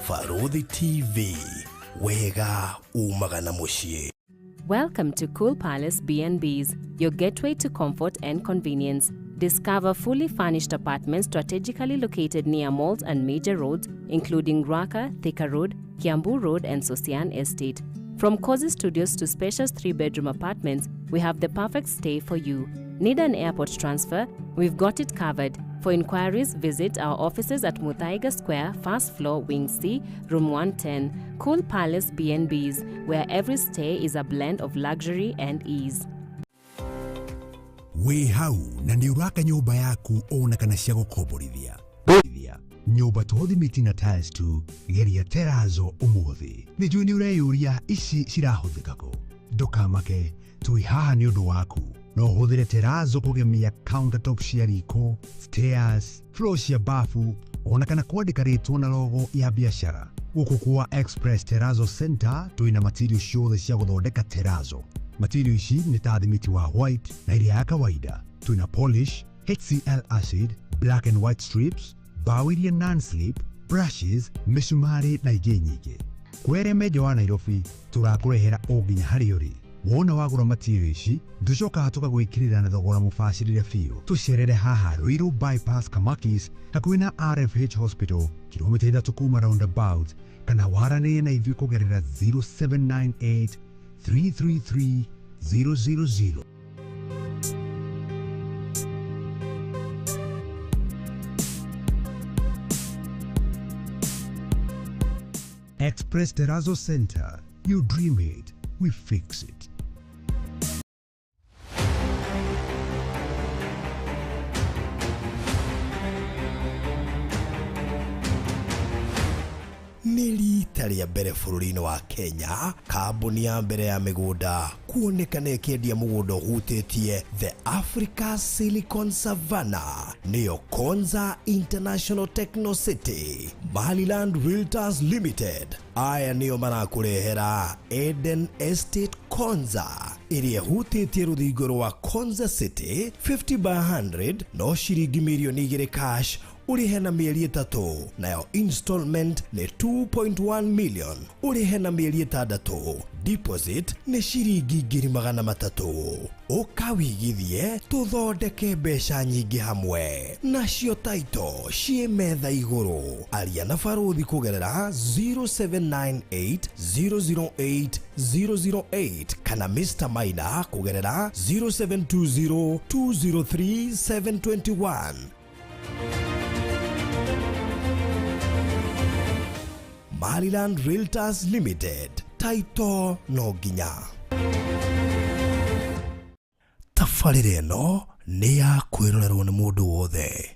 Farodhi TV, wega umagana mushie. Welcome to Cool Palace B&Bs, your gateway to comfort and convenience. Discover fully furnished apartments strategically located near malls and major roads, including Ruaka, Thika Road, Kiambu Road, and Sosian Estate. From cozy studios to spacious 3-bedroom apartments, we have the perfect stay for you. Need an airport transfer? We've got it covered. For inquiries, visit our offices at Muthaiga Square, first floor, Wing C, room 110. Cool Palace B&Bs, where every stay is a blend of luxury and ease. We hau na ni uraka nyumba yaku ona kana cia gukomborithia. Nyumba tũthimiti na tiles tu geria Terrazzo umuthi. Nijui ni ureyuria ici cirahũthĩka kũ. Ndũkamake, tũi haha nĩ ũndũ waku. No ũhũthĩre Terrazzo kũgemia countertop cia riko, stairs, floor cia bafu, ona kana kwandĩka rĩtwa na logo ya biashara. Gũkũ kwa Express Terrazzo Center twĩna material ciothe cia gũthondeka Terrazzo. Material ici nĩ ta thimiti wa white na iria ya kawaida. Twĩna polish, HCl acid, black and white strips, bao iria non-slip, brushes, misumari na ingĩ nyingĩ. Kwere meja wa Nairobi tũrakũrehera o nginya harĩa ũrĩ. Wona wagũra material ici, tũcokaga tũgagwĩkĩrĩra na thogora mũbacĩrĩre biũ. Tũcerere haha Ruiru Bypass Kamakis hakuhĩ na RFH Hospital, kilomita 3 kuma roundabout, kana waranĩrie na ithuĩ kũgerera 0798 333 000. Express Terrazzo Center. You dream it, we fix it. Nili rĩa mbere bũrũri-inĩ wa Kenya, kambuni ya mbere ya mĩgũnda kuonekana ĩkĩendia mũgũnda ũhutĩtie the Africa Silicon Savannah, nĩyo Konza International Techno City, Maliland Realtors Limited. Aya nĩo marakũrehera Eden Estate Konza, ĩrĩa hutĩtie rũthingo rwa Konza City 50 by 100 no ciringi mirioni 2 cash urihe na mieri 3, nayo installment ni 2.1 million urihe na mieri 6. Deposit ni ciringi 300,000. Ukawigithie tuthondeke mbeca nyingĩ hamwe. Nacio taito cie metha igũrũ. Aria na Farodhi kũgerera 0798 008 008 kana Mr. Maina kũgerera 0720 203 721. Maliland Realtors Limited, taito no nginya. Tafarĩra ĩno nĩ ya kwĩrorerwo nĩ mũndũ wothe.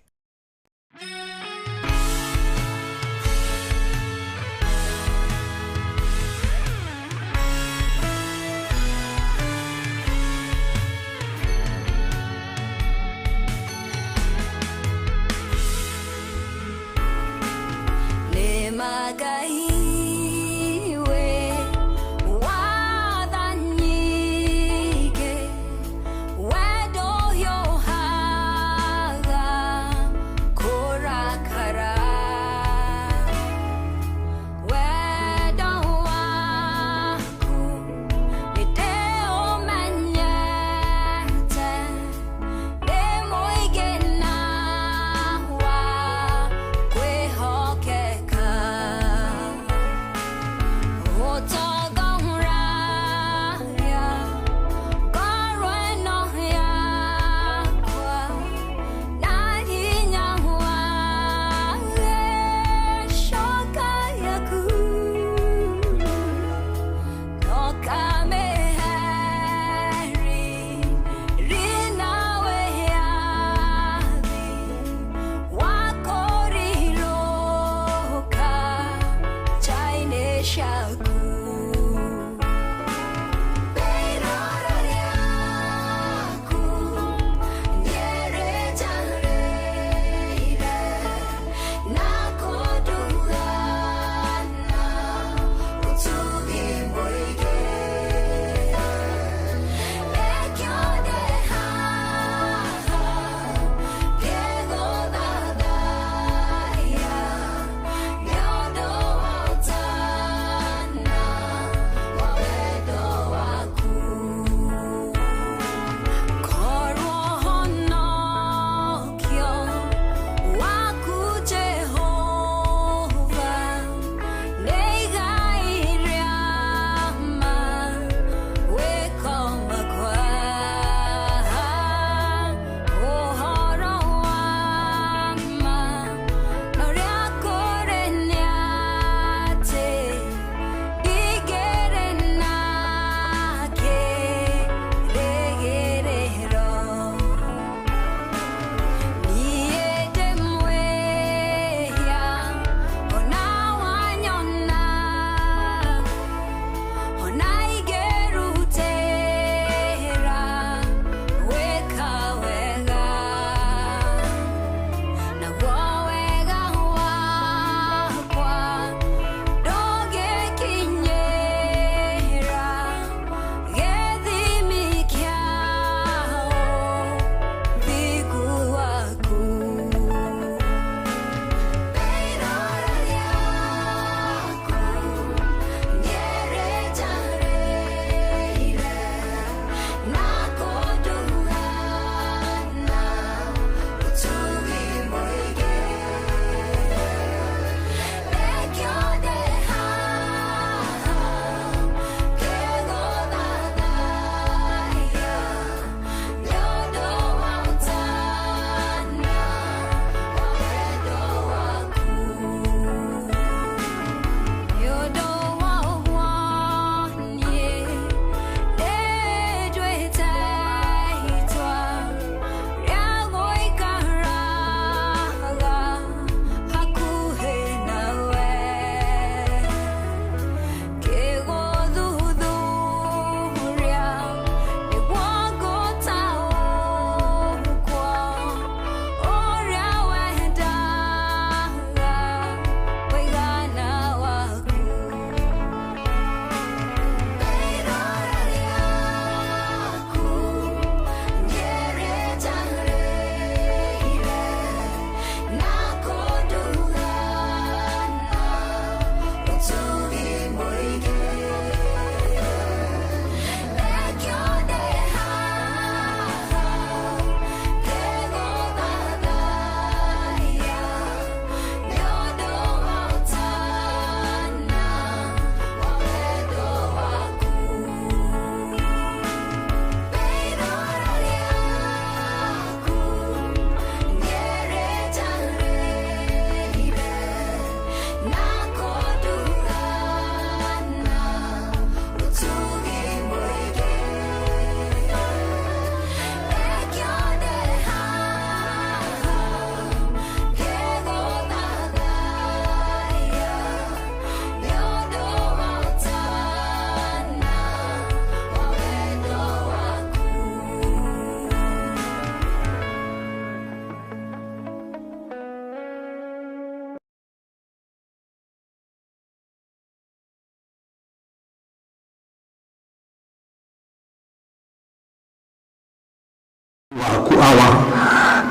awa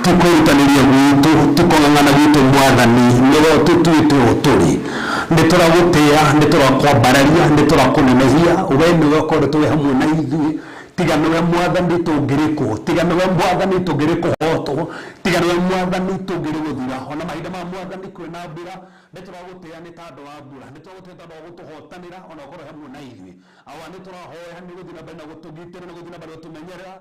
tikurutanĩria gwitũ tikũng'ang'ana gwitũ mwathani nĩwe tũtuĩte ũtũrĩ nĩtũragũtĩa nĩtũrakwambararia nĩtũrakũnenehia we nĩwe ũkoretwo wĩ hamwe na ithuĩ tiga nĩwe mwathani tũngĩrĩkũ tiga nĩwe mwathani tũngĩrĩkũhotwo tiga nĩwe mwathani tũngĩrĩgũthura ona mahinda ma mwathani kwĩna mbura nĩtũragũtĩa nĩ tondũ wa mbura nĩtũragũtĩa tondũ wa gũtũhotanĩra ona ũkorwo hamwe na ithuĩ awa nĩtũrahoya nĩgũthiĩ na mbere na gũtũgitĩra nĩgũthiĩ na mbere gũtũmenyerera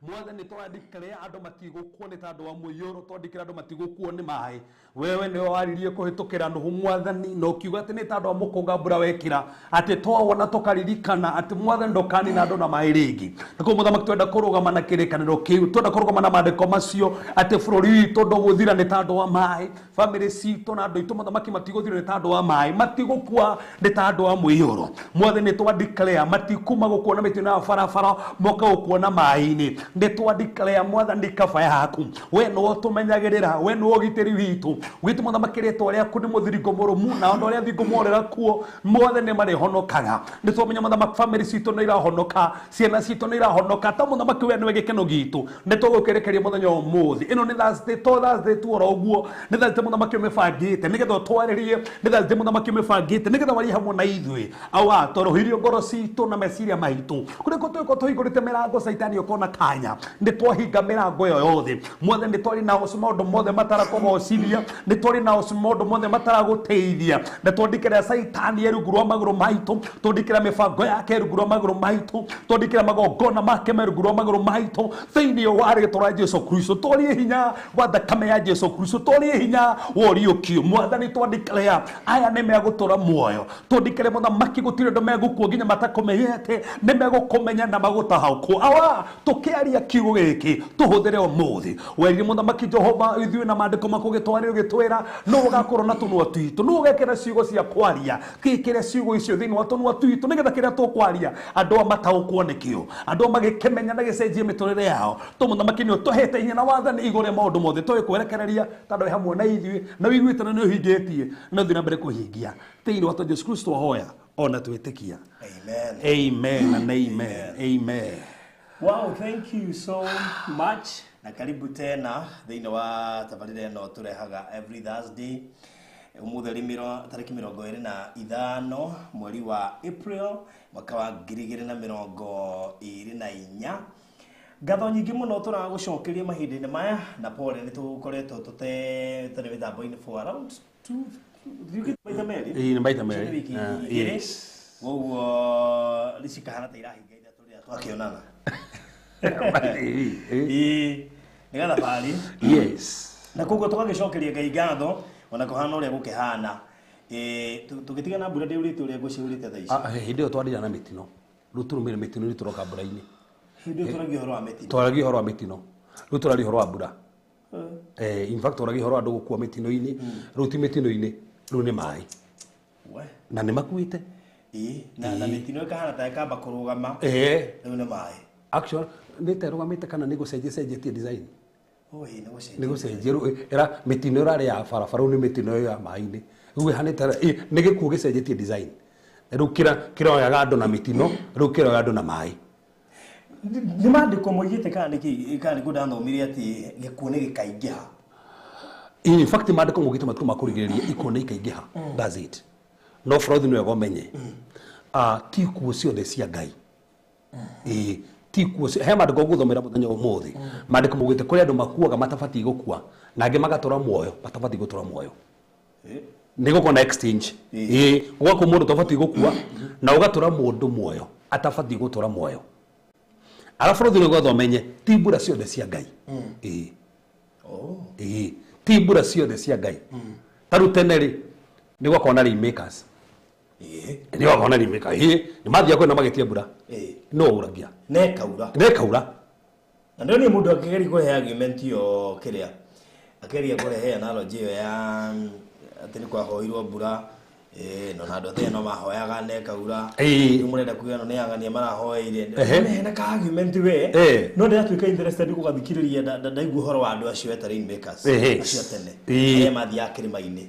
mwathani tũrandĩkĩra andũ matigũkuo nĩ tondũ wa mũiyũro twandĩkĩra andũ matigũkuo nĩ maĩ wewe nĩwe waririe kũhĩtũkĩra Nuhu mwathani na ũkiuga atĩ nĩ tondũ wa mũkũnga mbura wekĩra atĩ twawona tũkaririkana atĩ mwathani ndokanina andũ na maĩ rĩngĩ nĩkũo mũthamaki twenda kũrũgama na kĩrĩkanĩro kĩu twenda kũrũgama na maandĩko macio atĩ bũrũri witũ ndũgũthira nĩ tondũ wa maĩ bamĩrĩ citũ na andũ aitũ mũthamaki matigũthira nĩ tondũ wa maĩ matigũkua nĩ tondũ wa mũiyũro mwathani twandĩkĩra matikuma gũkuona mĩtino ya barabara moka gũkuona maĩ-inĩ nĩtwandĩkĩra mwathani kaba yaku we nĩwe ũtũmenyagĩrĩra we nĩwe ũgitĩri witũ gwitũ mũthamaki rĩtwa rĩaku nĩ mũthiringo mũrũmu na andũ arĩa thingo morera kuo mwathani marĩhonokaga nĩtwamenya mũthamaki bamĩrĩ citũ nĩ irahonoka ciana citũ nĩ irahonoka ta mũthamaki we nĩwe gĩkeno gitũ nĩtũgũkĩrekeria mũthenya ũmũthĩ ĩno nĩ Thursday tuora ũguo nĩ Thursday mũthamaki ũmĩbangĩte nĩgetha ũtwarĩrie nĩ Thursday mũthamaki ũmĩbangĩte nĩgetha warie hamwe na ithuĩ awa torohirio ngoro citũ na meciria maitũ kũrĩkũ tũhingũrĩte mĩrango caitani ũkona kanya nĩtwahinga mĩrango ĩyo yothe mwathani nĩtwarĩ na maũndũ mothe matarakũgociria nĩtwarĩ na maũndũ mothe mataragũteithia na twandĩkĩra caitani rungu rwa magũrũ maitũ twandĩkĩra mĩbango yake rungu rwa magũrũ maitũ twandĩkĩra magongona make rungu rwa magũrũ maitũ thĩinĩ wa rĩĩtwa rĩa Jesũ Kristo twarie hinya wa thakame ya Jesũ Kristo twarie hinya wa ũriũkio mwathani twandĩkĩra aya nĩ megũtũra muoyo twandĩkĩra mũthamaki gũtirĩ andũ megũkuo nginya matakũmenyete nĩ megũkũmenya na magũtahaũkwo awa tũkĩaria kiugo gĩkĩ tũhũthĩre ũmũthĩ werire mũthamaki Jehova ithuĩ na maandĩko maku ũgĩtwĩra no ũgakorwo na tũnua twitũ no ũgekĩra ciugo cia kwaria gĩkĩre ciugo icio thĩinĩ wa tũnua twitũ nĩgetha kĩrĩa tũkwaria andũ mataũkwo nĩkĩo andũ magĩkĩmenya na gĩcenjie mĩtũrĩre yao mũthamaki nĩ ũtũhete hinya na wathani igũrũ rĩa maũndũ mothe tũĩ kwerekereria tondũ wĩ hamwe na ithuĩ na wĩiguĩte na nĩ ũhingĩtie na ũthiĩ na mbere kũhingia thĩinĩ wa Jesũ Kristo hoya ona twĩtĩkia amen and amen. Wow, thank you so much. Na karibu tena thĩinĩ wa tabarĩra ĩno tũrehaga every Thursday umuthĩ tarĩki 25 mweri wa April mwaka wa 2024 ngatho nyingĩ mũno tũragũcokeria mahinda-inĩ maya na pole nĩtũkoretwo tũtarĩ mĩtambo-inĩ for around 2 maita merĩ yes woguo rĩcikahana ta irahinga iria tũrĩa twakĩonana nĩgetha bari yes na koguo tũgagĩcokeria Ngai ngatho ona kũhana ũrĩa gũkĩhana tũgĩtiga na mbura ndĩurĩte ũrĩa ngũciũrĩte thaa ici hĩndĩ ĩyo twarĩra na mĩtino rĩu tũrũmĩrĩra mĩtino tũroka mbura-inĩ hĩndĩ ĩyo tũragia ũhoro wa mĩtino rĩu tũraria ũhoro wa mbura in fact tũragia ũhoro wa andũ gũkua mĩtino-inĩ rĩu ti mĩtino-inĩ rĩu nĩ maĩ na nĩ makuĩte na mĩtino ĩkahana ta ĩkamba kũrũgama rĩu nĩ maĩ actually nĩterũgamĩte kana nĩ gũcenjetie design nĩ gũcenjia era mĩtino ĩrarĩ ya barabara nĩ mĩtino ĩyo ya maĩ-inĩ rĩu ĩhanĩte nĩ gĩkuũ gĩcenjetie design rĩu kĩroyaga andũ na mĩtino rĩu kĩroyaga andũ na maĩ nĩ maandĩko moigĩte kana nĩ kũndathomire atĩ gĩkuũ nĩ gĩkaingĩha in fact maandĩko moigĩte matukũ ma kũrigĩrĩria ikuũ nĩ ikaingĩha that's it no bũrũri nĩ wega ũmenye ti ikuũ ciothe cia Ngai tikuo he maandĩko ngũthomera mũthenya ũmũthĩ maandĩko maugĩte kũrĩ andũ makuaga matabatiĩ gũkua na angĩ magatũra muoyo matabatiĩ gũtũra muoyo nĩ gũkorwo na exchange gwakũ mũndũ ũtabatiĩ gũkua na ũgatũra mũndũ muoyo atabatiĩ gũtũra muoyo arabu bũrũri nĩ gwetha ũmenye ti mbura ciothe cia Ngai ti mbura ciothe cia Ngai tarĩu tene rĩ nĩ gwakorwo na rainmakers nĩ gwakorwo na rainmakers nĩ mathiaga kwĩna magĩtia mbura no ũragia nekaura na ndio ni mũndũ akĩgeria kũhe argument yo kĩrĩa akĩgeria kũrehe analogy yo ya atĩ nĩ kwahoirwo mbura no na andũ othe no mahoyaga nekaura nĩ mũrenda kuga no nĩ angania marahoeire na ka argument we no ndĩratuĩka interested gũgathikĩrĩria ndaigua ũhoro wa andũ acio eta rainmakers acio tene arĩa mathiaga kĩrĩma-inĩ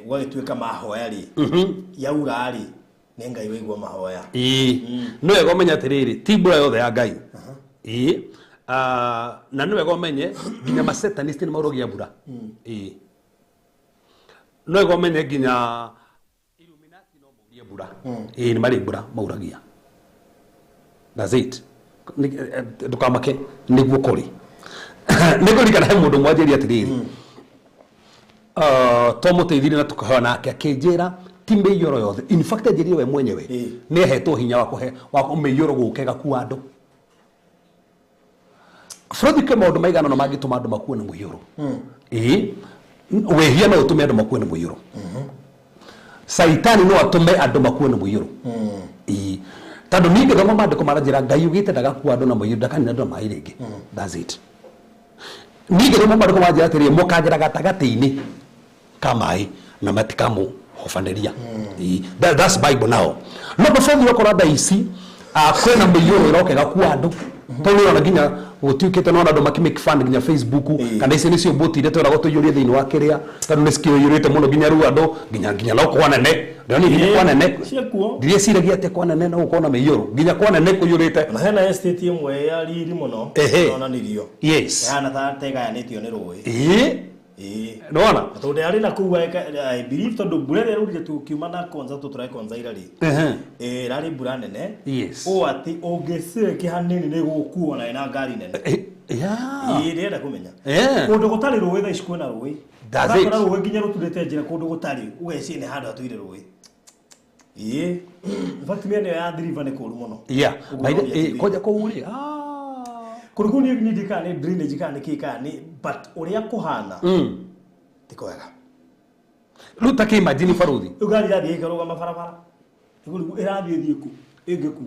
gũgagĩtuĩka mahoya rĩ yaura rĩ nĩ Ngai waigua mahoya no wega ũmenya atĩrĩrĩ ti mbura yothe ya Ngai na niwe gomenye ginya ma satanist ni marogia mbura no gomenye ginya Illuminati no mauria mbura ni mari mbura mauragia that's it ndukamake niguo kuri nigurikana he mundu mwanjiri atiriri tomuteithire na tukahana nake akinjira ti meiyoro yothe in fact ajiri we mwenyewe ni ahetwo hinya wa kumeiyoro gukega ku andu Frodike maundu maigana no mangituma andu makuwe na muiyoro wehia no utume andu makuwe na muiyoro Saitani no atume andu makuwe na muiyoro tando ninge thoma mandiko maranjira ngai ugite ndagakuwa andu na muiyoro ndakani andu mai ringi that's it ninge thoma mandiko maranjira atiri mukanjira gatagati-ini kamai na matikamu hofaneria that's Bible now no before you okora daisi kwena muiyoro irokega ku andu tolo na ginya gutiukite no andu makimake fund ginya Facebook kana ici nicio boti ire twara gotuyuria thiini wa kiria tando nisikio yurite muno ginya ru andu ginya no kwa nene ndoni ginya kwa nene ndirie ciragia ate kwa nene no ukona meiyoro ginya kwa nene kuyurite na hena estate imwe ya riri muno ona nirio yes yana ta tega ya nitio ni rui nona tondu ari na kuwa I believe tondu mbura ria rurire tukiuma na konza tuturai konza irari rari mbura nene yes o ati ongecire kihanini ni gukuo na ina ngari nene renda kumenya kundu gutari rui tha icikwe na rui ndakora rui nginya ruturite njira kundu gutari ugeci ni handu atuire rui in fact mene ya deliver ni kuru muno koja kuuri kuruguni njikane drainage kana kikani but uria kuhana tikoega ruta ke imagine faruthi ugari ya thiika ruga mabarabara iguru irathie thieku ingeku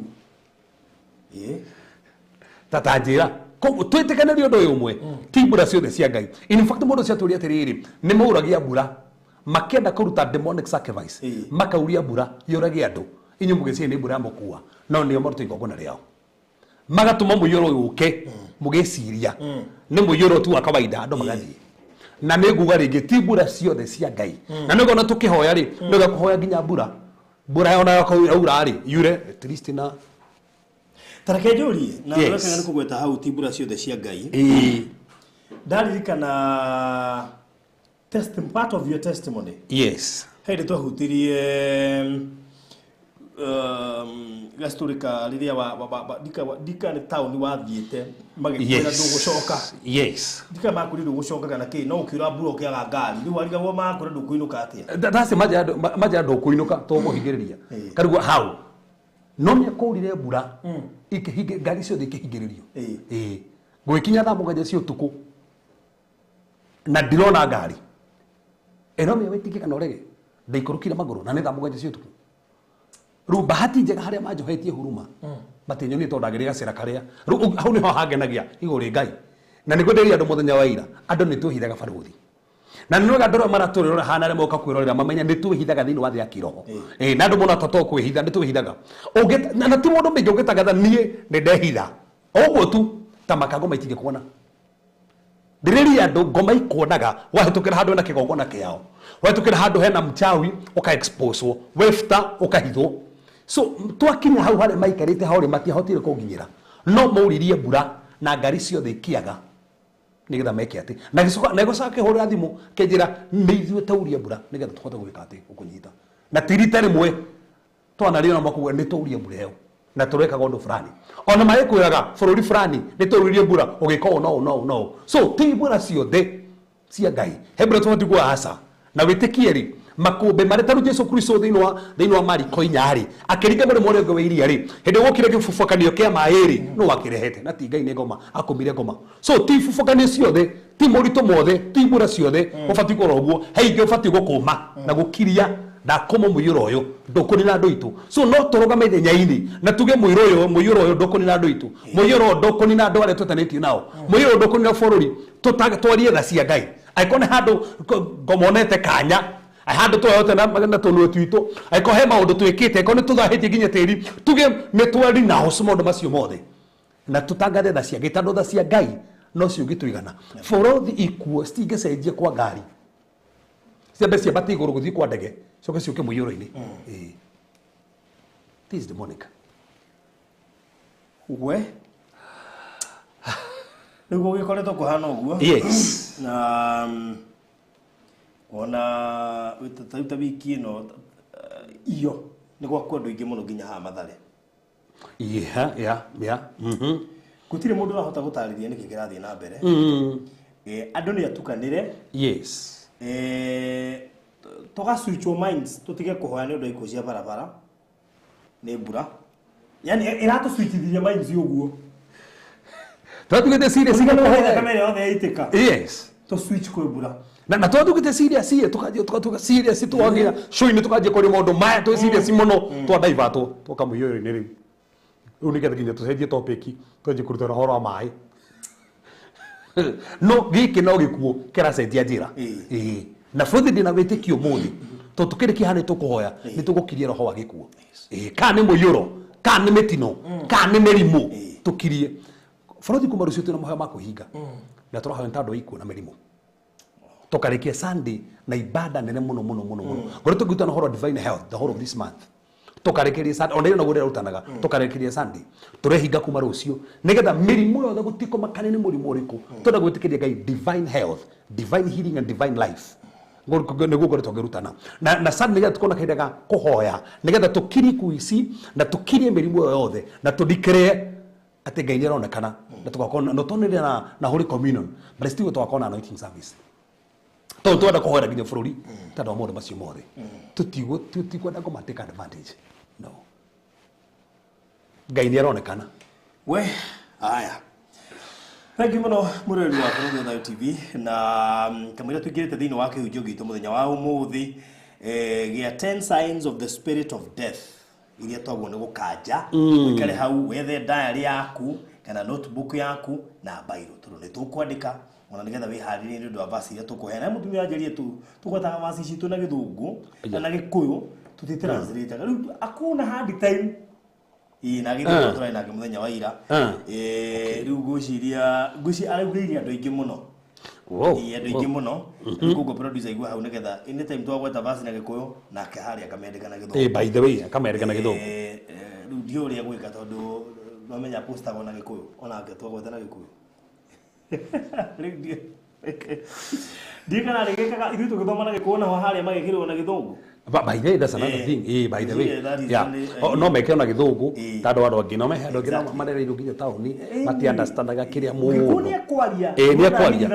tatanjira ko twitikaniri undu uyu umwe ti mbura ciothe cia ngai in fact mundu cia turia atiriri ni mauragia mbura makenda kuruta demonic sacrifice makauria mbura yuragia andu inyu mugecie ni mbura mukua no ni omoruta igongona riao magatuma muiyoro yuke mugeciria ni muiyoro tu wa kawaida andu magathie na niguga ringi ti mbura ciothe cia ngai na nigo na tukihoya ri nigo kuhoya nginya mbura yona yaura ri yure at least na tarake juri na reka ngani kugweta hau ti mbura ciothe cia ngai ndaririkana part of your testimony yes hey twahutirie gasturika riria dika ni town wathiete magikira ndugucoka yes dika makuri ndugucoka kana ki no ukira mbura ukiaga ngari riu arigawo makuri ndukuinuka atia that's maja ndukuinuka to kuhingiriria karigwa how no me kurire mbura ikihige ngari ciothe ikihingiririo gwikinya tha mugaje cio tuku na ndirona ngari eno me wetike kana urege ndaikurukira maguru na nitha mugaje cio tuku ru bahati njega haria manjohetie huruma matinyo ni tondagire gacira karia ru hau niho hangenagia iguri ngai na nigutheria andu muthenya wa ira andu ni tuhithaga baruthi na niwe gandoro maraturira hana remo ka kwirorera mamenya ni tuhithaga thini wa thia kiroho na andu mona toto kwihitha ni tuhithaga na ti mundu mingi ugitagatha nie ni ndehitha oguo tu ta makago maitige kuona ndiriria andu ngoma ikonaga wahitukira handu na kigongona kiao wahitukira handu hena mchawi uka expose wefta ukahithwo so twakinya hau hale maikarite hauri matihotire kunginyira no mauririe mbura na ngari ciothe ikiaga nigetha meke ati na gicoka na gocake hurira thimu kenjira nithwe tauria mbura nigetha tuhote gwika ati ukunyita na tirita rimwe twana riona makuga ni tauria mbura yo na tureka gondo fulani ona mayekwiraga bururi fulani ni turirie mbura ugiko no so ti mbura ciothe cia ngai hebra tuhoti gwa hasa na witikieri makumbe maretaru Jesu Kristo thiini wa Mariko 4 akiringa muri mori ngo wiria ri hindi gukire gifufukanio kia mairi no wakirehete na ti ngai ni ngoma akumire ngoma so ti fufukanio ciothe ti murito mothe ti mbura ciothe ubati koroguo heige ubati gukuma na gukiria ndakoma muiyuro uyu ndukuni na andu itu so no turugame ithenya-ini na tuge muiyuro uyu ndukuni na andu itu muiyuro ndukuni na andu aria tutanĩtie nao muiyuro ndukuni na bururi tutwarie tha cia ngai aikone handu ngomonete kanya handu twayote na tunu twitu aiko he maundu twikite aiko ni tuthahitie nginya tiri tuge ni twari na hosu maundu macio mothe na tutangathe tha cia ngai tondu tha cia ngai no cio gituigana borothi ikuo citingicenjia kwa ngari ciambe ciambate iguru guthii kwa ndege coke ciuke muiyuro-ini this is demonic we Niguo gikoretwo kuhana uguo. Yes. Na ona wita wiki ino iyo niguo kwendu ingi muno nginya ha Mathare. Yeah. Gutire mundu arahota gutarithia niki kirathie na mbere. Andu ni atukanire. Yes. Toga switch your minds tutige kuhoya ni undu iko cia barabara ni mbura. Yani iratu switch thia minds uguo. Twatugite serious kuhoya kamera yothe yaitika. Yes. To switch kwa mbura. Na twatugite serious tukaje serious tuangira show ni tukaje kuri mundu maya tu serious muno twa divert tukamuyoyo ni riu. Riu ni getha tucenjie topic twanjie kuruta horo wa mai. No giki no gikuo kiracenjia njira. Na bũrũri ndina wĩtĩkio mũthĩ to tukĩrĩ kĩhane tũkũhoya nĩ tũgũkiria roho wa gĩkuo kana nĩ mũiyũro kana nĩ mĩtino kana nĩ mĩrimũ tũkirie bũrũri kuma rũciũ twĩna mahoya ma kwĩhinga na tũrahoya tondũ ikuo na mĩrimũ tũkarĩkia Sunday na ibada nene mũno ngore tũkĩruta na horo divine health the whole of this month tũkarĩkĩria Sunday ona na gũrĩa rutanaga tũkarĩkĩria Sunday tũrehinga kuma rũciũ nĩgetha mĩrimũ yothe gũtiko makane nĩ mũrimũ ũrĩkũ tũnda gwĩtĩkĩria Ngai divine health divine healing and divine life niguo gore tũngĩrutana na Sunday nĩgetha tukona kahinda ga kũhoya nĩgetha tũkirie kuici na tũkirie mĩrimũ yothe na tũdiclare atĩ Ngai nĩaronekana na tũgakorwo na tũnĩrĩa na holy communion but still tũgakorwo na anointing service twenda kũhoera nginya bũrũri tondũ maũndũ macio mothe tutikwenda kũmatĩka advantage no Ngai nĩaronekana we aya. Thank you muno mureri wa Bũrũri Thayo TV na kamwira twingirite thiini wa kihunjio gitu muthenya wa umuthi gia 10 signs of the spirit of death iria twagwo ni gukanja wikare hau wethe diary yaku kana notebook yaku na bairo turu ni tukwandika ona nigetha wiharire ni undu wa verse iria tukuhena mutumia ajerie tu tukwataga verse citu na githungu na gikuyu tutitranslate riu akuna hard time na githungu turai na muthenya wa ira riu guciria araugiria andu aingi muno andu aingi muno kugo producer igwa hau nigetha anytime twagweta verse na gikuyu na kahari akamendeka na githungu by the way akamendeka na githungu riu ndio ria gwika tondu nomenya poster gona gikuyu ona twagweta na gikuyu Dia kana regeka itu tugithoma na gikuona ho haria magekirwo na githungu. By the way that's another thing. By the way. Yeah. No meke na githungu tando andu angi no mehe andu angi marere iru nginya tauni mati understandaga kiria mu. Gikuoni akwaria. Ni akwaria.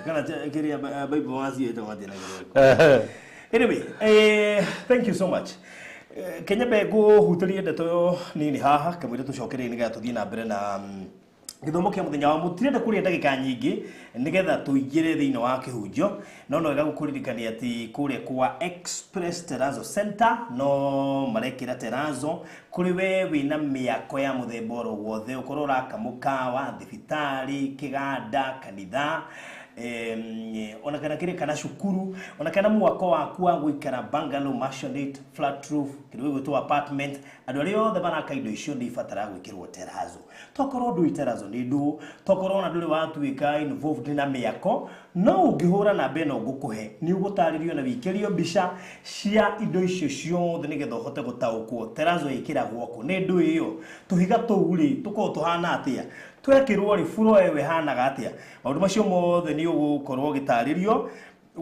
Kana kiria Bible wacio eta mati na githungu. Anyway, thank you so much. Kenya bego hutaria ndeto nini haha kamwire tucokerere ni gatuthie na mbere na githomo kia muthenya wa mutirenda kuria ndagika nyingi nigetha tuigire thiini wa kihunjo no wega gukuririkania ati kuria kwa Express Terrazzo Center no marekira Terrazzo kuri we wina miako ya muthemba oro wothe ukorwo rakamukawa thibitari kiganda kanitha ona kana kire kana shukuru ona kana mwako waku wa guikara bungalow mansionette flat roof kiriwe to apartment andu ari othe baraka indo icio ni ibatara gwikirwo Terrazzo tokorwo ndu Terrazzo ni ndu tokorwo na nduri watuika involved na miako no ungihura na beno ngukuhe ni ugutaririo na wikerio mbica cia indo icio ciothe nigetha uhote gutaukwo Terrazzo ikiragwo ku ni ndu iyo tuhiga tuuri tuko tuhana atia twekirwo ri furo ewe hanaga atia maundu macio mothe ni ugukorwo gitaririo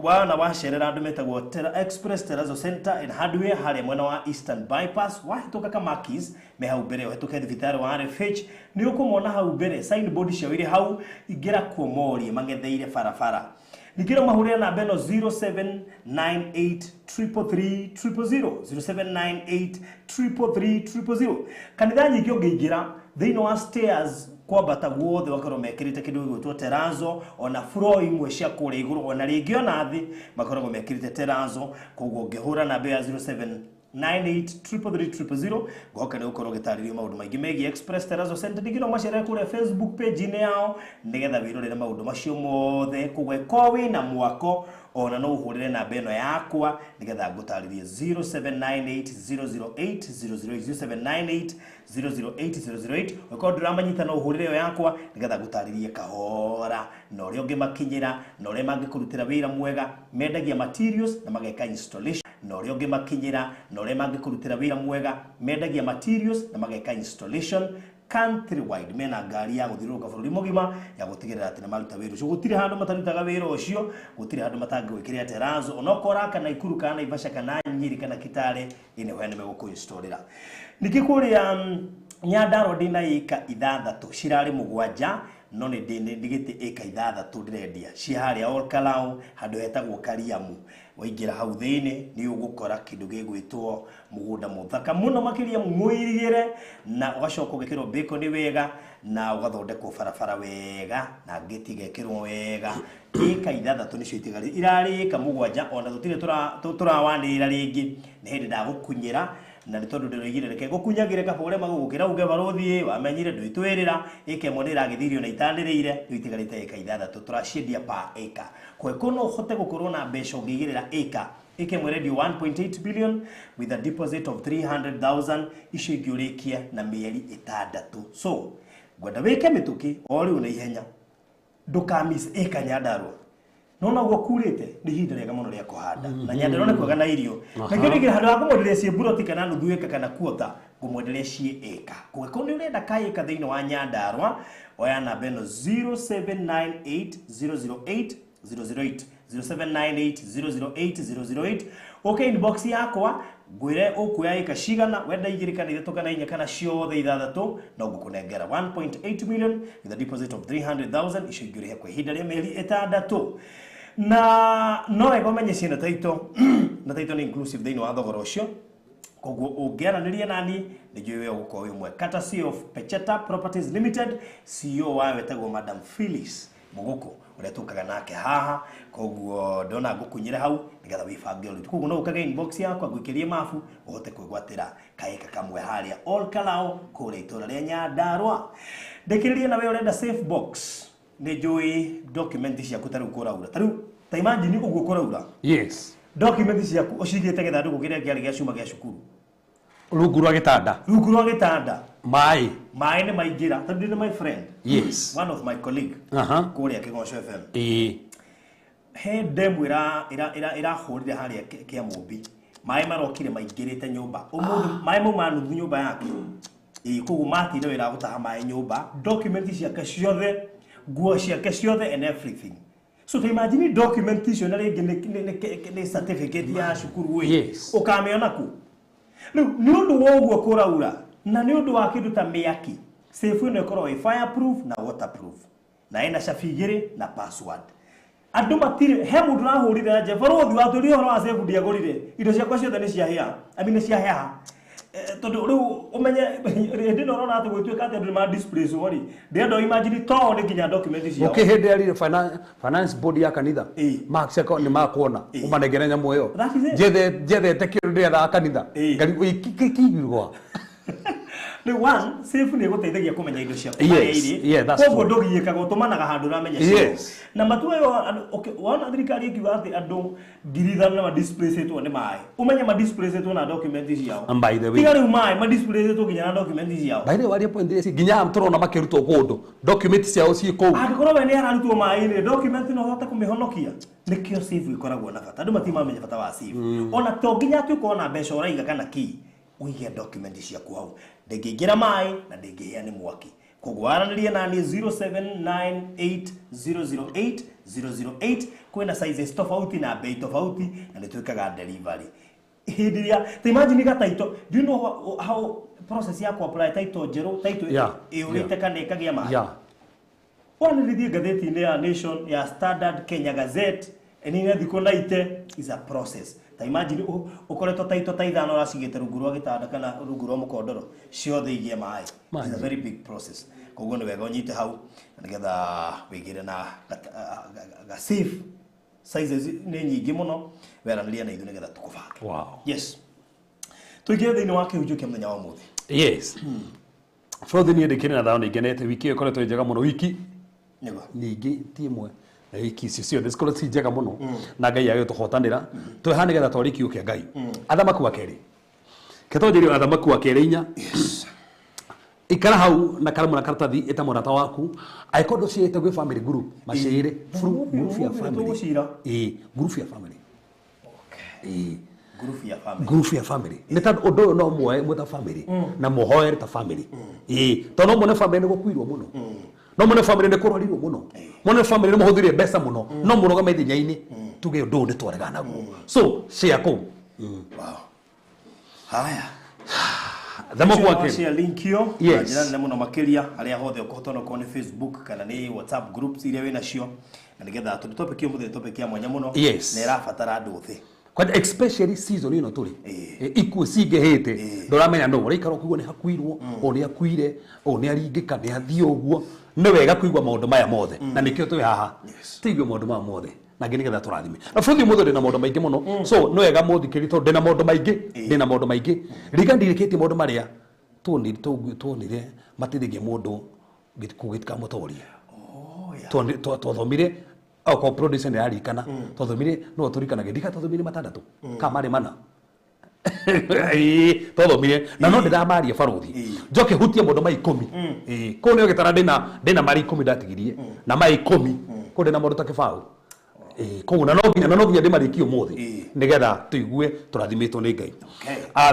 wana wacerera andu metagwo Express Terrazzo Center and Hardware haria mwena wa Eastern Bypass wahituka kama Makis me hau mbere wahituka thibitari wa RFH ni ukumona hau mbere signboard cia wiri hau igira kuomorie magetheire farafara nikira mahurira na beno 07983300 kanitha nyingi ungiingira thiini wa stairs kwa bata guothe wakorwo mekirite kindu gwitwo Terrazzo ona floor imwe cia kure iguru ona ringi ona thi makoragwo mekirite Terrazzo koguo ngihura na bea 07983300 goka ni ukorwo gitaririo maundu maingi megi Express Terrazzo Center digino machere kure Facebook page ine yao nigetha wirorere maundu macio mothe kugwe kowi na mwako ona no uhurire na beno yakwa nigetha ngutaririe 0798008008 uko ndiramanyita no uhurire yo yakwa nigetha ngutaririe kahora no rio ngimakinyira no ria mangikurutira wira mwega mendagia materials na mageka installation no rio ngimakinyira no ria mangikurutira wira mwega mendagia materials na mageka installation countrywide mena ngari ya guthiruka bururi mugima ya gutigirira ati maruta wiru ucio gutire handu matarutaga wira ucio gutire handu matangwikira terazo onokora kana Ikuru kana Ivasha kana Nyeri kana Kitale ine wene megukuistorira nikikuria Nyandarua ndina ika ithathatu cirari mugwanja no ni ndigite ika ithathatu ndirendia ciharia Olkalau handu hetagwo Kariamu waingira hau thiini ni ugukora kindu gigwitwo mugunda muthaka muno makiria mwirigire na ugacoka ugekirwo beko ni wega na ugathondekwo barabara wega na ngiti gekirwo wega ika ithathatu nicio itigari irari ika mugwanja ona tutire turawanira ringi ni hindi ndagukunyira na nitondu ndirigire reke gukunyagire kabore magugukira uge barothie wamenyire ndwitwirira ike monira githirio na itandirire itigarite ika ithathatu turashindia pa ika kwe kono hote gukorwo na mbeca ngigirira ika ike mweredio 1.8 billion with a deposit of 300,000 icio ingiurikia na mieri itandatu so gwenda wike mituki ori una ihenya ndukamis ika Nyandarua nona gwo kurite ni hinda rega muno ria kuhanda na Nyandarua ne kwaga na irio na kĩrĩgĩra handu ha kũmwenderia cie buroti kana nuthu eka kana kuota kũmwenderia cie eka kweko ni urenda kaika thĩinĩ wa Nyandarua oya namba ĩno 0798008008 0798008008 okay inbox yakwa gwire ukuya ika cigana wenda igiri kana ithatũ kana inya kana ciothe ithathatu na ngukunengera 1.8 million with a deposit of 300,000 icio ingĩrĩha kwa ihinda rĩa mĩeri itandatu na no egomenye ciana taito na taito ni inclusive thĩinĩ wa thogora ũcio koguo ũngĩaranĩria nani nĩjũĩ we ũgũkorwo wĩ mwe courtesy of Pecheta Properties Limited CEO wa wetagwo Madam Phyllis Muguku uria tukaga nake haha koguo ndona ngukunyire hau nigetha wibange uri koguo no ukaga inbox yakwa gwikirie mafu uhote kwigwatira kaika kamwe haria Olkalau kure itura ria Nyandarua ndekiririe na we urenda safe box nijui document ciaku taru kuraura taru ta imagine uguo kuraura yes document ciaku ucigite gethanduku kiria kiari gia cuma gia cukuru rungu rwa gitanda mai ni maingira tondu ni my friend yes one of my colleague kuria Kigosho FM he demu ira horire haria kia mumbi mai marokire maingirite nyumba umuthi mai muma nuthu nyumba yake koguo matine wira gutaha mai nyumba document ciake ciothe nguo ciake ciothe and everything so imagine document icio na ringi ni certificate ya cukuru we ukamiona ku ni undu woguo kuraura na ni undu wa kindu ta miaki safe ino ikorwo fireproof na waterproof na ina cafigire na password andu matire he mundu rahurire nje barothi wa turi horo wa safe ndiagorire indo ciakwa ciothe ni ciahia amine ciahia tondu riu umenye ndino rona ati gwituika ati andu ma display wori ndendo imagine to ni ginya document ciao okay hindi ari finance board ya kanitha marks yako ni makuona umanegere nyamu yo jethe tekiru ya kanitha ngari kikigirwa the one safe ni guteithagia kumenya indo cia koguo ndugiyikaga utumanaga handu ramenya na matuwe okay wana thirikari ikiuga ati andu ngirithana na ma display setwo ni mai umenya ma display setwo na document ciao by the way tigari mai ma display setwo ginya na document ciao by the way point ile ginya amtoro na makirutwo kundu document ciao ci kou angikoro we ni ararutwo mai ni document no hota kumihonokia nikio safe ikoragwo na bata andu matimamenya bata wa safe ona to ginya tu kuona mbeca uraiga kana ki uige document ciaku hau ndingiingira mai na ndingihia ni mwaki koguo aranirie nani 0798008008 kwina sizes tofauti na bei tofauti na nituikaga delivery hindiria imagine ga title do you know how process ya apply title jero title iurite kana ikagia mai wanirithie gatheti-inĩ ya Nation ya Standard Kenya Gazette enine thiko naite is a process ta imagine ukoretwo taito ta ithano racigite rungu rwa gitanda kana rungu rwa mukondoro ciothe igie mai it's a very big process koguo ni wega unyite hau nigetha wigire na ga safe sizes ni nyingi muno weraniria na ithu nigetha tukubange yes tuigire thini wa kihunjio kia muthenya wa muthi yes Frothe ni ndikire na thao ngenete wiki ikoretwo njega muno wiki ningi timwe na wiki icio ciothe ci njega muno na Ngai agituhotanira twehane getha twariki ukia Ngai athamaku wa keri ketonjeri athamaku wa keri inya ikara hau na karamu na karatathi eta murata waku aikondo ciete gwe family group macire group ya family group ya family group ya family nĩ ta ũndũ no muoe mũta family na muhoere ta family tondũ mone family nĩ gũkuirwo mũno no mone family nĩ kũrwarirwo mũno mone family nĩ mũhũthĩrire mbeca mũno no mũrũgame thĩnya-inĩ tuge ũndũ nĩ twarega naguo so share kũu haya Thamo kwake share link yo jirani na muno makiria aria hothe ukohotona ko ni Facebook kana ni WhatsApp groups iria wina cio na nigetha topic yo muthe topic ya mwanya muno na irabatara andu thi kwa especially season ino tuli ikuo cingehete ndoramenya no ũraikara kuigwo ni hakuirwo o ni akuire o ni aringika ni athio uguo ni wega kuigwa maundu maya mothe na nikio twi haha tigwe maundu maya mothe na ngene getha turathime na futhi mutho ndina maundu maingi muno so no wega muthikiri to ndina maundu maingi riga ndiriketi maundu maria tuonire matithigie mundu kugitka mutoria twthomire au producer ya rikana twthomire no turikana githika twthomire matandatu ka mari mana twthomire na no ndĩramaria baruthi njoke hutie maundu ma 10 ko nĩ gĩtara ndĩna mari 10 ndatigirie na ma 10 ko ndĩna maundu ta kĩbaũ ko na no nginya ndĩmarĩkie ũmũthĩ nĩgetha tũigue tũrathimitwo nĩ Ngai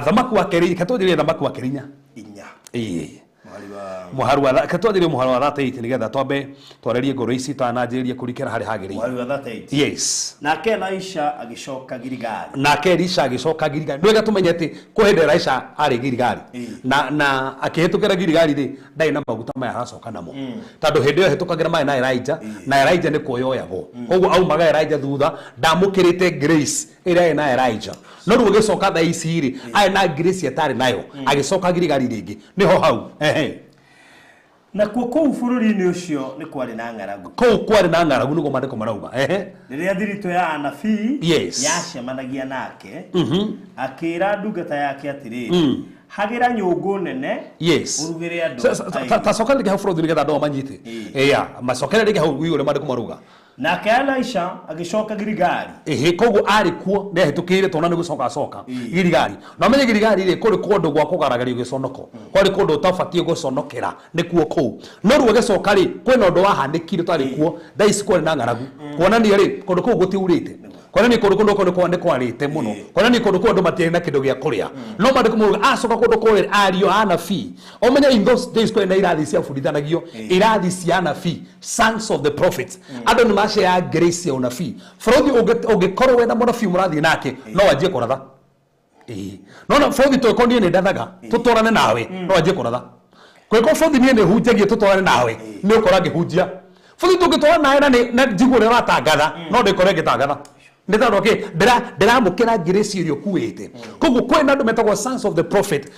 thamaku wa keri katũnjĩrie thamaku wa kerinya muharu wa katũnjĩrie muharu wa 38 nĩgetha twambe twarerie ngoro ici tananjĩrĩrie kũrikĩra harĩ hagĩrĩire muharu wa 38 yes nake Elisha agĩcoka Gilgali ndwega tũmenye atĩ kũhĩndĩ Elisha arĩ Gilgali na akĩhĩtũkĩra Gilgali rĩ ndarĩ na maguta maya aracoka namo tondũ hĩndĩ ĩyo hĩtũkagĩra maĩ na Elijah nĩ kuoyoyagwo koguo aumaga Elijah thutha ndamũkĩrĩte grace ĩrĩa na Elijah no rĩu gĩcoka thaa ici rĩ arĩ na grace atarĩ nayo agĩcoka Gilgali rĩngĩ niho hau na kuu bũrũri-inĩ ũcio nĩ kwarĩ na ng'aragu kwarĩ na ng'aragu nĩguo maandĩko marauga rĩrĩa thirito ya anabii yacemanagia nake akĩra ndungata yake atĩrĩ hagira nyũngũ nene urugĩre andũ tacoka rĩngĩ hau bũrũri nĩgetha andũ manyite macokere rĩngĩ hau igũrũ maandĩko marauga nake Elisha agĩcoka Gilgali koguo arĩ kuo ndehĩtũkĩire tona nĩ gũcoka acoka Gilgali na menye Gilgali rĩ kũrĩ kũndũ gwa kũgaragario gĩconoko kwarĩ kũndũ ũtabatiĩ gũconokera nĩ kuo kũu no rĩu agĩcoka rĩ kwĩna ũndũ wahanĩkire twarĩ kuo thaa ici kwarĩ na ng'aragu kuonania rĩ kũndũ kũu gũtiurĩte kuonania kũndũ kũu nĩ kwarĩte mũno kuonania kũndũ kũu andũ matiarĩ na kĩndũ gĩa kũrĩa no maandĩko marauga acoka kũndũ kũrĩa ariũ a anabii omenya in those days kwarĩ na irathi cia bundithanagio irathi cia anabii sons of the prophets andũ nĩ ya grace ya unabii bũrũri ũngĩkorwo wena mũnabii mũrathiĩ nake no wanjie kũratha no na bũrũri twĩkonie nĩ ndathaga tũtwarane nawe no wanjie kũratha kwĩko bũrũri niĩ nĩ hunjagie tũtwarane nawe nĩ ũkora ngĩhunjia bũrũri tũngĩtwarana nawe na njiguo nĩ ũratangatha no ndĩkore ngĩtangatha nĩ tondũ ndĩramũkĩra grace ĩrĩa ũkuĩte koguo kwĩna andũ metagwo sons of the prophet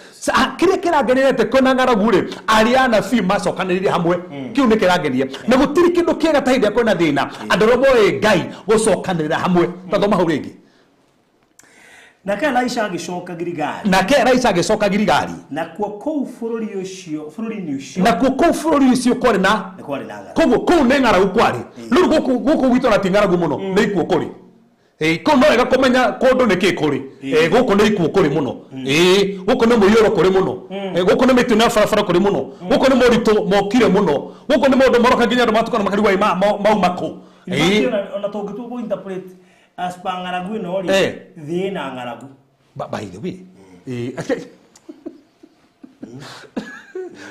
kĩrĩa kĩrangenire kwĩna ng'aragu rĩ arĩa anabii macokanĩrĩire hamwe kĩu nĩ kĩrangenire na gũtirĩ kĩndũ kĩega ta hĩndĩ ĩrĩa kwĩna thĩna andũ arĩa moĩ Ngai gũcokanĩrĩra hamwe tathoma hau rĩngĩ nake Elisha agĩcoka Gilgali nakuo kũu bũrũri-inĩ ũcio kwarĩ na koguo kũu nĩ ng'aragu kwarĩ rĩu gũkũ gwitũ na ti ng'aragu mũno nĩ ikuo kũrĩ ko no ega kumenya kũndũ nĩ kĩ kũrĩ gũkũ nĩ ikuo kũrĩ mũno gũkũ nĩ mũiyũro kũrĩ mũno gũkũ nĩ mĩtino ya barabara kũrĩ mũno gũkũ nĩ moritũ mokire mũno gũkũ nĩ maũndũ maroka nginya andũ matukana makarigwo mauma kũ ona tũngĩtua interpret as pa ng'aragu ĩno rĩ thĩ na ng'aragu by the way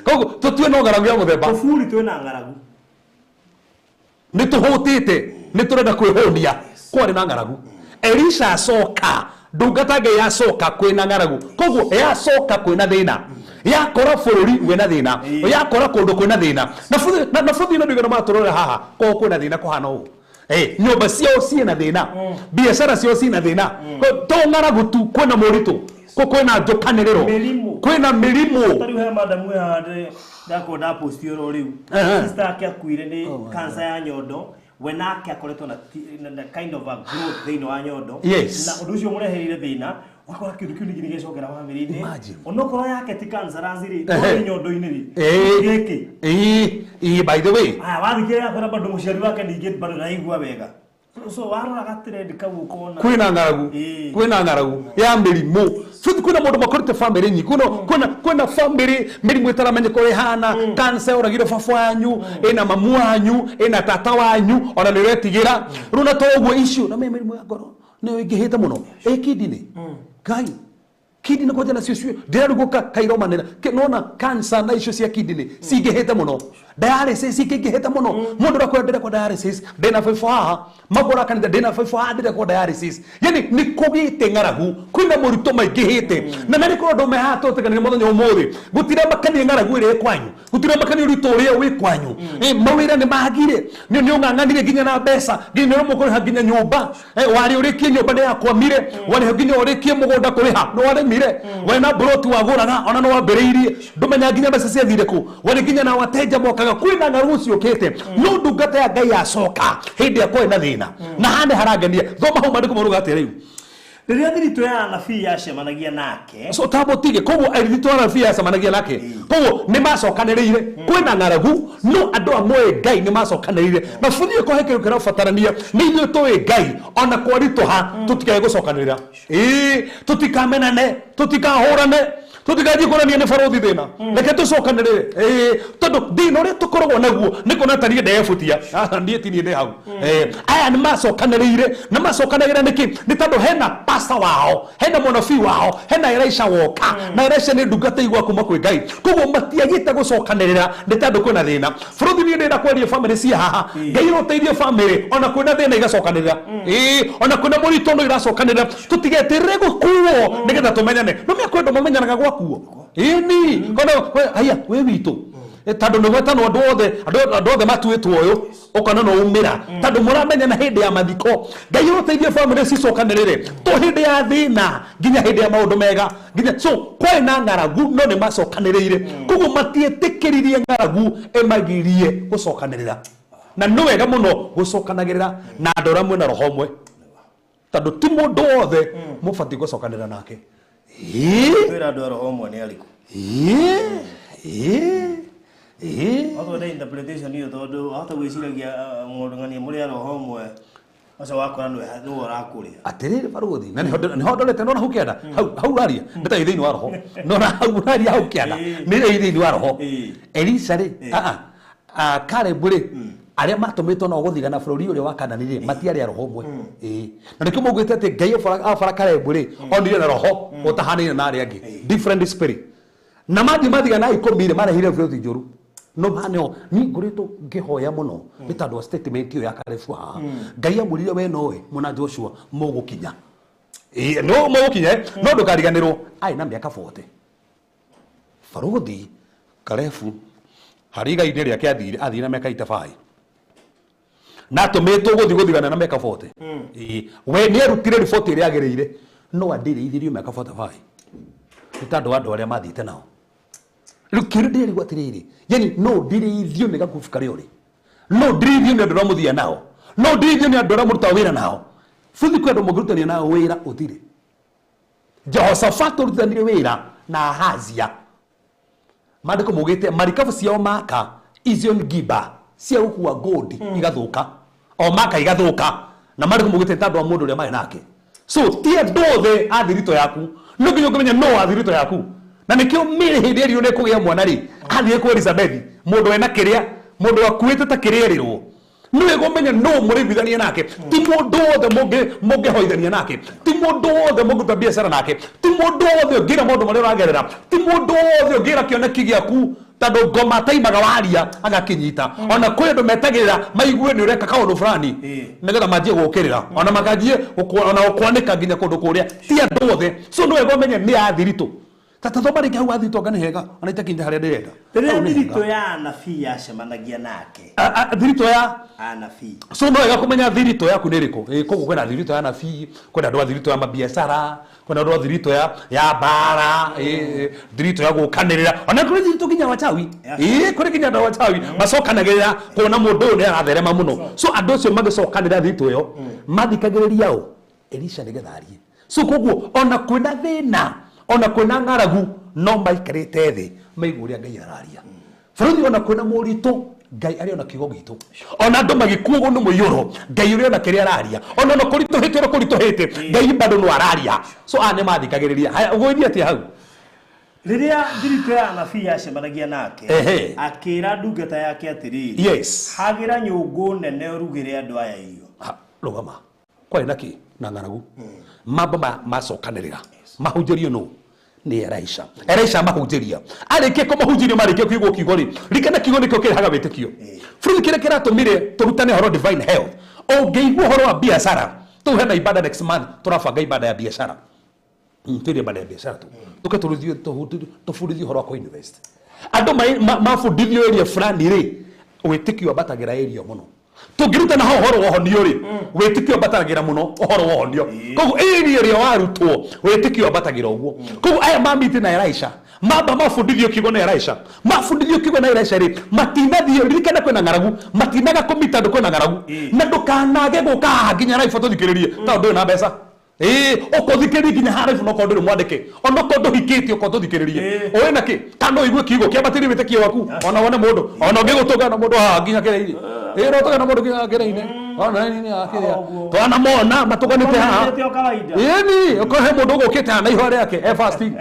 koguo tũtue no ng'aragu ya mũthemba tũburi twĩna ng'aragu nĩ tũhũtĩte nĩ tũrenda kwĩhũnia kwarĩ na ng'aragu Elisha acoka ndungata Ngai yacoka kwĩna ng'aragu koguo yacoka kwĩna thĩna yakora bũrũri wĩna thĩna yakora kũndũ kwĩna thĩna na bũrũri nĩ ndũgĩra matũrore haha ko kwĩna thĩna kũhana ũũ nyũmba ciao ciĩna thĩna biacara ciao ciĩna thĩna to ng'aragu tu kwĩna mũritũ kwĩna njũkanĩrĩro kwĩna mĩrimũ tariũ he madamu hande ndakonda post yoro rĩu sister yake akuire nĩ cancer ya nyondo we nake akoretwo na kind of a growth thĩinĩ wa nyondo na ũndũ ũcio mũreheire thĩna wakora kĩndũ kĩu ningĩ nĩgĩcokera famĩlĩ-inĩ onokorwo yake ti cancer rĩ no nyondo-inĩ rĩ gĩkĩ by the way wathikĩrĩria akora bado mũciari wake ningĩ bado naigua wega so warora gatrend kau ukona kwĩna ng'aragu ya mĩrimũ kwĩna mũndũ makũrĩte famĩlĩ nyingĩ kwĩna famĩlĩ mĩrimũ ĩtaramenyeka ũrĩa ĩhana cancer ũragire baba wanyu ĩna mamu wanyu ĩna tata wanyu ona nĩ ũretigĩra rĩu na toguo icio na mĩrimũ ya ngoro nĩyo ĩngĩhĩte mũno kidney Kai kidney ko jana cio ndiraruguka kairomanira nona cancer na icio cia kidney cingihite muno dialysis cingihite muno mundu rakwendera kwa dialysis ndina fifa magora kanitha ndina fifa ndira kwa dialysis yani ni kugite ngaragu kwina murito maingihite na nari ko ndome hato tekanire muthenya umuthi gutire makani ngaragu ire kwanyu gutire makani rito ria wi kwanyu mawira ni magire ni ung'ang'anire ginya na mbeca ginya no mukuri haginya nyumba wari urikie nyumba ni yakwamire wari ginya urikie mugunda kuriha no wari mire wena broti waguraga ona no wambiriirie ndumenya ginya mbeca cia thire ku wari ginya na wateja mokaga kwina ngarugu ciukite no ndungata ya Ngai acoka hindi akwe na thina na hane harangenia thoma hau mandiko maruga ati riu riria thirito ya anabii yacemanagia nake so tabotige koguo thirito ya anabii yacemanagia nake koguo ni macokaniriire kwina ngaragu no andu amwe Ngai ni macokaniriire na buthie ko heke ukira batarania ni ithuĩ tũĩ Ngai ona kwaritoha tutikae gucokanirira tutikamenane tutikahurane tutikaji kurania ni barothi thina reke tucokanirire tondu thina uria tukoragwo naguo niko natari ndefutia ndie tini ndi hau aya ni macokaniriire na macokanagira niki ni tondu hena pastor wao hena munabii wao hena Elisha woka na Elisha ni ndungata igwa kuma kwi Ngai koguo matiagite gucokanirira ni tondu kwina thina barothi ni ndenda kweria family cia haha Ngai ro teithie family ona kwina thina igacokanirira ona kwina murito no iracokanirira tutigetirire gukuo nigetha tumenyane no miakwendo mumenyanaga gwakuo ini kono haya we witu tando no wetano andu othe matuitwo uyu ukana no umira tando muramenya na hindi ya mathiko Ngai uteithie family cicokanirire to hindi ya thina ginya hindi ya maundu mega ginya so kwena ngaragu no ni macokaniriire kugu matietikiririe ngaragu emagirie gucokanirira na no wega muno gucokanagirira na ndora mwe na roho mwe tando ti mundu othe mubati gucokanirira nake kwira ndora roho ni aliku Otho da interpretation hiyo todo hata wiciragia ng'ondongania muri roho mwe aca wakora no arakuria atirire baruthi na ni hodolete no na hukienda hau raria ndita ithiini wa roho no na hau raria hau kienda ni ithiini wa roho Elisha ri Caleb ri aria matumitwo no guthira na bururi uria wa Kanani ri matiari roho mwe na nikio mugwite ati Ngai afara Caleb ri onire na roho utahanire na aria angi different spirit na mathiga na ikomire marehire bururi njuru no manyo ni ngurito ngihoya muno ni tondu statement iyo ya Kalebu Ngai amurire we nowe muna Joshua mugukinya no mugukinya no ndukariganirwo ai na miaka 40 baruthi Kalebu hari Ngai ndi riake athire na miaka 85 na tumetwo guthigana na miaka 40 we ni erutire report iri agiriire no andire ithirio miaka 45 ni tondu andu aria mathite nao Lukiri ndiri gwatiriri yani no ndiri ithio ni gakufu kare uri no ndiri ithio ni andora muthia nao no ndiri ithio ni andora muruta wira nao futhi kwendo mugurutania nao wira utire Jehoshaphat urutanire wira na Ahazia mandiko mugite marikabu ciao maka Izion Giba cia ukua gold igathuka o maka igathuka na mandiko mugite tondu mundu uria mai nake so tie ndothe athirito yaku no nginya kumenya no athirito yaku na nikio mire hindi eri une kugia mwana ri athie ku Elizabeth mundu ena kiria mundu akuite ta kirierirwo niwe gomenya no murithania nake ti mundu othe muge hoithania nake ti mundu othe muguta biashara nake ti mundu othe ngira mundu mari ragerera ti mundu othe ngira kioneki giaku tando ngoma taimaga waria agakinyita ona kwendu metagirira maigue ni ureka kaundu fulani nigetha manjie gukirira ona makajie ona ukwanika nginya kundu kuria ti andu othe so niwe gomenya ni athirito tata thomari ngau athito ngane hega ona itakinda haria ndirenda riria thirito ya anabii yacemanagia nake thirito ya anabii so no wega kumenya thirito yaku ni riko koguo kwena thirito ya anabii kwena ndo thirito ya mabiashara kwena ndo thirito ya bara thirito ya gukanirira ona kuri thirito kinya wachawi kuri kinya ndo wachawi macokanagirira kuona mundu ni aratherema muno so andu acio magicokanirira thirito yo mathikagiriria o Elisha nigetharie so koguo ona kwena thina ona kwena ngaragu no maikarite thi maiguria Ngai araria furuthi ona kwena murito Ngai ari ona kigo gitu ona andu magikuogo no muyuro Ngai uri ona kiria araria ona no kuritohite Ngai bado no araria so ane mathikagiriria haya ugoithia ati hau riria thirito ya anabii yacemanagia nake akira ndungata yake atiriri yes hagira nyungu nene urugire andu aya irio rugama kwa inaki na ngaragu mamba macokanirira mahunjirio no ni Elisha mahunjiria arike ko mahunjirio marike kuigwo kigo ri rikana kigo nikio kiraga witikio fruit kire kiratumire turutane horo divine health ongeigwo horo wa biashara tu hena ibada next month turabanga ibada ya biashara tiri ibada ya biashara tu tukaturithio tufundithio horo wa invest ando mafundithio area fulani ri witikio batagira area muno tungiruta na horo wohonio ri witikio batagira muno horo wohonio kogu area ria warutwo witikio batagira uguo kogu aya mamiti na Elisha mamba mafundithio kigo na Elisha mafundithio kigo na Elisha ri matinathio rikana kwena ngaragu matinaga komita ndo kwena ngaragu na ndukanage guka nginya raifa tuthikiririe tondu na mbeca okothikiririe nginya haraifu no kondu mwandike ono kondu hikiti okothikiririe oena ki kano igwe kigo kiabatiri witikio waku ona wone mundu ona ngigutuga na mundu ha nginya kireire rotoga na mundu nginya kireire ona nini akiria twana mona matuganite ha yeni okohe mundu gukite na ihore yake fasting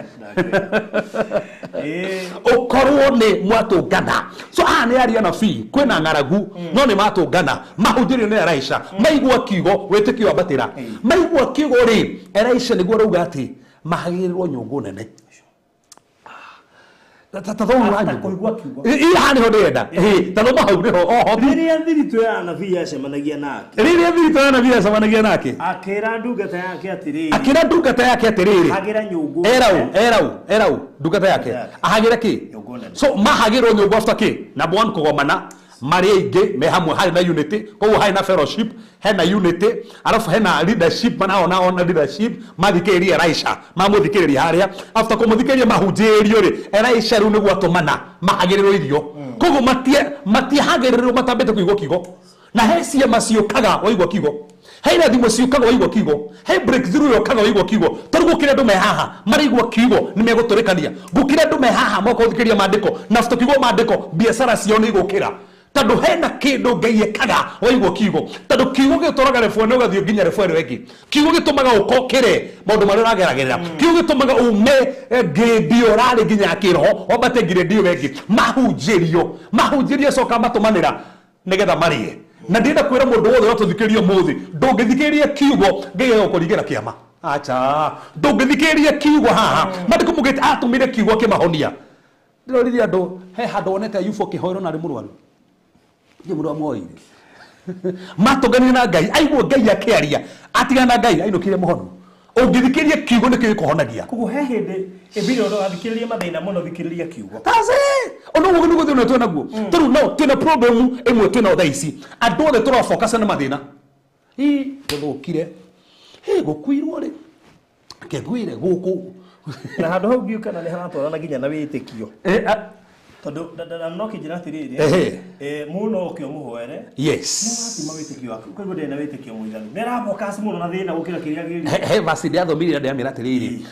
okorwo ni mwatungana so ni aria na fi kwena ngaragu no ni matungana mahunjirio ni Elisha maigwa kigo witikio abatira maigwa kigo ri Elisha niguo rauga ati mahagirirwo nyungu nene tathathoma wanyu kuigwa kigo hani ho ndenda tathoma hau niho oho riria thirito ya nabii yacemanagia nake akira ndungata yake atiriri hagira nyungu erau ndungata yake ahagira ki so mahagirwo nyungu after ki number 1 kugomana mari ingi me hamwe hari na unity koguo hari na fellowship hena unity alafu hena leadership ona leadership mathikiriria Elisha mamuthikiriria haria after kumuthikiriria mahunjirio ri Elisha ru niguo atumana mahagirirwo irio koguo matihagirirwo matambite kuigwo kigo na hecia maciukaga waigwo kigo heina thimo ciukaga waigwo kigo he breakthrough yokaga waigwo kigo tarugukire ndu mehaha marigwo kigo ni meguturikania gukire ndu mehaha moko thikiriria mandiko na after kigo mandiko biashara cio ni igukira tando hena kindu Ngai ekaga waigwo kigo tando kigo gitoraga refone ugathio nginya refone wengi kigo gitumaga ukokire maundu mari urageragerera kigo gitumaga ume ngidio rari nginya kiroho obate ngidio wengi mahunjirio coka matumanira nigetha marie na ndenda kwira mundu wothe watuthikiria muthi ndungithikiria kiugo Ngai ukurigira kiama acha ndungithikiria kiugo haha mandiko mugite atumire kiugo kimahonia ndirorithia andu he handu onete ayubo kihoiro na ri murwaru mundu amoire matugani na Ngai aigwo Ngai akiaria atigana Ngai ainukire muhono ungithikiria kiugo nikio kuhonagia kugo he hindi ebiro ndo athikiriria mathina muno thikiriria kiugo taze ono ugu nugo thina twena guo turu no twena problem emwe twena thaici andu othe tura focus na mathina guthukire gukwirwo ri kegwire guku na handu hau ngiuka na ni haratwarana nginya na witikio tondu ndanoki njira atiriri muno ukio muhoere yes ni mawitikio waku koguo ndena witikio muiganu nerabokas muno na thina gukira kiria giri he vasidi athomiri ndia mira atiriri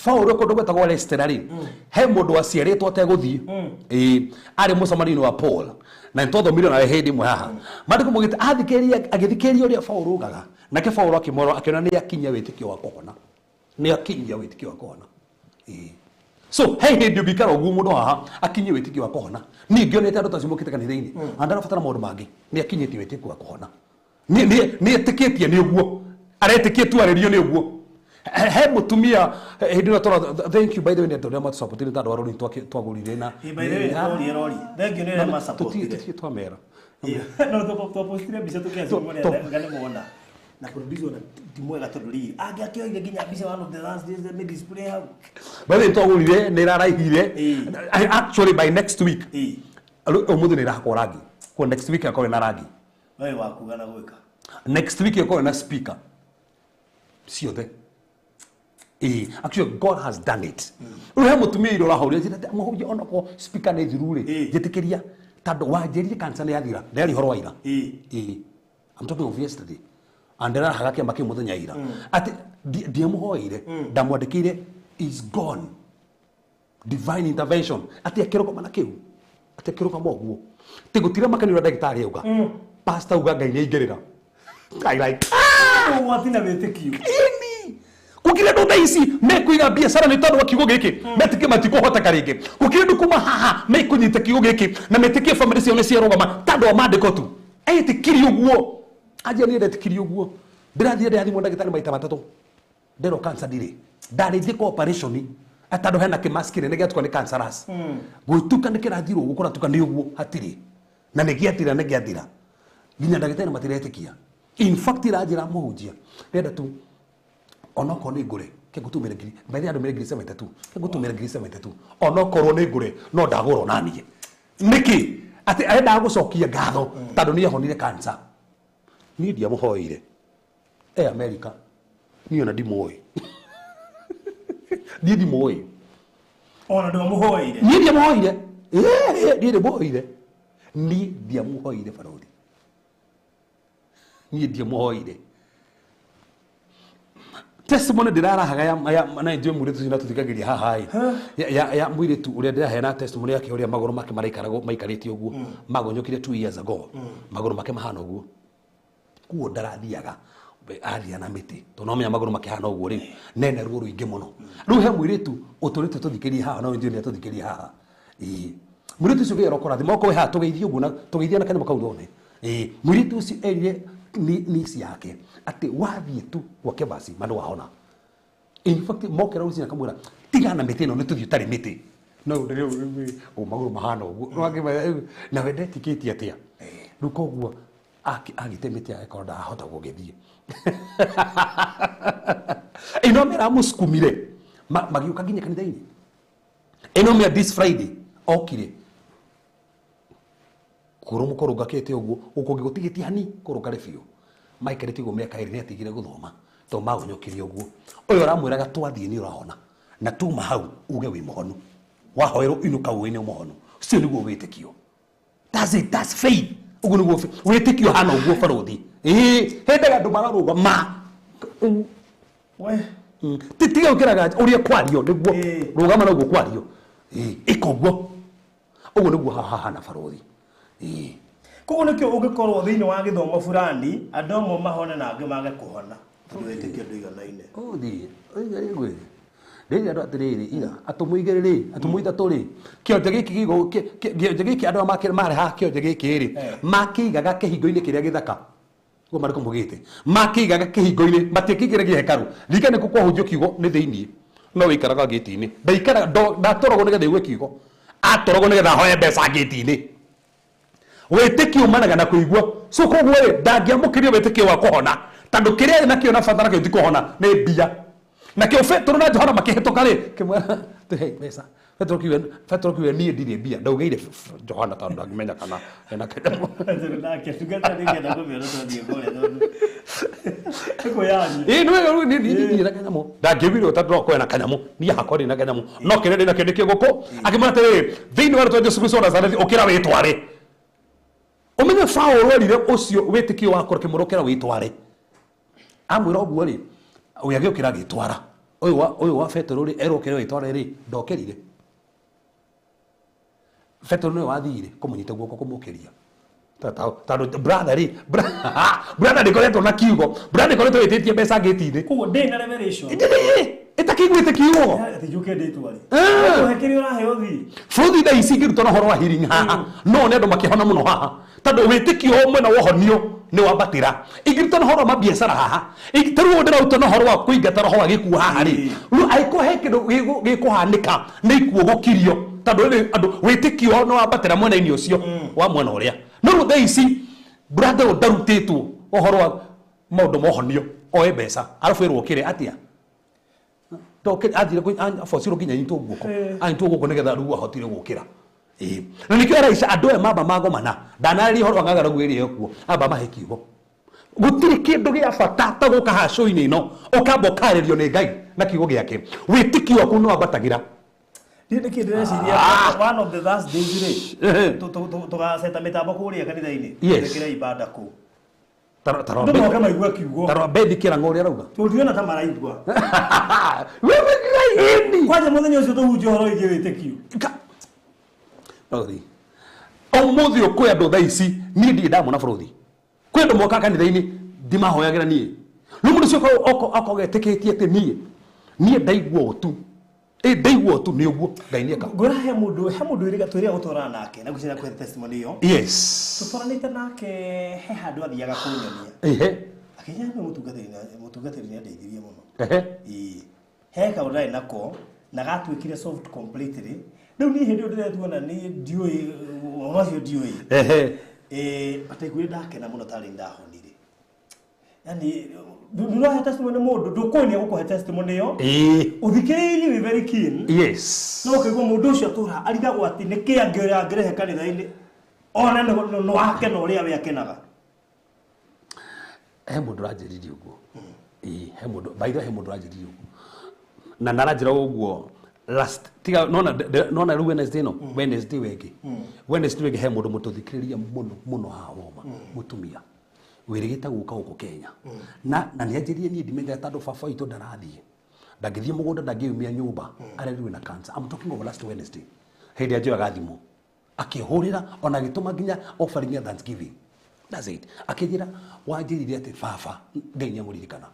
Paulo kundu gwetagwo Lesterari he mundu aciaritwo ateguthii ari mucamanini wa Paul na ntothomirwo na hindi mwe haha mandiko mugite agithikiria uria Paulo ugaga nake Paulo akimoro akiona ni akinya witikio wa kuhona ni akinya witikio wa kuhona so hey ndio bikara ugu mundu haha akinye witikio wa kuhona ni ngionete andu tacimukite kanitha-ini andara fatara maundu mangi ni akinyiti witikio wa kuhona ni etikitie ni uguo aretikie tu arerio ni uguo he mutumia hindi tora thank you by the way ndio ma support ni tandu warori twagurire na by the way rori thank you ni ma support tutie twamera no to postire bisa tukiazi mwana ngane muona na producer na timwega toduri agakio nginya bisa one of the last days the display how bale twagurire ni raraihire actually by next week umuthi ni rakwa rangi kwa next week akore na rangi wewe wakugana gwika next week akore na speaker ciothe actually God has done it uhe mutumia iro rahori njira muhuje onako speaker ne thirure jetikiria tando wanjiririe kansa ne yathira ndari horo waira I'm talking of yesterday andera hagake make muthenya ira ati die muhoire ndamwandikire is gone divine intervention ati akiroko mana kiu ati akiroko moguo tigutira makani ura ndagitari uga pastor uga Ngai ni ingirira I like watina wetekio kukire ndo daisi mekuiga biashara ni tondu wa kiugo giki metike matikuhota karingi kukire ndu kuma haha mekunyita kiugo giki na metike family cione ciarogama tondu wa mandiko tu etikiri uguo aje ni etikiri uguo ndirathie ndirathimo ndagitari maita matatu ndero cancer ndiri ndarĩthie ko operation atando hena kimaskire nĩ gĩatuka nĩ cancerous gwĩtuka nĩ kĩrathirwo gũkora tuka nĩ ũguo hatirĩ na nĩ gĩathira nginya ndagĩtarĩ matiretĩkia in fact iranjĩra mũhunjia nenda tu onoko nĩ ngũre kĩngũtumĩra ngiri mbaithĩ andũ mĩrĩ ngiri 72 kĩngũtumĩra ngiri 72 onokorwo nĩ ngũre no ndagũrwo naniĩ nĩkĩ ati arenda gũcokia ngatho tondũ nĩ ahonire cancer niĩ ndiamũhoire America niĩ ona ndimũĩ niĩ ndimũĩ ona ndimũhoire niĩ ndiamũhoire niĩ ndimũhoire niĩ ndiamũhoire barũri niĩ ndiamũhoire testimony ndirarahaga ya na ndio mwire tu tuthikagĩria haha ya mwire tu uria ndiraheana testimony yake uria magũrũ make maikarĩtie ũguo magonyokire 2 years ago magũrũ make mahana ũguo kuo ndarathiaga aria na mĩtĩ tũnomenya magũrũ make hana ũguo rĩu nene ruo rũingĩ mũno rĩu he mwire tu ũtũrĩte tũthikĩrie haha no ndio nĩ tũthikĩrie haha mwire tu ũcio gĩrokora thimo ko haha tũgeithie ũguo na tũgeithia na kanĩ makauga one mwire tu ũcio erire ni yake ati wathiĩ tu gwake basi mandu wahona in fact mokera ucina kamwira tigana mĩtĩ ĩno nĩ tũthiĩ ũtarĩ mĩtĩ no rĩu magũrũ mahana ũguo na wendetikĩtie atĩa rĩu koguo agĩte mĩtĩ yake korwo ndahota gũgĩthiĩ ĩno mera mũsukumire magĩũka nginya kanitha-inĩ ĩno mera this Friday okire kũrũmũ kũrũngakĩte ũguo ũkũngĩ gũtigĩtie hani kũrũngare biũ maikarĩte ũguo mĩaka ĩrĩ nĩatigire gũthoma to magonyokire ũguo ũyũ aramwĩraga twathiĩ nĩ ũrahona na tuma hau uge wĩ mũhonu wahoerwo inũka ũĩ nĩ mũhonu ũcio nĩguo wĩtĩkio that's faith ũguo nĩguo wĩtĩkio hana ũguo barũthi hendaga andũ mararũgama tiga ũkĩraga ũrĩa kwario nĩguo rũgama na ũguo kwario ĩka ũguo ũguo nĩguo hahana barũthi koguo nĩkĩo ũngĩkorwo thĩinĩ wa gĩthomo fulani andũ amwe mahone na angĩ mage kũhona wĩtĩkio ndũiganaine ũthiĩ rĩrĩ andũ atĩrĩrĩ ira atũmũigĩrĩrĩ atũmũithatũ rĩ kĩonje gĩkĩ andũ marĩ haha kĩonje gĩkĩ rĩ makĩigaga kĩhingo-inĩ kĩrĩa gĩthaka guo marĩ kũmũgĩte makĩigaga kĩhingo-inĩ matiakĩingĩragia hekarũ rika nĩkũ kwahunjio kiugo nĩ thĩinĩ no wĩikaraga gĩti-inĩ ndatoragwo nĩgetha igue kiugo atoragwo nĩgetha ahoe mbeca gĩti-inĩ wĩtĩkio umanaga na kũigua so koguo rĩ ndangĩamũkĩrio wĩtĩkio wa kũhona tondũ kĩrĩa nakĩo na bata nakĩo ti kũhona nĩ mbia nakĩo Petro na Johana makĩhĩtũka rĩ kĩmwĩra tũhe mbeca Petro kiuga niĩ ndirĩ mbia ndaugĩire Johana tondũ ndangĩmenya kana ena kanyamũ nĩ kanyamũ ndangĩwirwo tondũ kwena kanyamũ niĩ hakwa ndĩ na kanyamũ no kĩrĩa ndĩ nakĩo nĩkĩo gũkũ akĩmwĩra atĩrĩrĩ thĩinĩ wa rĩtwa Jesũ Kristo wa Nazareti ũkĩra wĩtware umenye Paulo rĩrĩa ũcio wĩtĩkio wakora kĩmũrũkĩra wĩtware amwĩra ũguo rĩ ũyũ agĩũkĩra gĩtwara ũyũ wa Petro rĩ erũkĩra wĩtware rĩ ndokerire Petro nĩwe wathire kũmũnyita guoko kũmũkĩria tondũ brother rĩ brother ndĩkoretwo na kiugo brother ndĩkoretwo wĩtĩtie mbeca ngĩti-inĩ koguo ndĩ na revelation ĩtakĩiguĩte kiugo njũke ndĩtware ũhekĩrĩ ũraheo thi bũrũthi thaa ici ingĩrutwo na ũhoro wa healing haha no nĩ andũ makĩhona mũno haha tondũ wĩtĩkio mwena wa ũhonio nĩ wambatĩra ingĩruta na ũhoro wa mabiacara haha tarĩu ndĩraruta na ũhoro wa kũingata roho wa gĩkuũ haha rĩ rĩu angĩkorwo he kĩndũ gĩkũhanĩka nĩ ikuũ gũkirio tondũ rĩrĩ andũ wĩtĩkio nĩ wambatĩra mwena-inĩ ũcio wa mwena ũrĩa no rĩu thaa ici brother ndarutĩtwo ũhoro wa maũndũ ma ũhonio oe mbeca arabu ĩrwo kĩrĩ atĩa athire abocirwo nginya anyitwo guoko anyitwo guoko nĩgetha rĩu ahotire gũkĩra na nĩkĩo araica andũ aya mamba magomana ndanarĩria ũhoro wa ng'aragu ĩrĩa ĩkuo amba mahe kiugo gũtirĩ kĩndũ gĩa bata ta gũka haha show-inĩ ĩno ũkamba ũkarĩrio nĩ Ngai na kiugo gĩake wĩtĩkio waku nĩ wambatagĩra nĩ kĩndũ ndĩreciria one of the last days rĩ tũgaceta mĩtambo kũrĩa kanitha-inĩ twĩkĩre ibada kũu ndũmoke maigua kiugo tarwa bendi kĩrang'o ũrĩa arauga tũtiona ta maraigua kwanja mũthenya ũcio tũhunjia ũhoro wĩgiĩ wĩtĩkio ũmũthĩ kwĩ andũ thaa ici niĩ ndirĩ ndamona bũrũri kwĩ andũ moka kanitha-inĩ ndimahoyagĩra niĩ rĩu mũndũ ũcio akogetĩkĩtie atĩ niĩ ndaigua ũtu ndaigua ũtu nĩ ũguo Ngai nĩeka ngũra he mũndũ ĩrĩ gatũ ĩrĩa gũtwarana nake na gwĩciria kwetha testimony ĩyo yes tũtwaranĩte nake he handũ athiaga kũnyonia akĩnya nĩ mũtungatĩri nĩ andeithirie mũno he kaundu nako na gatwikire soft completely riu ni hindi ndiretuona ni ndioi macio ndioi bataigwe ndakena muno tari ndahonire yani ndura he testimony mundu ndukonia gukuhe testimony yo uthikiririe we very keen yes no kego mundu ucio tura arigagwo ati ni kiangira ngirehe kanitha-ini ona no akena uria we akenaga he mundu ranjiririe uguo he mundu baitha he mundu ranjiririe uguo na naranjira uguo last tiga nona ru Wednesday no Wednesday wege he mundu mututhikiriria muno hawoma mutumia wirigita guka guko Kenya na nianjirie ni ndimenya tando baba itu ndarathie ndangithie mugunda ndangiumia nyumba areriwe na cancer. I'm talking of last Wednesday hindi ajoyaga thimu akihurira ona gituma nginya offering ya Thanksgiving. That's it. Akijira wanjirire ati baba ngainya muririkana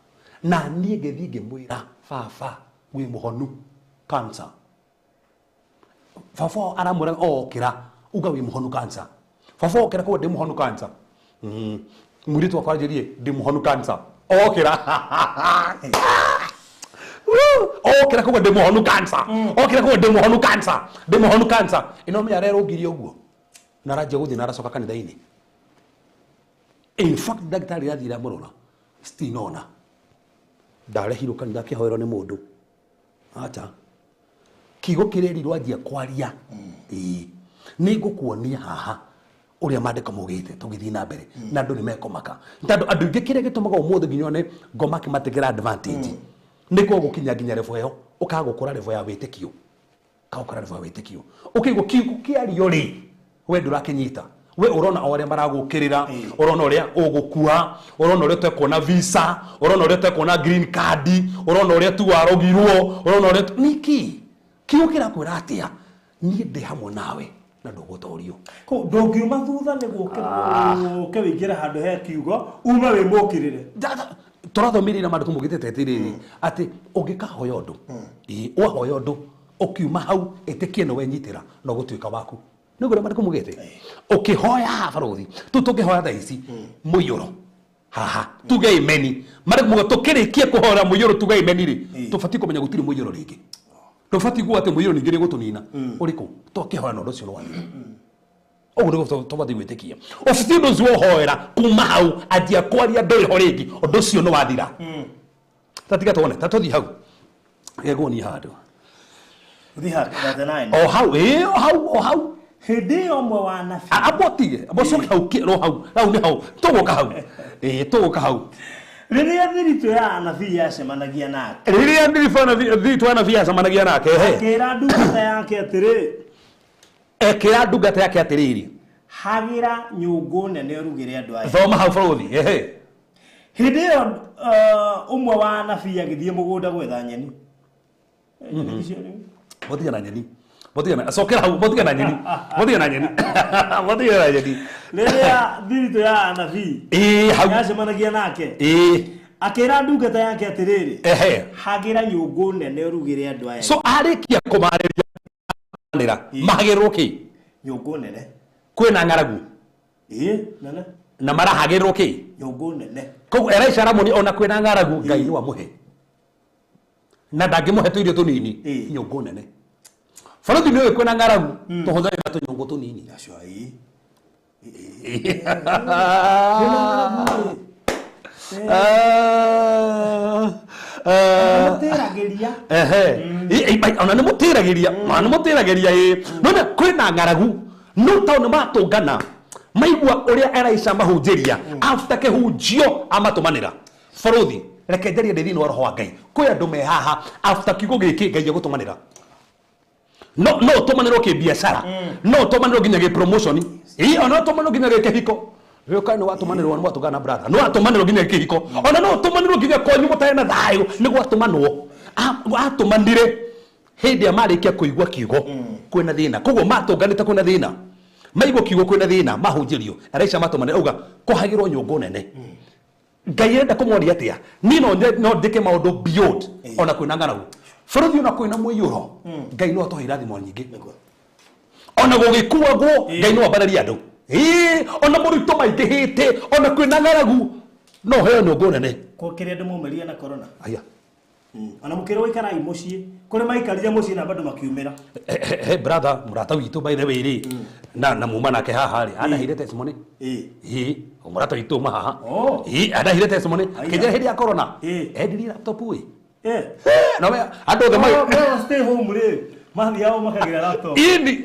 na nie ngethi ngimwira baba wi muhonu cancer. Baba aramura okira uga wi muhonu cancer. Baba okira ko ndi muhonu cancer. Muritu akwajirie ndi muhonu cancer. Okira. Okira ko ndi muhonu cancer. Okira ko ndi muhonu cancer. Ndi muhonu cancer. Ino me arero ngirie uguo. Naraje guthi naracoka kanitha-ini. In fact daktari athira murora stinona ndarehirwo kanitha kihoero ni mundu acha kigo kirerirwo anjia kwaria ni ngukuonia haha uria mandika mugite tugithii na mbere na andu ni mekomaka ntandu andu ingi kire gitumaga umuthi ginyone ngoma kimategera advantage niko gukinya ginya revo yo ukagukura revo ya witikio kaukura revo ya witikio ukigwo kigo kiario ri we ndurakinyita we urona oria maragukirira urona oria ugukua urona oria tekona visa urona oria tekona green card urona oria tu warogirwo urona oria niki kiukira kwira atia nie ndi hamwe nawe na ndugutorio ko ndongiuma thutha niguo kewingira handu he kiugo uma we mukirire turathomirira mandu tumugitete tiriri ati ungikahoya undu wahoya undu ukiuma hau etikie no wenyitira no gutwika waku niguo mandu kumugite ukihoya baruthi tukihoya thaici muyuro haha tuge imeni mandu kumuga tukirikie kuhora muyuro tuge imeni ri tufati kumenya gutiri muyuro ringi tufati kuwa ate muyuro ningire gutunina uriku tukihoya no ndocio no wathira oguo niguo tubati gwitikia ofiti ndo zwo hoera kuma hau adia kwaria ndoiho ringi undu cio no wathira tatiga tuone tatuthi hau yego ni hado uthi hado the 9 o hau hindi omwe wa nabi abotige abocoke hau kiro hau ni hau tuguka hau tuguka hau riria thiritu ya nabi yacemanagia nake riria thiritu ya nabi yacemanagia nake akira ndungata yake atiri ekira ndungata yake atiriri hagira nyungu nene urugire andu aya thoma hau baruthi hindi umwe wa nabi agithie mugunda gwetha nyeni botiga na nyeni botiga sokera hau botiga na nyeni botiga na nyeni botiga na nyeni riria thiritu ya nabi hau yacemanagia nake akira ndungata yake atiriri hagira nyungu nene urugire andu aya so arikia kumareria mahagirwo ki nyungu nene kwina ngaragu nene na marahagirwo ki nyungu nene koguo Elisha Ramoni ona kwina ngaragu Ngai ni wa muhe na ndangimuhe tu irio tunini nyungu nene faruthi ni kwina ngaragu tuhuthagira tu nyungu tunini acio mutiragiria ona ni mutiragiria mana mutiragiria nona kwina ngaragu no tauni matungana maigua uria Elisha mahunjiria after kihunjio amatumanira faruthi rekenderia ndithini wa roho wa Ngai kwi andu me haha after kigo giki Ngai gutumanira no tumaniro ki biashara no tumaniro ginya gi promotion ona tumaniro ginya gi kihiko we kana watumanirwo ni watugana brother no atumanirwo ginya kihiko ona no tumanirwo ginya kwanyu mutare na thayo ni gwatumanwo atumanire hindi amarikia kuigwa kiugo kwina thina koguo matunganite kwina thina maigwa kiugo kwina thina mahunjirio Elisha matumanire auga kuhagirwo nyungu nene Ngai enda kumworia atia no ndike maundu beyond ona kwina ngaragu faruthi ona kwina muyuro Ngai no atohira thimo nyingi ona gugikuagwo Ngai no abararia andu ona murito maingihite ona kwina ngaragu no heo nyungu nene ko kire andu mumeria na corona aya Ana mukero ikara imucie kore maikarire mucie na bado makiumira. Brother murata witu by the way ri na muma nake haha ri adahire testimony murata witu ma haha adahire testimony kejera hindi ya corona ediri laptop wi no me ando the mai stay home ri mathi yao makagira laptop ini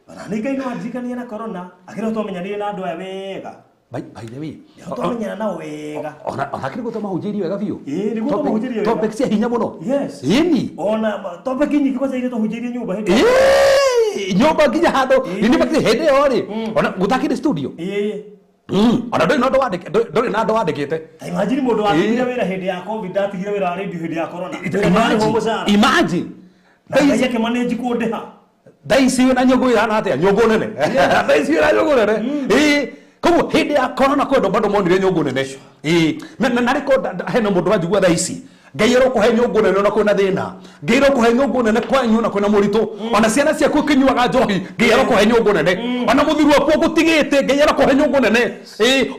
ana ni kai no adikania na corona akira to menyanire na andu aya wega by the way to menyana na wega ona kiri gutoma hujiri wega biu ni gutoma hujiri wega topic cia hinya muno yes ini ona topic nyingi kwa zaidi to hujiri nyumba hindi nyumba nginya hando ini bakti hende ori ona gutakire studio ona ndoi ndo wandike ndoi na ndo wandikite imagine mundu atigire wira hindi ya covid atigire wira radio hindi ya corona imagine ndai yake manage kuondeha ndai siwe na nyongo ira na atia nyongo nene ndai siwe na nyongo nene koguo hindi ya corona kwendo bado monire nyongo nene na record hena mundu wajigua tha ici Gairo ko henyo ngone no kwena thina gairo ko henyo ngone ne kwanyu na kwena murito ona ciana cia kwikinyuaga njohi gairo ko henyo ngone ne ona muthiru waku gutigite gairo ko henyo ngone ne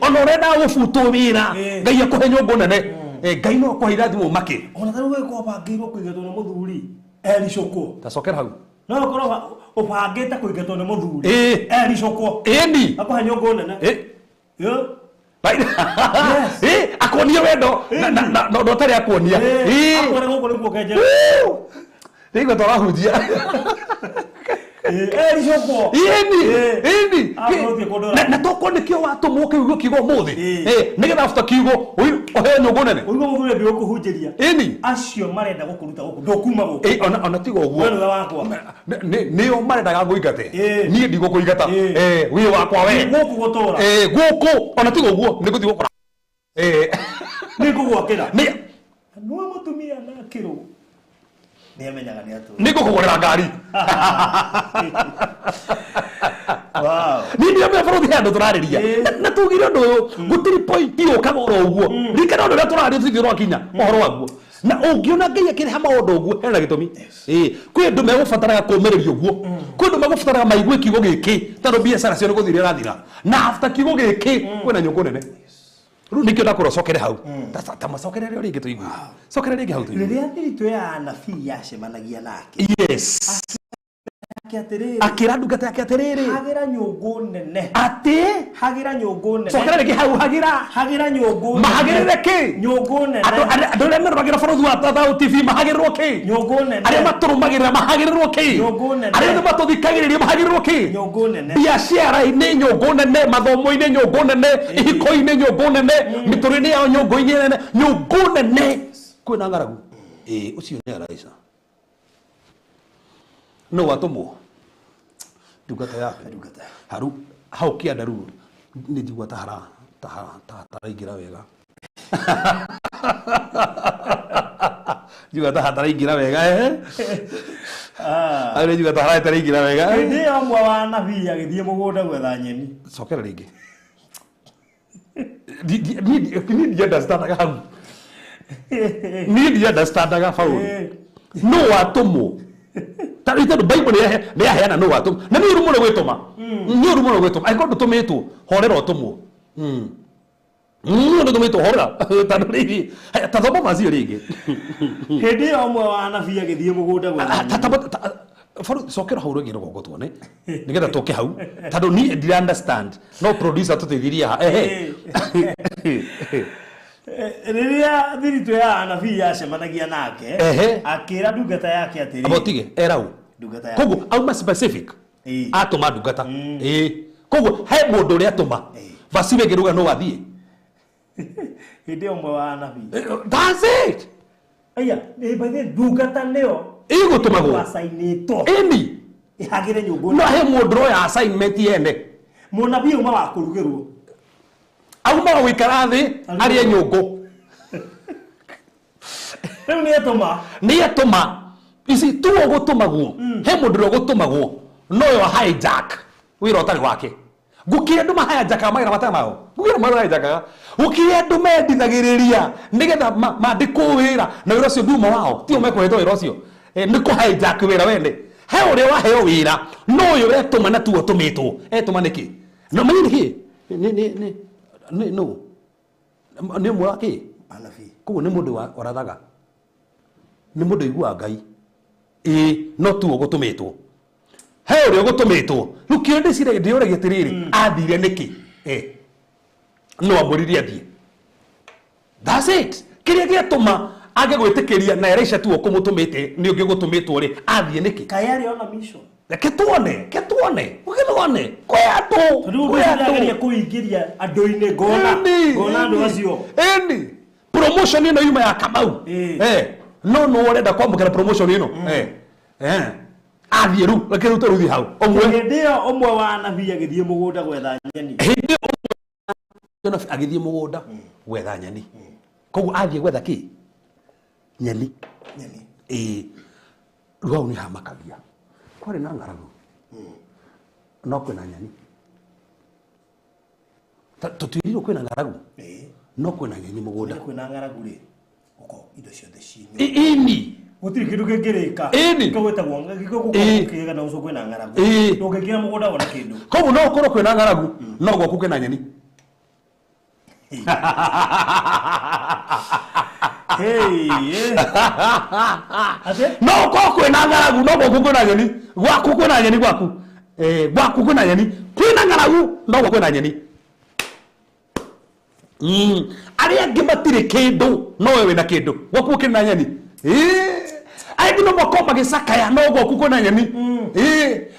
ona urenda gufuto wira gairo ko henyo ngone ne gaino ko hirathimo make ona taru ko bangiro kuigatwo ni muthuri eri coko tacokera hau no korwo ubangite kuigatwo ni muthuri eri coko eni ako henyo ngone ne yo akonia wendo na ndo tari akonia akore ngoko ni kukeje nigo torahujia Joko ini na toko nikio watu moke ugo kigo muthi nigetha after kigo uyu ohe nyongo nene ugo muthure bi okuhujeria ini acio marenda gukuruta guku ndokuma guku ona tigo guo wewe wakwa nio marenda ga guigate nie ndigo kuigata wi wakwa we guku gutura guku ona tigo guo niguthi gukora nigugwakira ni no mutumia na kiro niamenyaga ni atu niko kugorera ngari wow ni ndio me baro thia ndo turariria na tugire ndo uyu gutiri point yo kagoro uguo rikana ndo turari thithio ro kinya ohoro waguo na ungiona ngai akire ha maundu uguo hena gitumi kwi ndu megubataraga kumiririo uguo kwi ndu megubataraga maigwe kigo giki tando biacara cio niguthire rathira na after kigo giki kwina nyungu nene ru nikio ndakoro cokere hau ta macokere ri ringi tuigwe cokere ringi hau tuigwe riria thiritu ya anabii yacemanagia nake yes akira ndungata yake atiriri hagira nyungu nene ati hagira nyungu nene cokere ringi hau hagira nyungu mahagirire ki nyungu nene andu ria merumagira borothi wa Tatau TV mahagirirwo ki nyungu nene aria maturumagirira mahagirirwo ki nyungu nene aria matuthikagiriria mahagirirwo ki nyungu nene biacara-ini nyungu nene mathomo-ini nyungu nene ihiko-ini nyungu nene mituri-ini yao nyungu-ini nene nyungu nene kwina ngaragu ucio ni araisa no watumwo ndungata yake haru hau kia daru ni njigua tahara ingira wega njigua tahara ingira wega ari njigua tahara ingira wega ndi amwe wa anabii agithie mugunda gwetha nyeni cokera ringi ni understandaga hau ni understandaga Paul no watumwo tarite Bible ni yaheana no watumwo na ni urumo gwituma ni urumo gwituma ai kondu tumitwo horera utumwo ndo tumitwo horera tando ringi tathoma mazio ringi hindi amwe wa anabii agithie mugunda gwetha Faru cokera hau ringi rugongo tuone nigetha toke hau tando ni ndi understand no producer tutithiria riria thiritu ya anabii yacemanagia nake akira ndungata yake atiri abotige erau ndungata yake koguo auma specific atuma ndungata koguo he mundu ria atuma vasibe giruga no wathie hindi omwe wa anabii that's it aya baithe ndungata neo igutumagwo asainito ini ihagire nyungu no he mundu ro ya assignment yene munabii uma wa kurugirwo auma gwikara thi aria nyungu ni atuma isi tu gutumagwo he mundu ro gutumagwo no yo hijack wira utari wake gukire ndu mahijack maira matamao gukire mara hijack gukire ndu mendithagiriria nigetha mandikwo wira na wira cio nduma wao ti umekuhetwo wira ucio ni ku hijack wira wende he uria waheo wira no yo etuma na tu tumitwo etuma niki no menye niki ni no ni mwaki anabii koguo ni mundu warathaga nĩ mũndũ igua Ngai no tu ũgũtũmĩtwo he ũrĩa ũgũtũmĩtwo rĩu kĩo ndĩũragia atĩrĩrĩ athire nĩkĩ no ambũrire athiĩ. That's it. Kĩrĩa gĩatũma age gwĩtĩkĩria na Elisha tu ũkũmũtũmĩte nĩ ũngĩ gũtũmĩtwo rĩ athiĩ nĩkĩ? Kaĩ arĩ ona mission. Reke tuone ũgĩthone kwa andũ kũrĩa kũingĩria andũ-inĩ ngona andũ acio promotion ĩno yuma ya Kamau no ũrenda kwamũkĩra promotion ĩno athiĩ rĩu reke rĩu tũrũthi hau hĩndĩ ĩyo ũmwe wa anabii agĩthiĩ mũgũnda gwetha nyeni agĩthiĩ mũgũnda gwetha nyeni koguo athiĩ gwetha kĩ? Nyeni rĩu hau nĩ hamakagia kwarĩ na ng'aragu no kwĩna nyeni tũtuĩrirwo kwĩna ng'aragu no kwĩna nyeni mũgũnda kwĩna ng'aragu rĩ uko indo ciothe ciĩ ini gũtirĩ kĩndũ kĩngĩrĩka gĩgwĩtagwo gĩkĩga na ũco kwĩna ng'aragu ndũngĩingĩra mũgũnda wona kĩndũ koguo no ũkorwo kwĩna ng'aragu no gwaku kwĩna nyeni no ũkorwo kwĩna ng'aragu no gwaku kwĩna nyeni gwaku kwĩna nyeni gwaku kwĩna nyeni kwĩna ng'aragu no gwaku kwĩna nyeni arĩa angĩ matirĩ kĩndũ no wewe wĩna kĩndũ gwaku kwĩna nyeni aingĩ no moko magĩcakaya no gwaku kwĩna nyeni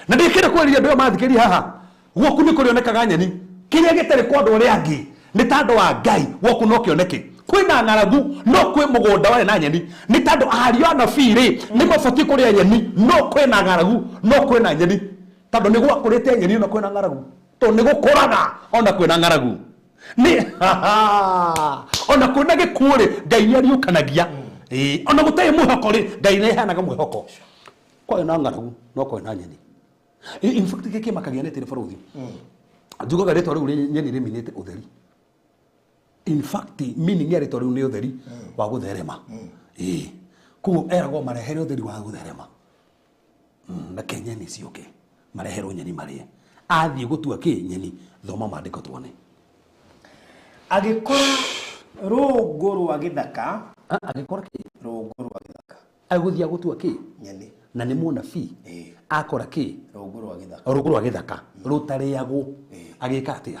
na ndĩkĩrĩ kwĩrĩa andũ mathikĩria haha gwaku nĩ kũrĩonekaga nyeni kĩrĩa gĩtarĩ kwa andũ arĩa angĩ nĩ tandũ wa Ngai gwaku no kĩoneke kwĩna ng'aragu no kwĩ mũgũnda warĩ na nyeni nĩ tandũ ariũ anabii rĩ nĩ mabatiĩ kũrĩa nyeni no kwĩna ng'aragu no kwĩna nyeni tandũ nĩ gwakũrĩte nyeni ona kwĩna ng'aragu tondũ nĩ gũkũraga ona kwĩna ng'aragu nĩ ona kwĩna gĩkuũ rĩ Ngai nĩ ariũkanagia ona gũtarĩ mwĩhoko rĩ Ngai nĩ aheanaga mwĩhoko kwĩna ng'aragu no kwĩna nyeni in fact gĩkĩ makagia nĩ tĩrĩ bũrũri njugaga rĩtwa rĩu nyeni rĩminĩte ũtheri. In fact meaning ya rĩtwa rĩu nĩ ũtheri wa gũtherema koguo eragwo marehere ũtheri wa gũtherema na nyeni ciũke mareherwo nyeni marĩe athiĩ gũtua kĩ nyeni thoma maandĩko tuone agĩkora rũngũ rwa gĩthaka agĩkora kĩ rũngũ rwa gĩthaka agũthiĩ gũtua kĩ nyeni na nĩ mũnabii akora kĩ rũngũ rwa gĩthaka rũtarĩagwo agĩka atĩa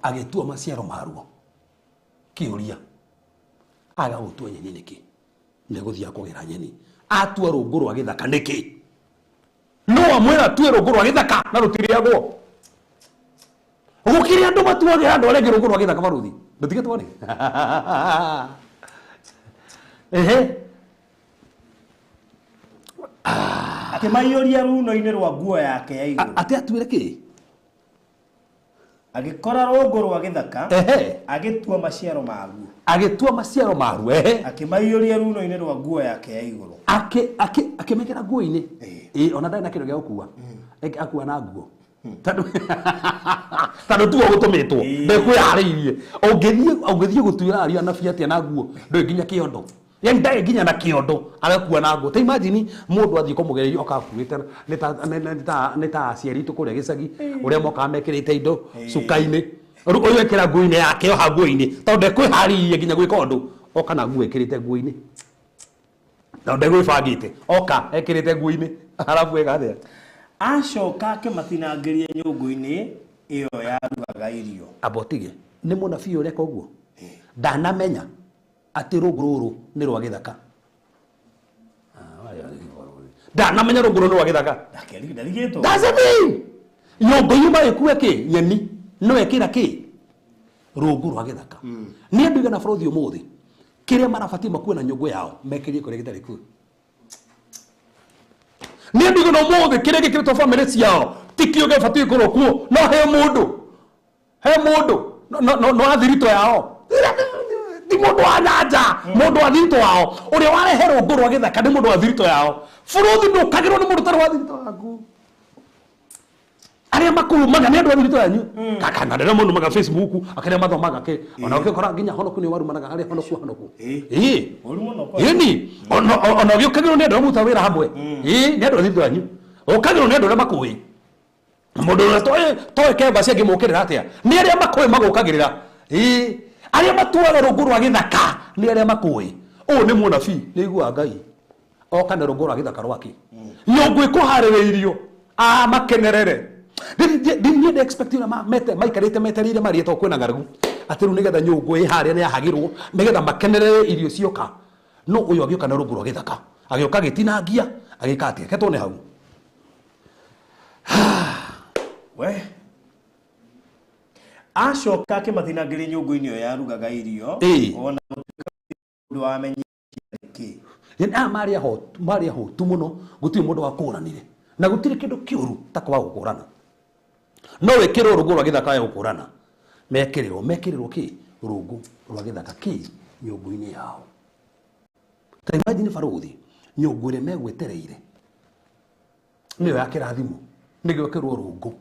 agĩtua maciaro maruo kĩũria aga gũtua nyeni nĩkĩ nĩ gũthiĩ kũgera nyeni atua rũngũ rwa gĩthaka nĩkĩ no amwĩra atue rũngũ rwa gĩthaka na rũtirĩagwo gũkĩrĩ andũ matuagĩra andũ arĩa angĩ rũngũ rwa gĩthaka barũthi ndũtige tuone akĩmaiyũria runo-inĩ rwa nguo yake ya igũrũ atĩ atuĩre kĩ agĩkora rũngũ rwa gĩthaka agĩtua maciaro maruo akĩmaiyũria runo-inĩ rwa nguo yake ya igũrũ akĩmekĩra nguo-inĩ ona ndarĩ na kĩndũ gĩa gũkua akua na nguo tandũ tu gũtũmĩtwo ndekwĩharĩirie ũngĩthiĩ gũtuĩra ariũ anabii atĩa na nguo ndũĩ nginya kĩondo yani ndaĩ nginya na kĩondo agakua na nguo ta imagine mũndũ athiĩ kũmũgererio akakuĩte nĩ ta aciari itũ kũrĩa gĩcagi ũrĩa mokaga mekĩrĩte indo cuka-inĩ rĩu ũyũ ekĩra nguo-inĩ yake oha nguo-inĩ tondũ ndekwĩharĩirie nginya gwĩka ũndũ oka na nguo ekĩrĩte nguo-inĩ tondũ ndegwĩbangĩte oka ekĩrĩte nguo-inĩ arabu ega atĩa acoka akĩmatinangĩria nyũngũ-inĩ ĩyo yarugaga irio abotige nĩ mũnabii ũreka ũguo ndanamenya atĩ rũngũ rũrũ nĩ rwa gĩthaka ndanamenya rũngũ rũrũ nĩ rwa gĩthaka nyũngũ yuma ĩkue kĩ nyeni no ekĩra kĩ rũngũ rwa gĩthaka nĩ andũ igana bũrũthi ũmũthĩ kĩrĩa marabatiĩ makue na nyũngũ yao mekĩrie kũrĩa gĩtarĩ kuo nĩ andũ igana ũmũthĩ kĩrĩa gĩkĩrĩtwo bamĩrĩ ciao tikĩo gĩbatiĩ gũkorwo kuo no he mũndũ no athirito yao ti mũndũ wa nanja mũndũ wa thirito wao ũrĩa warehe rũngũ rwa gĩthaka nĩ mũndũ wa thirito yao bũrũthi ndũkagĩrwo nĩ mũndũ tarĩ wa thirito yaku arĩa makurumaga nĩ andũ a thirito yanyu kakana rĩrĩa mũndũ maga Facebook akarĩa mathomaga ke ona ũgĩkora nginya honoku nĩ warumanaga harĩa honoku ni ona ũgĩũkagĩrwo nĩ andũ amuta wĩra hamwe nĩ andũ a thirito yanyu ũkagĩrwo nĩ andũ arĩa makũĩ mũndũ ũrĩa toĩ kemba cia ngĩmũkĩrĩra atĩa nĩ arĩa makũĩ magũkagĩrĩra arĩa matuaga rũngũ rwa gĩthaka nĩ arĩa makũĩ o ni munabii ni igua Ngai oka na rungura githaka rwaki nyongo ikuharireirio makenerere didn't expect na maikarite meterire marieto kwina ngaragu atiru nigetha nyongo iharia ni yahagirwo nigetha makenerere irio cioka no uyu agioka na rungura githaka agioka gitinangia agika atia ketone hau we acoka akimathinangĩria nyũngũ-inĩ ĩyo yarugaga irio ona mũndũ wamenya ki maria hotu muno gũtirĩ mũndũ wa kũranire na gũtirĩ kĩndũ kĩũru ta kwa gũkũrana no wĩkĩrwo rungu rwa gĩthaka ya gũkũrana mekĩrĩrwo kĩ rungu rwa gĩthaka kĩ nyũngũ-inĩ yao ta imagine barothi nyũngũ ĩrĩa megwetereire nĩyo ya kĩrathimo nĩgĩokĩrwo rungu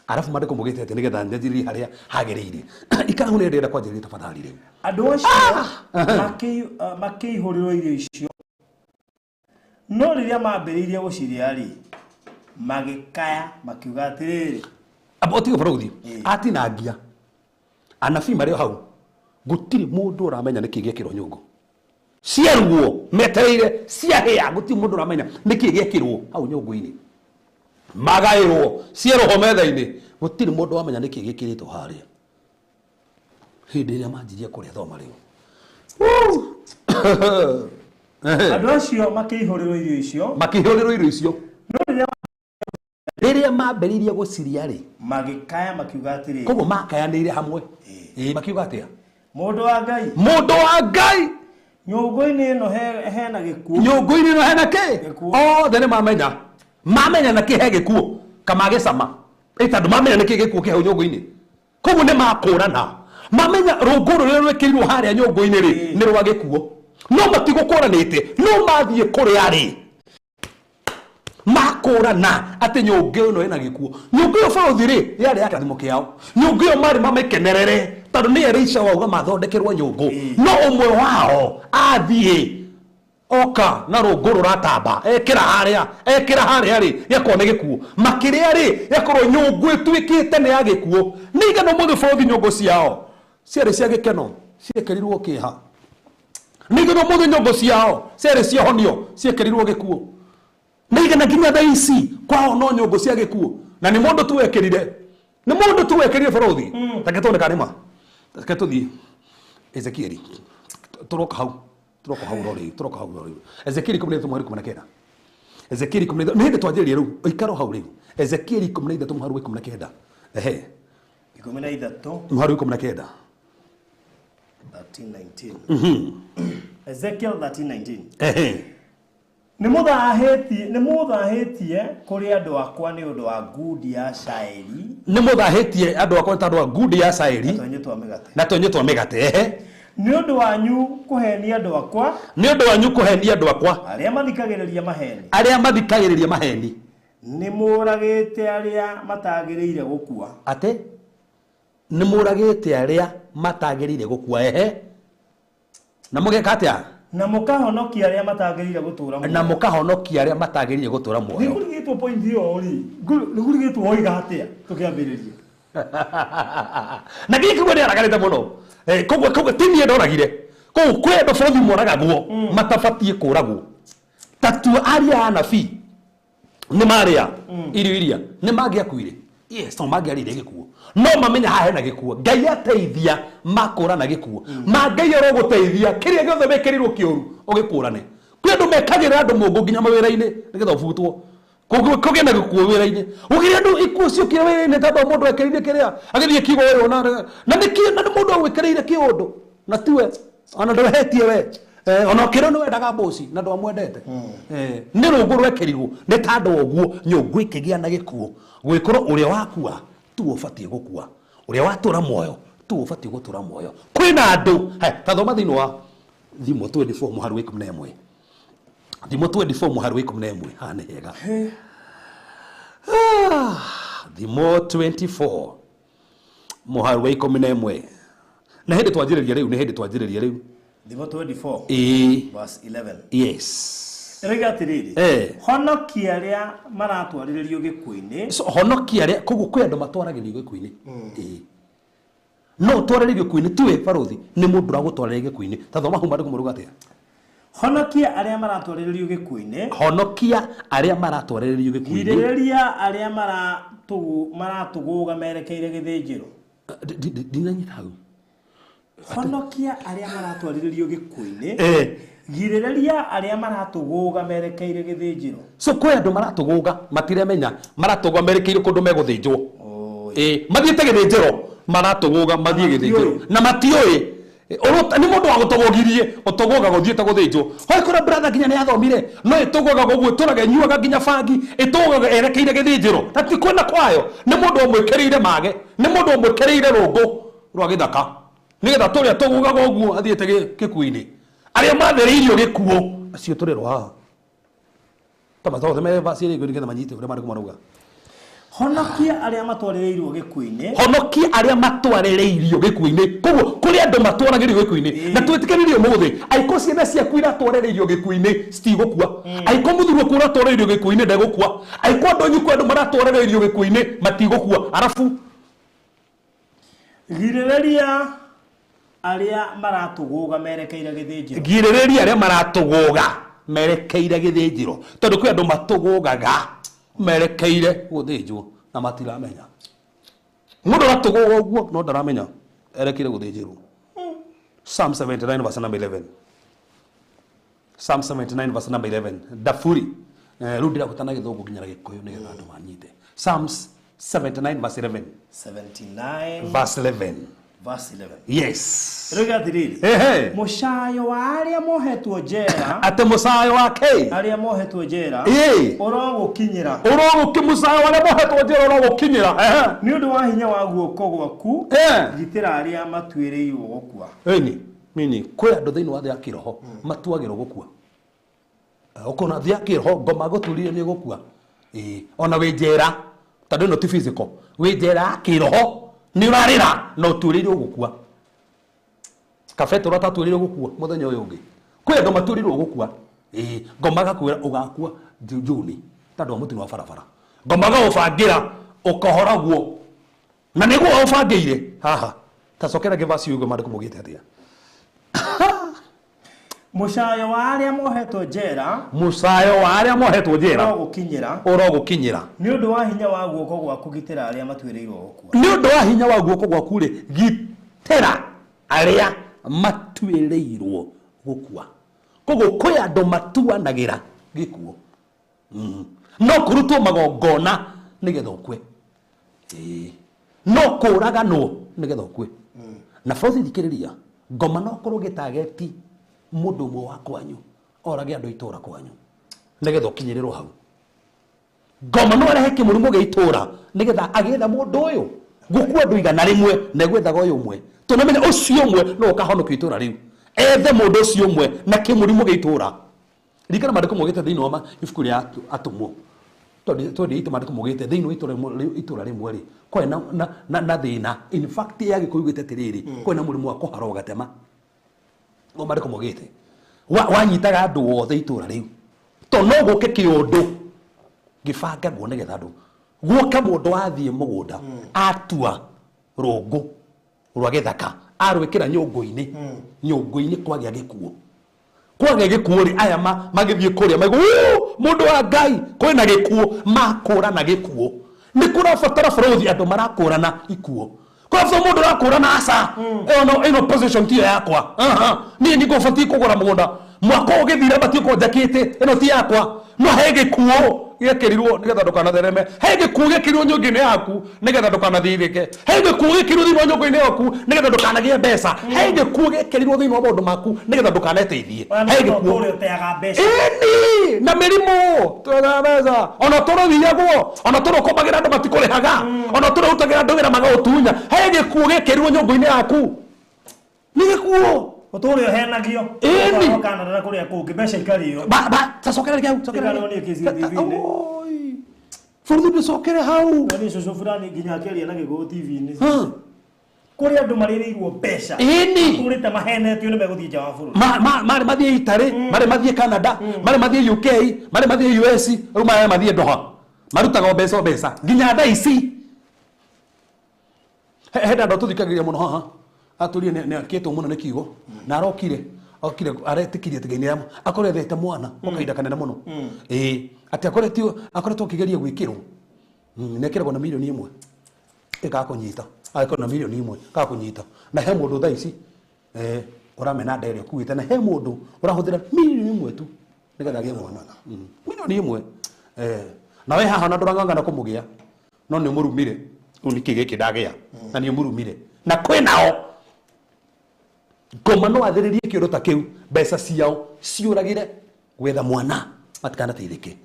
arafu mandĩko mugĩte atĩ nĩgetha njĩrĩ harĩa hagĩrĩire ikarahu nĩ ndĩrenda kwanjĩrĩria tafadhali rĩu andũ acio makĩihũrĩrwo irio icio no rĩrĩa mambĩrĩirie gũcirĩa rĩ magĩkaya makiuga atĩrĩrĩ abotiga barothi atinangia anabii marĩ hau gũtirĩ mũndũ ũramenya nĩkĩ gĩekĩrwo nyũngũ ciarugwo metereire ciahĩa gũtirĩ mũndũ ũramenya nĩkĩ gĩekĩrwo hau nyũngũ-inĩ magaĩrwo cierũho metha-inĩ gũtirĩ mũndũ wamenya nĩkĩ gĩkĩrĩtwo harĩa hĩndĩ ĩrĩa manjirie kũrĩa thoma rĩu andũ acio makĩihũrĩrwo irio icio no rĩrĩa mambĩrĩirie gũciria rĩ magĩkaya makiuga atĩrĩrĩ koguo makayanĩire hamwe makiuga atĩa mũndũ wa Ngai nyũngũ-inĩ ĩno hena gĩkuũ nyũngũ-inĩ ĩno hena kĩ othe nĩ mamenya na kĩ he gĩkuũ kamagĩcama tondũ mamenya nĩ kĩ gĩkuũ kĩ hau nyũngũ-inĩ koguo nĩ makũrana mamenya rungu rũrĩa rwĩkĩrirwo harĩa nyũngũ-inĩ rĩ nĩ rwa gĩkuũ no matigũkũranĩte no mathiĩ kũrĩa rĩ makũrana atĩ nyũngũ ĩno ĩna gĩkuũ nyũngũ ĩyo barothi rĩ yarĩ ya kĩrathimo kĩao nyũngũ ĩyo marĩ mamĩkenerere tondũ nĩ Elisha wauga mathondekerwo nyũngũ no ũmwe wao athiĩ oka na rungu rũratamba ekĩra harĩa rĩ yakorwo nĩ gĩkuũ makĩrĩa rĩ yakorwo nyũngũ ĩtuĩkĩte nĩ ya gĩkuũ nĩ igana mũthĩ barothi nyũngũ ciao ciarĩ cia gĩkeno ciekĩrirwo kĩeha nĩ igana mũthĩ nyũngũ ciao ciarĩ cia honio ciekĩrirwo gĩkuũ nĩ igana nginya thaa ici kwao no nyũngũ cia gĩkuũ na nĩ mũndũ tu wekĩrire barothi reke tuoneka nĩma reke tũthiĩ Ezekieli turoka hau rori Ezekieli 13:19 Ezekieli 13 nĩ hĩndĩ twanjĩrĩria rĩu ikaro hau rĩu Ezekieli 13:19 ehe 13:19 13:19 Ezekiel 13:19 ehe nĩ mũthahĩtie kũrĩ andũ akwa nĩ ũndũ wa ngundi ya cairi nĩ mũthahĩtie andũ akwa tondũ wa ngundi ya cairi na twenye twa mĩgate ehe nĩ ũndũ wanyu kũhenia andũ akwa arĩa mathikagĩrĩria maheni nĩ mũragĩte arĩa matagĩrĩire gũkua atĩ nĩ mũragĩte arĩa matagĩrĩire gũkua ehe na mũgeka atĩa na mũkahonokia arĩa matagĩrĩire gũtũũra muoyo nĩ kũrigĩtwo point ĩyo rĩ nĩ kũrigĩtwo oiga atĩa tũkĩambĩrĩria na gĩkĩguo nĩ aragarĩte mũno koguo tinie ndoragire koguo kwĩ andũ barothi moragagwo matabatiĩ kũragwo tatua aria anabii nĩ marĩa irio iria nĩ mangĩakuire no mangĩarĩire gĩkuũ no mamenya haha hena gĩkuũ Ngai ateithia makũrana gĩkuũ Ngai arogũteithia kĩrĩa gĩothe mekĩrirwo kĩũru ũgĩkũrane kwĩ andũ mekagĩrĩra andũ mũngũ nginya mawĩra-inĩ nĩgetha ũbutwo kũgĩe na gĩkuũ wĩra-inĩ ũgĩrĩ andũ ikuũ ciũkire wĩra-inĩ tondũ mũndũ ekĩrĩire kĩrĩa agĩthiĩ kiugo ũyũ na nĩ mũndũ gwĩkĩrĩire kĩũndũ na tiwe ona ndwehetie we ona kĩro nĩ wendaga mboci na ndwamwendete nĩ rũngũ rwekĩrirwo nĩ tandũ ũguo nyũngũ ĩkĩgĩa na gĩkuũ gwĩkorwo ũrĩa wakua tu ũbatiĩ gũkua ũrĩa watũra muoyo tu ũbatiĩ gũtũra muoyo kwĩna andũ ta thoma thĩinĩ wa Thimo 24:11 Thimo 24:11 haha nĩ hega Thimo 24:11 na hĩndĩ twanjĩrĩria rĩu Thimo 24 verse 11 yes rega atĩrĩrĩ honokia arĩa maratwarĩrĩrio gĩkuũ-inĩ honokia arĩa koguo kwĩ andũ matwaragĩrio gĩkuũ-inĩ no twarere gikuini tuwe barothi ni mundu ragutwarere gikuini ta thoma hu marugo muruga atia honokia aria maratwarĩrĩrio gĩkuũ-inĩ honokia aria maratwarĩrĩrio gĩkuũ-inĩ girĩrĩria aria maratũgũga merekeire gĩthĩnjĩro dinanyita hau honokia aria maratwarĩrĩrio gĩkuũ-inĩ girĩrĩria aria maratũgũga merekeire gĩthĩnjĩro so kwĩ andũ maratũgũga matiremenya maratũgũga merekeire kũndũ megũthĩnjwo mathiĩte gĩthĩnjĩro maratũgũga mathiĩ gĩthĩnjĩro na matiũĩ ni mundu wa gutogogirie utogoga guthiete guthinjwo hoy kora brother ginya ni athomire no itogoga gugwituraga nyuaga ginya fangi itogoga erekeire githinjiro tati kwenda kwayo ni mundu omwekereire mage ni mundu omwekereire rungu rwa githaka nigetha turia togoga guguo athiete gikuini aria mathereirio gikuo acio turirwa haha tamatho me vasiri gwigetha manyite uria mari kumaruga honokia aria matwarĩrĩirwo gĩkuũ-inĩ honokia aria matwarĩrĩirio gĩkuũ-inĩ koguo kuri andu matwaragĩrio gĩkuũ-inĩ na twĩtĩkĩrĩrie mũthĩ aiko ciana ciaku iratwarĩrĩirio gĩkuũ-inĩ citigũkua aiko mũthuri waku aratwarĩrĩrio gĩkuũ-inĩ ndegũkua aiko andũ nyuku andũ maratwarĩrĩrio gĩkuũ-inĩ matigũkua arafu girĩrĩria aria maratũgũga merekeire gĩthĩnjĩro girĩrĩria aria maratũgũga merekeire gĩthĩnjĩro tondũ kwĩ andũ matũgũgaga merekeire guthinjwo na matiramenya mundu ratũgũga ũguo no ndaramenya erekeire guthinjĩrwo Psalm 79 verse number 11 Psalm 79 verse number 11 Dafuri rĩu ndirakutana gĩthũngũ nginya gĩkũyũ nĩgetha andũ manyite Psalms 79 verse 11 79 verse 11 verse 11 yes rĩu gathiriri mũcayo wa aria mohetwo njera ate mũcayo wa kei aria mohetwo njera ũrogũkinyĩra mũcayo aria mohetwo njera ũrogũkinyĩra nĩ ũndũ wa hinya wa guoko gwaku gitĩra aria matuĩrĩirwo gũkua mini kwĩ andũ thĩinĩ wa thĩ ya kĩroho matuagĩrwo gũkua ũkona thĩ ya kĩroho ngoma gũturire nĩ gũkua ona wĩ njera tondũ ĩno ti physical wĩ njera ya kĩroho ni urarira no tuĩrĩirwo gũkua kabete ũratatuĩrĩirwo gũkua mũthenya ũyũ ũngĩ kwĩ andũ matuĩrĩirwo gũkua ngoma gakwĩra ũgakua Juni tondũ mũtino wa barabara ngoma gagũbangĩra ũkohoragwo na nĩguo ũbangĩire haha tacokera gĩvaci ũguo marĩ kũmũgĩte atĩa mũcayo wa aria mohetwo njera ũrogũkinyĩra nĩ ũndũ wa hinya wa guoko gwaku gitĩra aria matuĩrĩirwo gũkua nĩ ũndũ wa hinya wa guoko gwaku rĩ gitĩra aria matuĩrĩirwo gũkua koguo kwĩ andũ matuanagĩra gĩkuũ no kũrutwo magongona nĩgetha ũkue no kũraganwo nĩgetha ũkue na bauthi thikĩrĩria ngoma no korwo gĩtageti mundu ũmwe wa kwanyu orage andũ itũra kwanyu nĩgetha ũkinyĩrĩrwo hau ngoma no arehe kĩmũrimũ gĩa itũra nĩgetha agĩetha mũndũ ũyũ gũkua andũ igana rĩmwe na gwethaga ũyũ ũmwe tũnamenya ũcio ũmwe no ũkahonokio itũra rĩu ethe mũndũ ũcio ũmwe na kĩmũrimũ gĩa itũra ririkana maandĩko maugĩte thĩinĩ wa ibuku rĩa atũmwo tondũ itu maandĩko maugĩte thĩinĩ wa itũra rĩmwe rĩ kwĩ na thĩna in fact yagĩkũyũ gĩte atĩrĩrĩ kwĩ na mũrimũ wa kũharwo gatema no maandĩko maugĩte wanyitaga andũ othe itũra rĩu to no gũke kĩũndũ gĩbangagwo nĩgetha andũ guoka mũndũ wathiĩ mũgũnda atua rũngũ rwa gĩthaka arwĩkĩra nyũngũ-inĩ kwagĩa gĩkuũ rĩ aya magĩthiĩ kũrĩa maigua mũndũ wa Ngai kwĩna gĩkuũ makũrana gĩkuũ nĩ kũrabatara bũrũthi andũ marakũrana ikuũ kũrabatara mũndũ arakũrana aca ĩno position tiyo yakwa niĩ nĩngũbatiĩ kũgũra mũgũnda mwaka ũgĩthira batiĩ kũnjakĩte ĩno ti yakwa no he gĩkuũ gĩkĩrirwo nĩgetha ndũkanathereme he gĩkuũ gĩkĩrirwo nyũngũ-inĩ yaku nĩgetha ndũkanathirĩke he gĩkuũ gĩkĩrirwo thĩinĩ wa nyũngũ-inĩ yaku nĩgetha ndũkanagĩe mbeca he gĩkuũ gĩkĩrirwo thĩinĩ wa maũndũ maku nĩgetha ndũkaneteithie he gĩkuũ ĩni na mĩrimũ tũrega mbeca ona tũrũthiagwo ona tũrũkũmbagĩra andũ matikũrĩhaga ona tũrũrutagĩra andũ wĩra magagũtunya he gĩkuũ gĩkĩrirwo nyũngũ-inĩ yaku nĩ gĩkuũ Otorio henagio. Eni. Kana na kuria kũngĩ mbeca ikarĩo. Tacokera gĩau, cokera. Nĩ TV-inĩ. Bũrũri ndũcokere hau. Na nĩ cũcũ fulani nginya akĩaria na gĩgũũ TV-inĩ. Kũrĩ andũ marĩrĩirwo mbeca. Eni. Kũrĩte mahenetio nĩ megũthiĩ nja wa bũrũri. Marĩ mathiĩ Italy, marĩ mathiĩ Canada, marĩ mathiĩ UK, marĩ mathiĩ US, rĩu marĩ mathiĩ Doha. Marutaga mbeca. Nginya thaa ici. henda ndo tuthikagiria muno haha aturi ne aketo muno ne kigo na arokire aretikirie tigaine akorethete mwana okaida kanene muno ati akoretwo kigeria gwikirwo nekiragwo na milioni 1 ikakunyita akorwo na milioni 1 kakunyita na he mundu tha ici uramena ndere kuite na he mundu urahuthira milioni 1 tu nigetha gie mwana milioni 1 na we haha na nduranganga na kumugia no ni murumire uniki giki ndagia na ni murumire na kwinao ngoma no athiririe kioro ta kiu mbeca ciao ciuragire gwetha mwana matikana teithike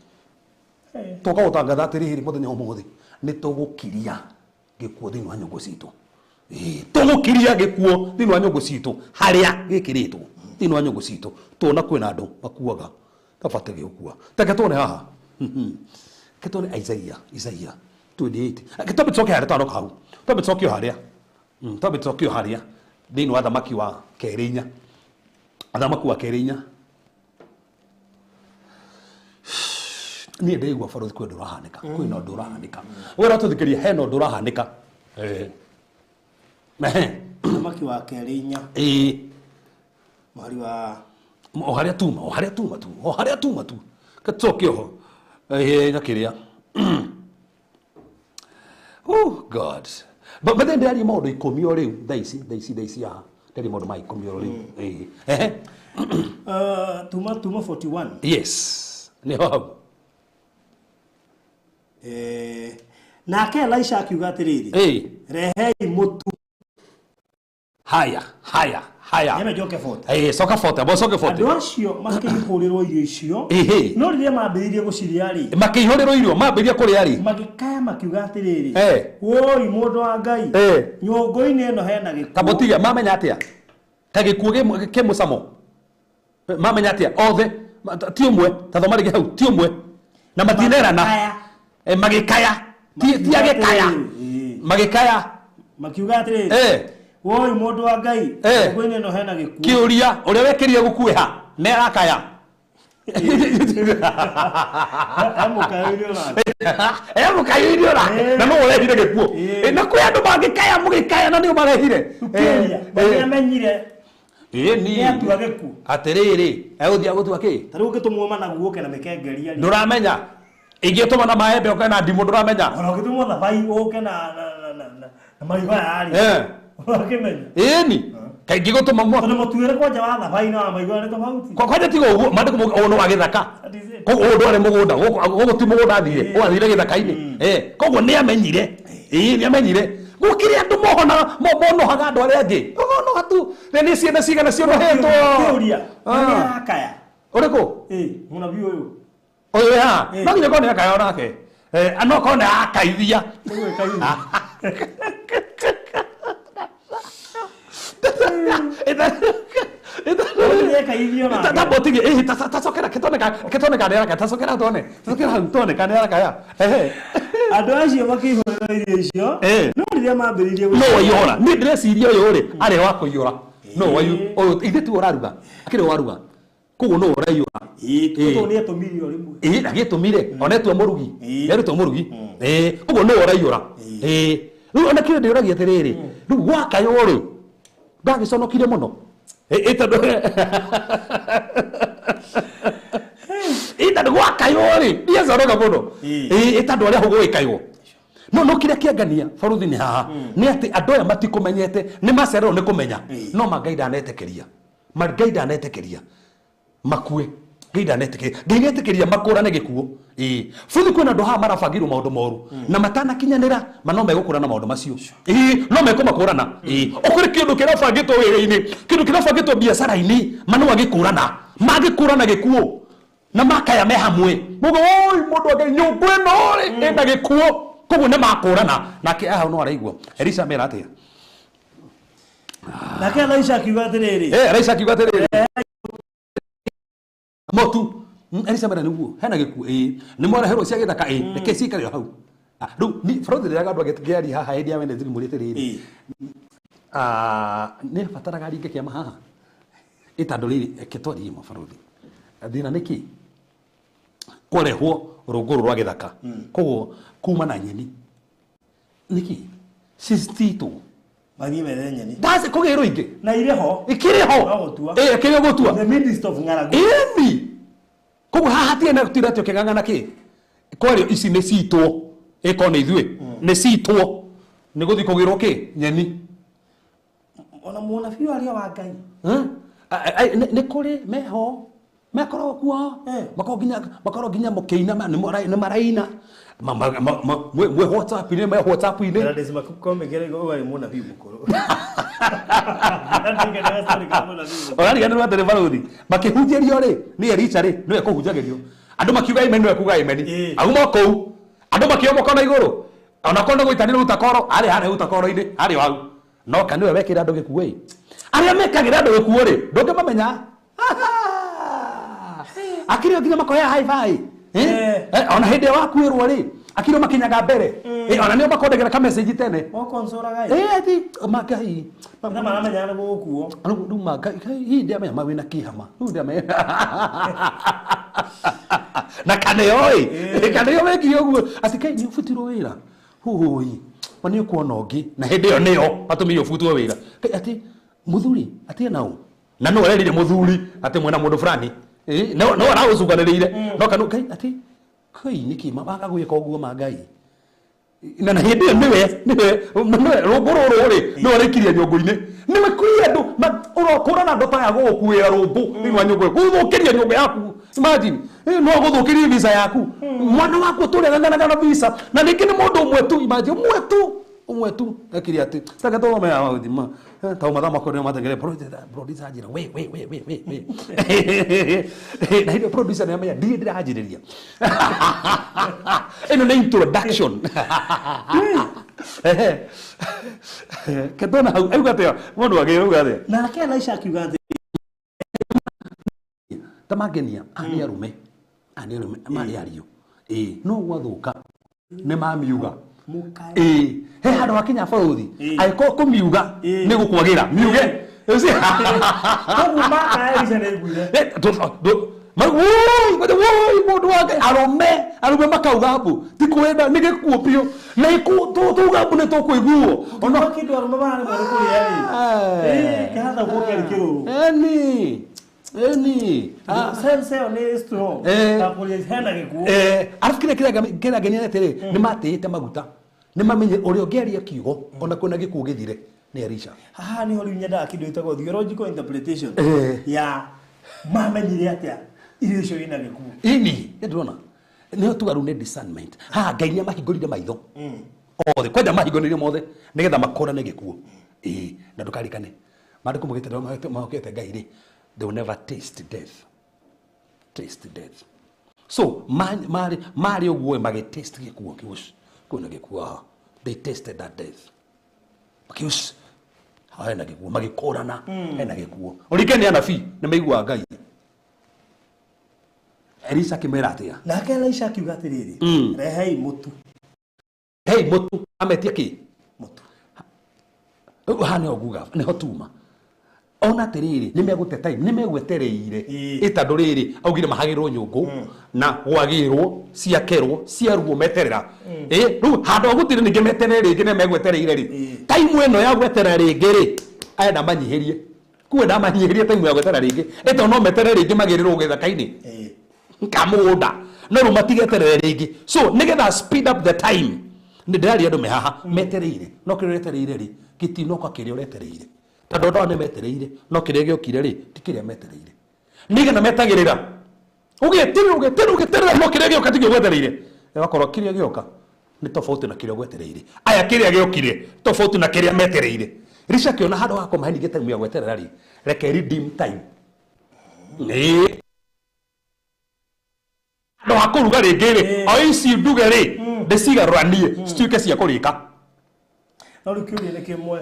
toka utangatha atiriri muthenya umuthi ni tugukiria gikuo thini wa nyungu citu tugukiria gikuo thini wa nyungu citu haria gikiritwo thini wa nyungu citu tuna kwina andu makuaga tabate gikua take tone haha ketone Isaiah 28 kitabu choke haria tano kau tabe chokio haria tabe chokio haria thini wa thamaki wa Kerinya athamaki wa Kerinya ni ndeigua barothi kwe ndurahanika kwina ndurahanika wera tuthikiria heno ndurahanika thamaki wa Kerinya mari wa oharia tuma tu katokio ho ngakiria oh god but then there are modo ikomio riu daisi ya there modo mai ikomio riu tuma 41 yes ni ho nake Elisha akiuga atiriri rehei mutu haya yeme joke fote soka fote bo soka fote andu acio makihuriro irio icio no riria mambiririe guciria ri makihuriro irio mambiririe kuria ri magikaya makiuga atiriri woi mundu wa Ngai nyungu-ini eno hena gikuo tabotiga mamenya atia ta gikuo ke musamo mamenya atia othe ti umwe tathomarige hau ti umwe na matinerana magikaya ti agikaya magikaya makiuga atiriri woi mundu wa Ngai nyungu-ini eno hena gikuo kiuria uria wekirie gukueha ne arakaya emukayurio ra na no urehire gikuo na kwi andu mangikaya mugikaya na nio marehire amenyire ni atua gikuo atiriri uthia gutua ki tariu gitumwo na guoke na mikengeria nduramenya ingituma na maembe oka na ndimu nduramenya ona gitumwo na bai oke na maiga ari wakimenya ni kaingi gutuma mwa tone mutuire kwa jawa thabai na maiga ni tofauti kwa tigo uguo mandu ono wa githaka koguo ndware mugunda gugu ti mugunda athire athire githaka-ini koguo ni amenyire ni amenyire gukiri andu mono haga andu aria angi no hatu ni ciana cigana cionohetwo kuria ni akaya uriku muna biu uyu ha no nginya kone akaya onake ano kone akaithia tabotige tasokera ketone kanera tasokera tone kanera kaya andu acio makihurira irio icio no riria mambiririe no wayora ni ndreciria uyu ri ari wa kuyura no wayu uyu ithe tu uraruga akiri waruga kugu no urayura tuto ni etumirio rimwe agitumire onetu murugi yeruto murugi kugu no urayura riu ona kire ndiragia atiriri riu gwakayori ndagiconokire muno itandu gwakayori ndiacoroga muno itandu aria hugwikaywo no kiria kiangania baruthi ni haha ni ati andu aya matikumenyete ni macererwo ni kumenya no Ngai ndanetekeria makue Ngai ndanetekeria makurane gikuo buthi kwina andu haha marabangirwo maundu moru na matanakinyanira no megukura na maundu macio no mekumakurana ukuri kindu kirabangitwo wira-ini kindu kirabangitwo biacara-ini manu magikurana gikuo na makaya me hamwe mugo oi mundu Ngai nyungu ino ri enda gikuo koguo ni makurana nake aha no araigua Elisha mera atia nake Elisha akiuga atiriri motu Elisha mera niguo hena gikuo ni mwareherwo cia githaka reke cikario hau riu ni barothi rĩa gandu agĩtigiari haha hĩndĩ ya Wednesday mũrĩte rĩrĩ nĩ bataraga ringe kĩama haha ĩtandũ rĩrĩ kĩtwarie mabarothi thĩna nĩkĩ kwarehwo rũngũrũ rwa gĩthaka koguo kuma na nyeni nĩkĩ cistitũ Mathi mere nyeni. Ndace kugirwo ingi. Na ire ho. Ikire ho. Kire gutua. The Minister of Ng'aragu. Eni. Koguo haha hatie na gutira tio king'ang'ana ki. Kwario ici ni citwo. Iko ni ithue. Ni citwo. Ni guthi kugirwo ki nyeni. Ona muona biũ aria wa Ngai. Ni kuri meho. Makoro kuo. Makoro ginya mukiina ni maraina. Mwe WhatsApp ni WhatsApp ni. Era desima komegere go wali muona biũ mukoro. Orani gani watere barodi. Makihunjerio ri ni Elisha ri no ekuhunjagerio. Andu makiuga imeni no ekuga imeni. Aguma kou. Andu makiomoka na iguru. Ona kondo gwitanira utakoro ari hari utakoro ine ari wau. No kaniwe wekira andu gikuwe. Aria mekagira andu gikuwe ri ndunge mamenya. Akiri nginya makoya high five. Ona hindi wakuirwo ri akiri makinyaga mbere. Ona nio makondegera ka message tene. O konsora Ngai. Ati magai. Na maramenya na gukuo. Anu magai hii ndia menya mawina kihama. Nu ndia menya. Na kane oi. Kane yo weki yoguo. Ati kai ni ufutirwo wira. Hoi. Mani kuona ongi na hindi yo nio atumi ufutwo wira. Kai ati muthuri ati nao. Na no erire muthuri ati mwena mundu fulani. No ara ucuganirire no kanu kai ati kai niki mabaga gwika uguo magai na hindi niwe ruguru ri no rikiria nyungu-ini niwe kuiendu urokura na ndota ya gukuira rumbu ni wa nyungu guthukiria nyungu yaku imagine no guthukiria visa yaku mwana waku turengana na visa na ningi ni mundu umwe tu imagine umwe tu akiria ati taka to me audi ma ta ma dama ko ne matengere producer ajira we na hiyo producer ne amenya ndire ajiriria eno na introduction ketona au gateo mundu agiruga the na ke Elisha akiuga the tamagenia ani arume mari ario no gwathuka ne mamiuga he handu hakinya bauthi aiko kumiuga ni gukwagira miuge koguo maka Elisha ne guire mundu wake arume makauga hapo tikwenda ni gikuo pio na iku tuga hapo ni tukuiguo ona kindu arume bana bari kuri kahanda gukeri kiruru Eni sense ni strong ta police hena gikuo arafikire kira genia tere ni matete maguta ni mamenye uri ongeria kiugo ona kuna gikuo githire ni Elisha haha ni hori nyenda kindu itagwo theological interpretation ya mamenyire atia irio cio ina gikuo ini ndona ni tugaru ni discernment ha Ngai ni mahingurire maitho othe kwenda mahingurire mothe nigetha makora ne gikuo na ndukarikane mari kumugite mahokete Ngai ri they will never taste death so mari ogwo mage taste gikuo kius kuna gikuo they tasted that death kius haena gikuo magikorana hena gikuo urikeni anabii ni meigua Ngai Elisha kimera atia na ke Elisha akiuga atiriri rehei mutu ametia ki mutu hane oguga ni hotuma ona tiriri nimegute time nimegwetereire itandu riri augire mahagirwo nyungu na gwagirwo ciakerwo ciaruo meterera ru handu gutire ninge meterera ringi nemegwetereire ri time eno ya gwetera ringi ri ayenda manyihirie kwenda manyihirie time ya gwetera ringi eto no meterera ringi magirirwo githaka-ini kamunda no ru matigeterera ringi so nigetha speed up the time ni ndari andu mehaha metereire no kiretereire ri kitinoka kirio retereire tando ndo ne metereire no kiria giokire ri tikiria metereire nigena metagirira ugeterera no kiria gioka tigio gwetereire egakoro kiria gioka ni tofauti na kiria gwetereire aya kiria giokire tofauti na kiria metereire Elisha kiona handu hako mahini gitemu ya gweterera ri reke redeem time no hakuruga ringi ri oici nduge ri ndicigaruranie cituike cia kurika no rikiuria ni kimwe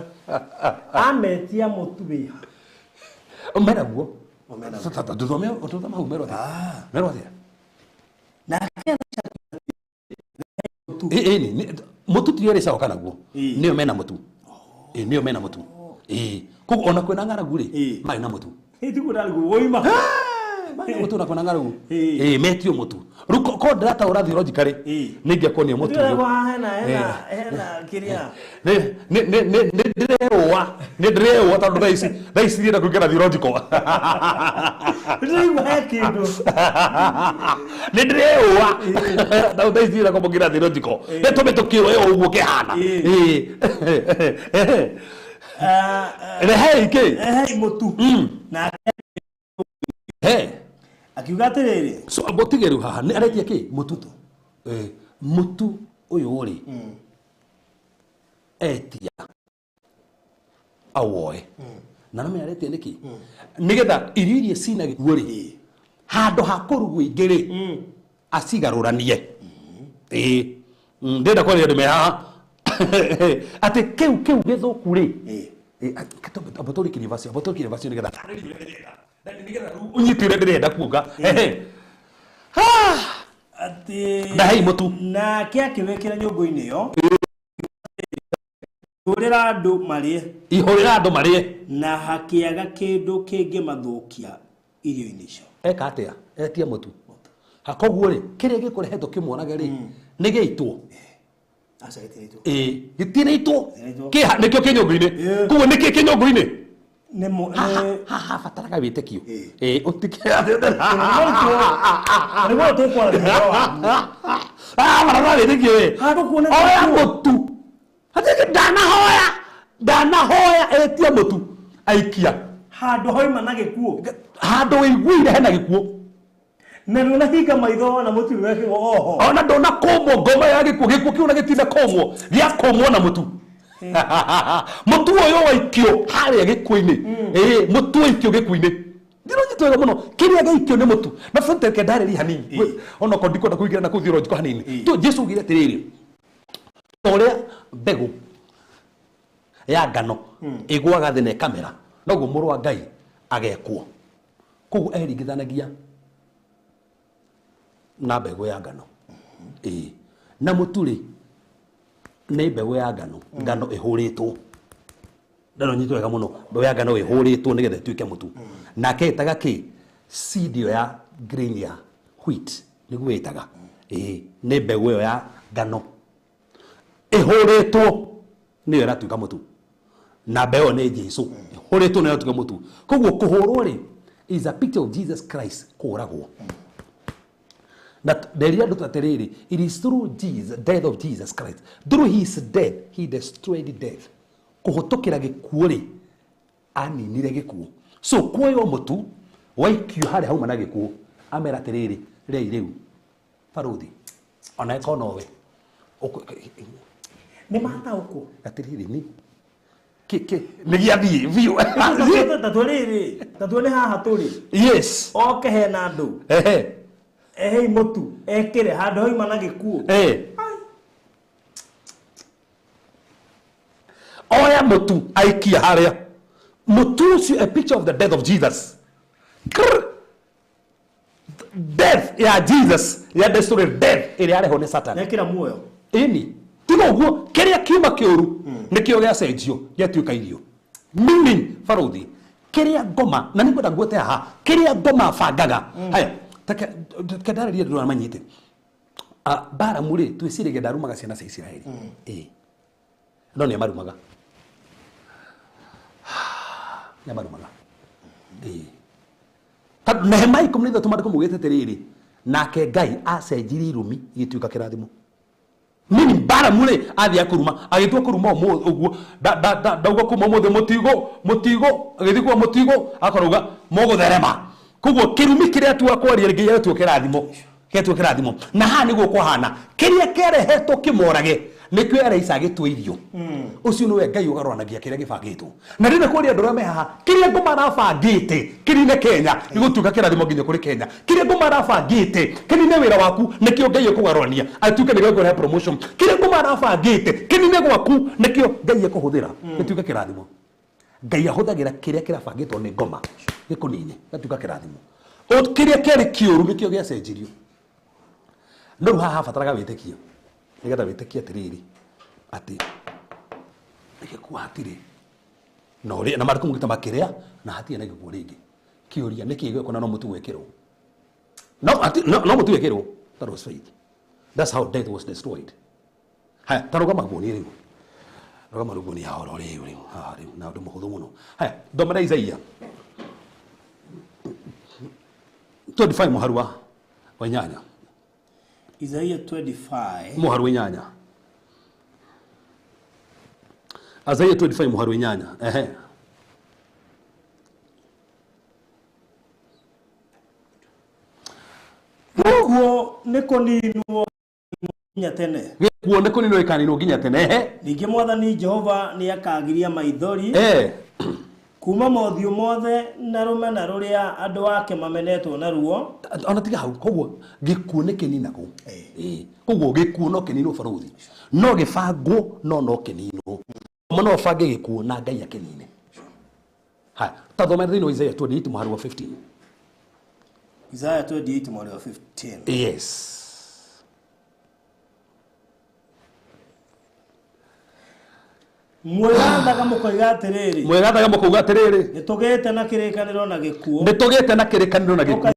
ametia mutu biha omera guo tata duthome ututama umero mero atia na kila mutu mutu tiere sawa kana guo niyo mena mutu niyo mena mutu kuko ona kwena ng'aragu ri mai na mutu iti kudali guo ima mane mutu na kona ngaru metio mutu ruko ko data ura theologically ningia konie mutu hena kiria ne drewa ta daisi ira kugera theological ne drewa ta daisi ira kugera theological ne to metokiro yo uguo kehana hei mutu na akiuga atiriri so abotigeru haha ni aretia ki mututu mutu uyu uri etia awoe na name aretia niki nigetha iririe cina gikuuri hando hakurugwo ingiri asigaruranie ndenda kwa ri me haha ate keu githuku ri abotori kinivasi nigetha nigetha unyitire ndirenda kuga ati na hei mutu na kia kiwekira nyungu-ini yo ihurira andu marie na hakiaga kindu kingi mathukia irio-ini icio eka atia etia mutu hakoguo ri kiria gikurehetwo kimwonage ri ni giitwo gitineitwo nikio kinyungu-ini kuguo niki kinyungu-ini ha fataraga witekio utikia marara witekio oya mutu hatiki ndanahoya etia mutu aikia handu hoima na gikuo handu wiguire hena gikuo na nuna higa maitho na mutu weke oho ona ndona komwo ngoma ya gikuo kiuna gitinda komwo gia komwo na mutu mutu uyu waikio haria gikuini mutu waikio gikuini ndiro nyitwega muno kiria gaikio ni mutu na fonte ke dareri hanini ona ko ndiko kuigira na kuthiro jiko hanini to Jesu ugire tiriri toria mbegu ya ngano igwaga thine kamera noguo muru wa Ngai agekwo kugu eringithanagia na mbegu ya ngano na muturi ni mbegu ya ngano ihuritwo ndano nyitwega muno mbegu ya ngano ihuritwo nigetha tuike mutu na ketaga ki seed ya grain ya wheat niguo itaga ni mbegu ya ngano ihuritwo niyo iratuika mutu na mbegu ni Jesu ihuritwo niyo iratuika mutu koguo kuhurwo ri is a picture of Jesus Christ kuragwo that it is through Jesus, death of Jesus Christ. Through his death, he destroyed death. Kuhotokera gikuo ri aninire gikuo. So kuoyo mutu waikio hari hauma na gikuo amera tiriri riu faruthi ona eko nowe ni mata uko atiriri ni ni giathie view tatwiri haha turi yes oke hena andu mutu ekire handu hoima na gikuo oya mutu aikia haria mutu is a picture of the death of Jesus. Death ya Jesus ya destroy death ile yale hone Satan nekira muoyo ini tigo guo kiria kiuma kiuru nikio gya cenjio gatuika irio meaning faruthi kiria ngoma na ningwenda nguote haha kiria ngoma bangaga haya takadari ndio amanyite bara muri twicirige ndarumaga ciana cia Israeli no ni marumaga Nehemia 13 mugite tiriri nake Ngai acenjiri irumi igituika kirathimo mini bara muri athia kuruma agitua kuruma uguo ndauga kuma muthe mutigo agithikwa mutigo akaruga mogutherema kuguo kirumi kiria tuwa kwaria Ngai yetu kirathimo na ha niguo kwahana kiria kerehetwo kimorage nikyo araisa agitwa irio ucio niwe Ngai ugarwanagia kiria gibangitwo na ndine kuria ndora me haha kiria ngoma arabangite kirine Kenya igutuka kirathimo nginya kuri Kenya kiria ngoma arabangite kinine wira waku nikyo Ngai ukugarwania atuke ni gwa promotion kiria ngoma arabangite kinine gwaku nikyo Ngai ekuhuthira gituka kirathimo Ngai ahuthagira kiria kirabangitwo ni ngoma gikunine gatuka kirathimo o kiria keri kiuru nikyo gya cenjirio no haha fataraga witekio nigetha witekia tiriri ati nigikuwa hatiri no ri na mariko mugita makiria na hatia na gikuo ringi kiuria niki gweko na no mutu wekirwo No mtu yekero. That was faith. That's how death was destroyed. Haya, taruga maguni riu. Taruga maguni ya oro riu. Na ndo muhuthu muno. Haya, thomera Isaia. 25 muharu wa nyanya. Isaia 25 muharu wa nyanya. Isaia 25 muharu wa nyanya. Gikuo niko ninwo nginya tene. Gikuo niko ninwo ikaninwo nginya tene. Ningi Mwathani Jehova ni akagiria maithori. Kuma mothiũ mothe na rũmena rũrĩa andũ ake mamenetwo naruo. Ona tiga hau koguo gikuo nĩ kĩnina kũ. Koguo gikuo no kĩninwo baruthi. No gĩbangwo no kĩninwo. Mũno bange gikuo na Ngai akĩnine. Ha, ta thomera thĩinĩ wa Isaia 28 mũhari wa 15. Isaiah 28 mũhari wa 15. Yes. Mwegathaga mukoiga atiriri. Mwegathaga mukoiga atiriri. Nitugite na kirikaniro na gikuo. Nitugite na kirikaniro na gikuo.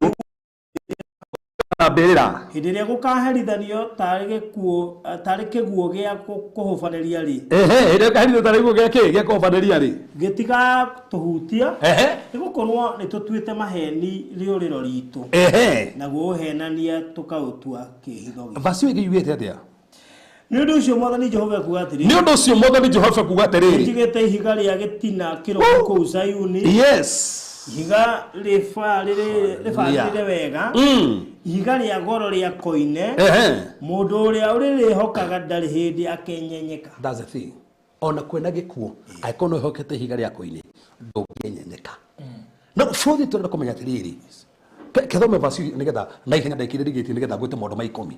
Abera. Hindiria gukaherithanio tari gikuo tari kiguo gia kuhubaniria ri. Hindiria kaherithanio tari gikuo gia ki gia kuhubaniria ri. Gitiga tuhutia. Nigukorwo nitutuite maheni riuriro ritu. Naguo henania tukautua kihitho. Vasio igiyuite atia. Nĩũndũ ũcio Mwathani Jehova kuuga atĩrĩ. Nĩũndũ ũcio Mwathani Jehova kuuga atĩrĩ. Njigĩte ihiga rĩa gĩtina kĩroko kũu Zayuni. Yes. Ihiga rĩbarĩre wega. Ihiga rĩa goro rĩa koine. Mũndũ ũrĩa ũrĩrĩhokaga ndarĩ hĩndĩ akenyenyeka. That's the thing. Ona kwena gĩkuo angĩkorwo no ihokete ihiga rĩa koine ndũngĩenyenyeka. No bũthi tũrenda kũmenya atĩrĩrĩ. Kethome vasio nĩgetha na ihenya ndakĩrĩrĩgĩtie nĩgetha gwĩte maũndũ ma 10.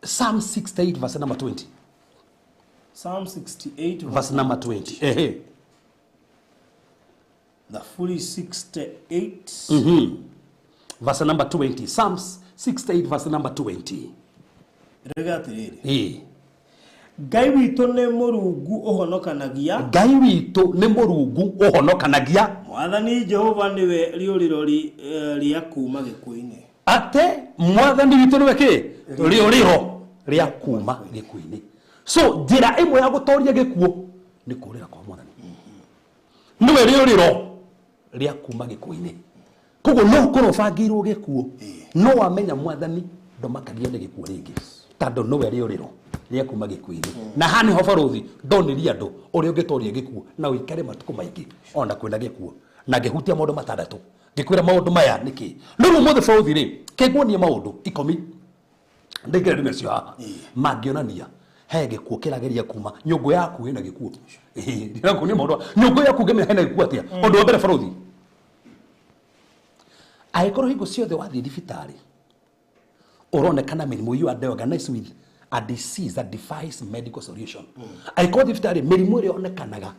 Psalm 68 verse number 20. Psalm 68 verse number 20. The fully 68. Verse number 20. Psalms 68 verse number 20. Ngai witũ nĩ Mũrungu ũhonokanagia. Ngai witũ nĩ Mũrungu ũhonokanagia. Mwathani Jehova nĩwe rĩũrĩro rĩa kuuma gĩkuũ-inĩ. Ate Mwathani witũ nĩwe kĩ? Rĩũrĩro rĩa kuuma gĩkuũ-inĩ. So njĩra ĩmwe ya gũtoria gĩkuũ nĩ kũrĩra kwa Mwathani. Nĩwe rĩũrĩro rĩa kuuma gĩkuũ-inĩ. Koguo no ũkorwo ũbangĩirwo gĩkuũ no wamenya Mwathani ndũmakagio nĩ gĩkuũ rĩngĩ. Tondũ nĩwe rĩũrĩro rĩa kuuma gĩkuũ-inĩ. Na haha nĩho baruthi ndonirie andũ ũrĩa ũngĩtoria gĩkuũ na ũikare matukũ maingĩ ona kwĩna gĩkuũ na ngĩhutia maũndũ matandatũ. Ngĩkwĩra maũndũ maya nĩkĩ? Rĩu mũthĩ baruthi rĩ kĩguonie maũndũ 10 ndĩkĩrĩ ndĩme cio haha mangĩonania he gĩkuũ kĩrageria kuma nyũngũ yaku ĩna gĩkuũ. Ndĩrakuonia maũndũ nyũngũ yaku ngĩmenya hena gĩkuũ atĩa. Ũndũ wa mbere baruthi angĩkorwo hingo ciothe wathiĩ thibitarĩ ũronekana mĩrimũ you are diagnosed with a disease that defies medical solution. Angĩkorwo thibitarĩ mĩrimũ ĩrĩa yonekanaga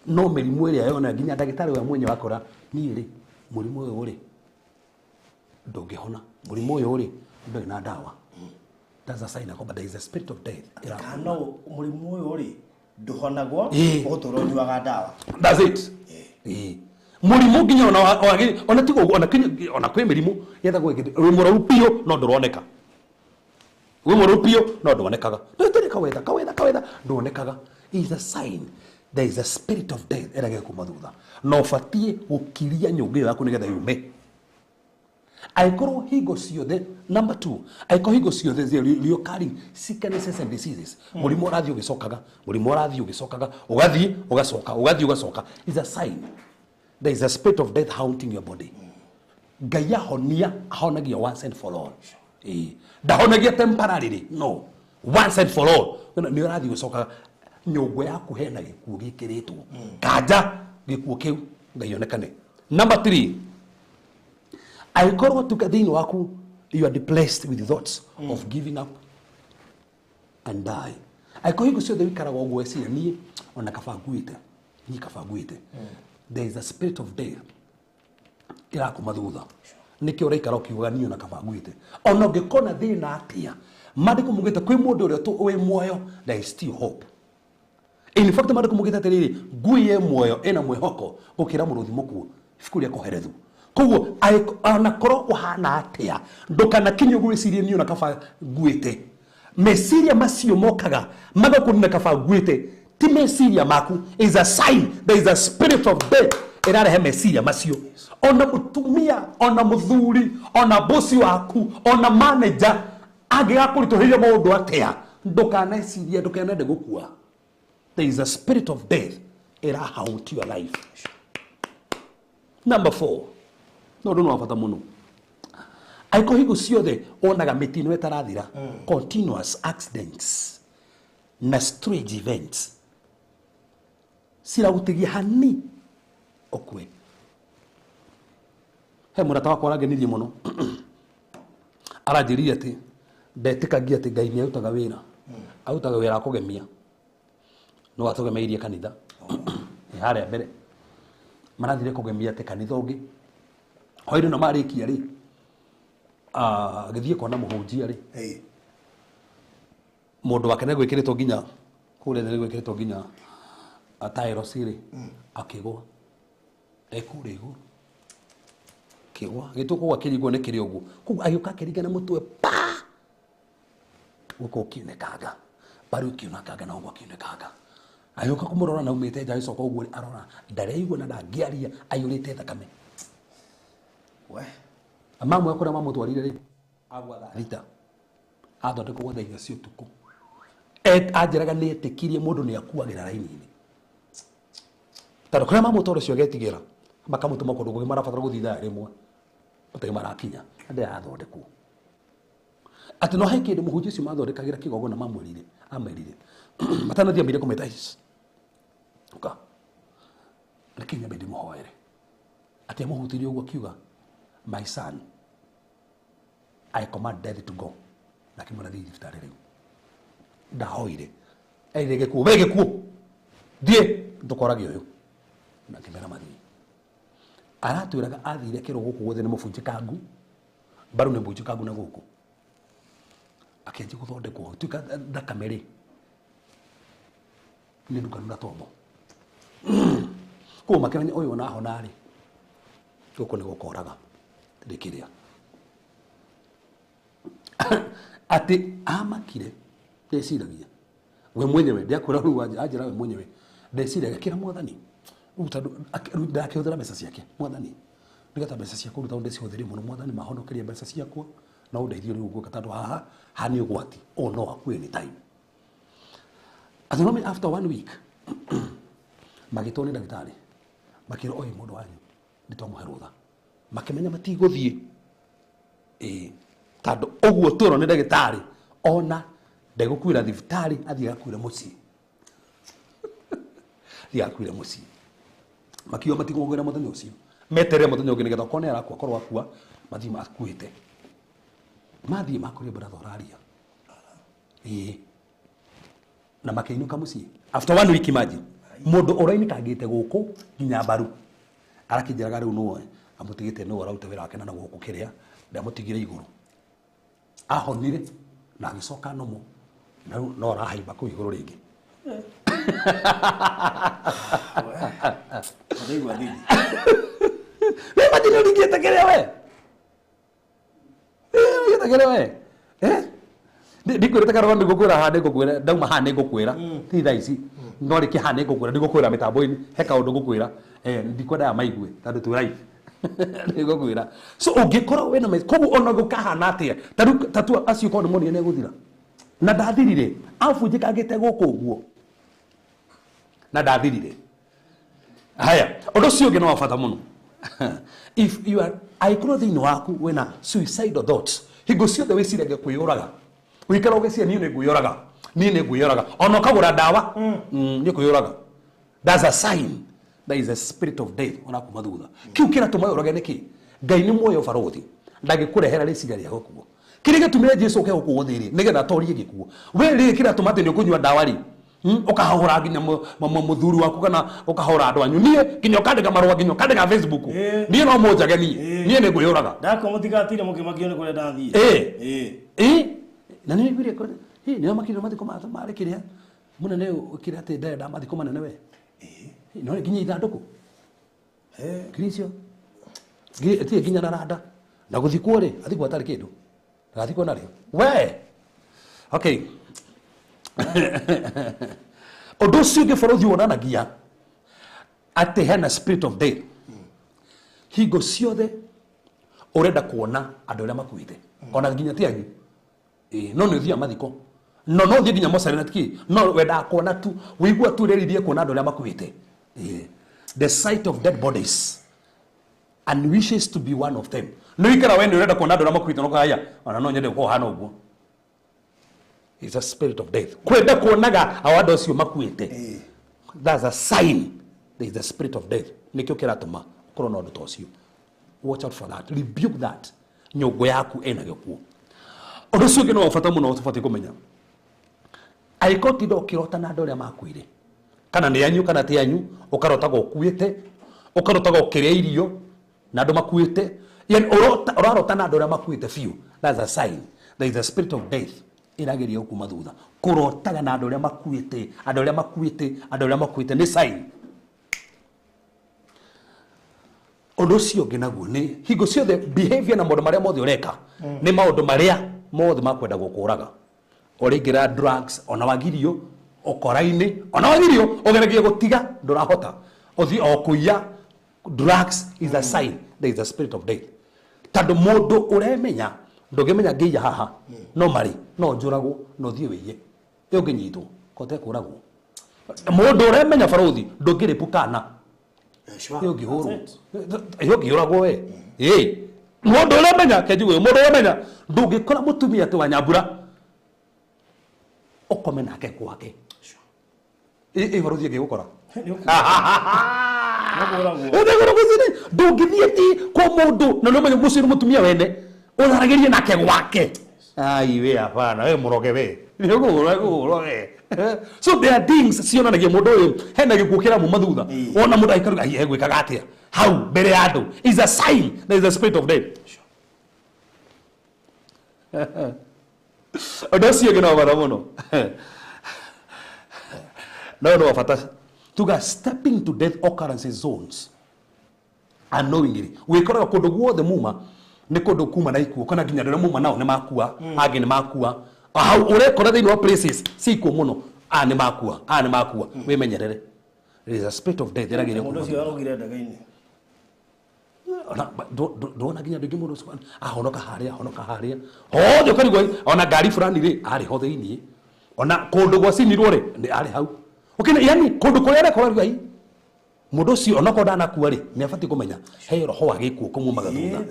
no mĩrimũ ĩrĩa yona nginya ndagĩtarĩ wa mwenye wakora niĩ rĩ mũrimũ ũyũ rĩ ndũngĩhona mũrimũ ũyũ rĩ ndũrĩ na ndawa. That's a sign that there is a spirit of death. Kana mũrimũ ũyũ rĩ ndũhonagwo ũtũro nyuaga ndawa. That's it. Mũrimũ nginya ona tigo ona kwĩ mĩrimũ yethagwo wĩ mũrũrũ piũ no ndũroneka. Wĩ mũrũrũ piũ no ndũonekaga. Ndũtĩrĩ kawetha ndũonekaga. Is a sign there is a spirit of death ĩragĩa kuma thutha. No ũbatiĩ gũkiria nyũngũ yaku nĩgetha yume. Angĩkorwo hingo ciothe number 2 angĩkorwo hingo ciothe you're carrying sicknesses and diseases mũrimũ ũrathiĩ ũgĩcokaga ũgathiĩ ũgacoka is a sign there is a spirit of death haunting your body. Ngai ahonagia once and for all. Ndahonagia temporarily no once and for all. Nĩ ũrathiĩ ũgĩcokaga nyũngũ yaku hena gĩkuũ gĩkĩrĩtwo kanja gĩkuũ kĩu Ngai onekane. Number 3 angĩkorwo thĩinĩ waku you are depressed with thoughts of giving up and die. Angĩkorwo hingo ciothe wĩikaraga ũguo eciria niĩ ona kaba nguĩte. There is a spirit of death ĩrakuma thutha. Nĩkĩo ũraikara ũkiugaga niĩ ona kaba nguĩte. Ona ũngĩkona thĩna atĩa maandĩko mugĩte kwĩ mũndũ ũrĩa wĩ muoyo there is still hope. In fact maandĩko mugĩte atĩrĩrĩ ngui ye muoyo ĩna mwĩhoko gũkĩra mũrũthi mũkuũ ibuku rĩa koherethu. Koguo ana koro uhana atia ndukana kinyo gwiciria ni ona kaba nguite meciria macio mokaga magakunina kaba nguite ti meciria maku is a sign there is a spirit of death irarehe meciria macio ona mutumia ona muthuri ona bosi waku ona manager agigakurituhiria maundu atia ndukana ciria ndukana de gukua there is a spirit of death haunt your life. Number 4 no don't know what muno aiko higo ciothe onaga mitino etarathira continuous accidents na strange events ciragutigia hani okwe he murata wakwa arangenirie muno aranjiria ati ndetikagia ati Ngai ni autaga wira kugemia no atugemeirie kanitha hare mbere marathire kugemia ati kanitha ungi hoire no marikia ri githie kona muhunjia ri mundu wake negwikiritwo nginya kure negwikiritwo nginya atairo siri akigwa ekure iguru kigwa gituko gwakirigwo ne kiri ugu ku ayuka kiriga na mutwe pa uko kinekaga bari kinekaga na ugo kinekaga ayuka kumurora na umite ja icoka ugu arora ndareigwo na ndangiaria ayurite thakame we amamu yakora mamu twarire ri agwa rita athonde ko gwa iga cio tuku ajiraga ni etikirie mundu ni akuagira raini-ini taro kora mamu toro cio getigira makamutuma kundu gugi marabatara guthitha rimwe batari marakinya ande athondekwo ati no haikinde muhunjia cio mathondekagira kigogo na mamwirire amerire matanathia mbire kumeta ici uka lekinya bidi muhoere ati muhutirio ugo kiuga my son I command death to go lakini mwana dhithi fitare riu ndahoire eirege ku wege ku die ndukoragio uyu na kimera mathi aratwiraga athire kiro guku guthe ni mubunji kangu baru ni mubunji kangu na guku akenje guthondekwo tuka ndakameri ni ndukana tombo ko makenya uyu na honari guku ni gukoraga ndikiria ati amakire ndeciragia we mwenyewe ndiakura ru ajira we mwenyewe ndeciragia kira mwathani ndakihuthira mbeca ciake mwathani ndigata mbeca ciakwa ruta ndecihuthirie muno mwathani mahonokerie mbeca ciakwa na undeithio riu guka tondu haha hani ugwati no akue ni time atonomi after 1 week magitoni ndagitari makiro oi mundu wanyu nditomuherutha makimenya matiguthie tando oguo turo ni ndagitari ona ndegukwira thibitari athie gakwira muci yakwira muci makio matigogera muthenya ucio metere muthenya ungi nigetha kone arakwa korwa akua mathi makuite mathi makuria brother oraria na makeinuka muci after 1 week imagine mundu oraini kangite guku nginya baru arakijiraga riu no amutigite no araute wira wake na guku kiria ndamutigire iguru ahonire na gicoka nomo no arahaimba ku iguru ringi Ndigwa didi. Lema dino ligieta kelewe. Ligieta kelewe. Ndikwira takara wandu gukura hande gukwira ndauma hande gukwira ti thaici no riki hande gukwira ndigukwira mitambo-ini heka undu gukwira ndikwenda ya maigwe tandu tu live ndigukwira so ungikora wena mai kogu ona gukahana atia tatu acio ko ndimoni ne guthira na ndathirire afunjika ngite guku uguo na ndathirire haya odo cio ngeno wafata muno if you are aikrothini waku wena suicidal thoughts higo cio the wiciragia kwiyuraga wikara ugecia ni ngwiyuraga ona kagura dawa ni kwiyuraga that's a sign there is a spirit of death ona kuma thutha kiu kira tumayuraga niki Ngai ni muoyo farothi ndagikurehera riciria ria gukuo kiriga tumire Jesu ke gukuo thiri nigetha torie gikuo we ri kira tumate ni kunywa dawa ri ukahora ginya muthuri waku kana ukahora andu anyu nie ginya kandika marwa ginya kandika Facebook nie no mujage nie ni ngwiyuraga ndako mutigatire mukimakio ni kure ndathie na ni ngwire ko ni makire mathiko mari kiria munene ukira ati ndenda mathiko manene we no ginya ithanduku Krisio Tie ginya na randa. Na guthikwo ri, athikwo atari kindu. Rathikwo nario. We. Okay. Odo ucio borothi wonanagia ati hena spirit of death. Hingo ciothe urenda kuona andu aria makuite. Ona ginya ti anyu. No ni thia mathiko. No thia ginya mosare na tiki. No wenda kuona tu, wigua tu reririe kuona andu aria makuite. The sight of dead bodies and wishes to be one of them. No ikara wende urenda kuona andu aria makuite no kaya. Ona no nyende ko hana uguo. It's a spirit of death. Kwenda kuonaga awado acio makuite. That's a sign there is a spirit of death. Nikio kiratuma korwo na undu ta ucio. Watch out for that. Rebuke that. Nyongo yaku ena gikuo. Undu ucio no bata muno tufati kumenya. Aikoti ndo kirota na andu aria makuire. Kana ni anyu kana ti anyu, ukarota go kuite, ukarota go kiria irio na andu makuite. Yani urarota na andu aria makuite fiu. That's a sign there is a spirit of death. Irageria kuma thutha kurotaga na andu aria makuite, andu aria makuite, andu aria makuite ni sign. Undu ucio nginaguo ni hingo ciothe behavior na maundu maria mothe ureka ni maundu maria mothe makwenda gukuraga. Uringira drugs, ona wagirio okoraini, ona wagirio ugeragia gutiga ndurahota uthi okuya. Drugs is a sign there is a spirit of death. Tando mundu uremenya ndugimenya ngiya haha no mari no njuragwo no thie wiye yo nginyitwo kote kuragwo mundu uremenya barothi ndungiripukana yo ngihuru yo ngiragwo we mundu uremenya kejuwe mundu uremenya ndungikora mutumia tu wanyambura ukome nake kwake barothi ngigukora ndungithie ti kwa mundu na no menye muciru mutumia wene unarageria nake gwake. Ai we hapana we muroge we. Niuguroge. So there are things cionanagia mundu uyu hena gikukira mu mathutha. Ona mundu aikaruga ai gwikaga atia. Hau mbere ya andu is a sign there is a spirit of death. Odosi yegena wabara muno. No wafata. Tuga stepping to death occurrence zones. Unknowingly. Wikoraga kundu guothe muma ni kundu kuma na ikuo kana ginya ndore muma nao ni makua agi ni makua hau urekora thini wa places siko muno ni makua we menyerere there is a spirit of death irageria mundu cio arugire ndagaini ona ndona ginya ndingi mundu cio honoka haria hothe ukarigwa ona ngari fulani ri ari ho thiini ona kundu gwa sinirwo ri ni ari hau ukina yani kundu kuria rekora rigai mundu ucio ona ko ndana kuwa ri ni abati kumenya he roho wa gikuo kumumaga thutha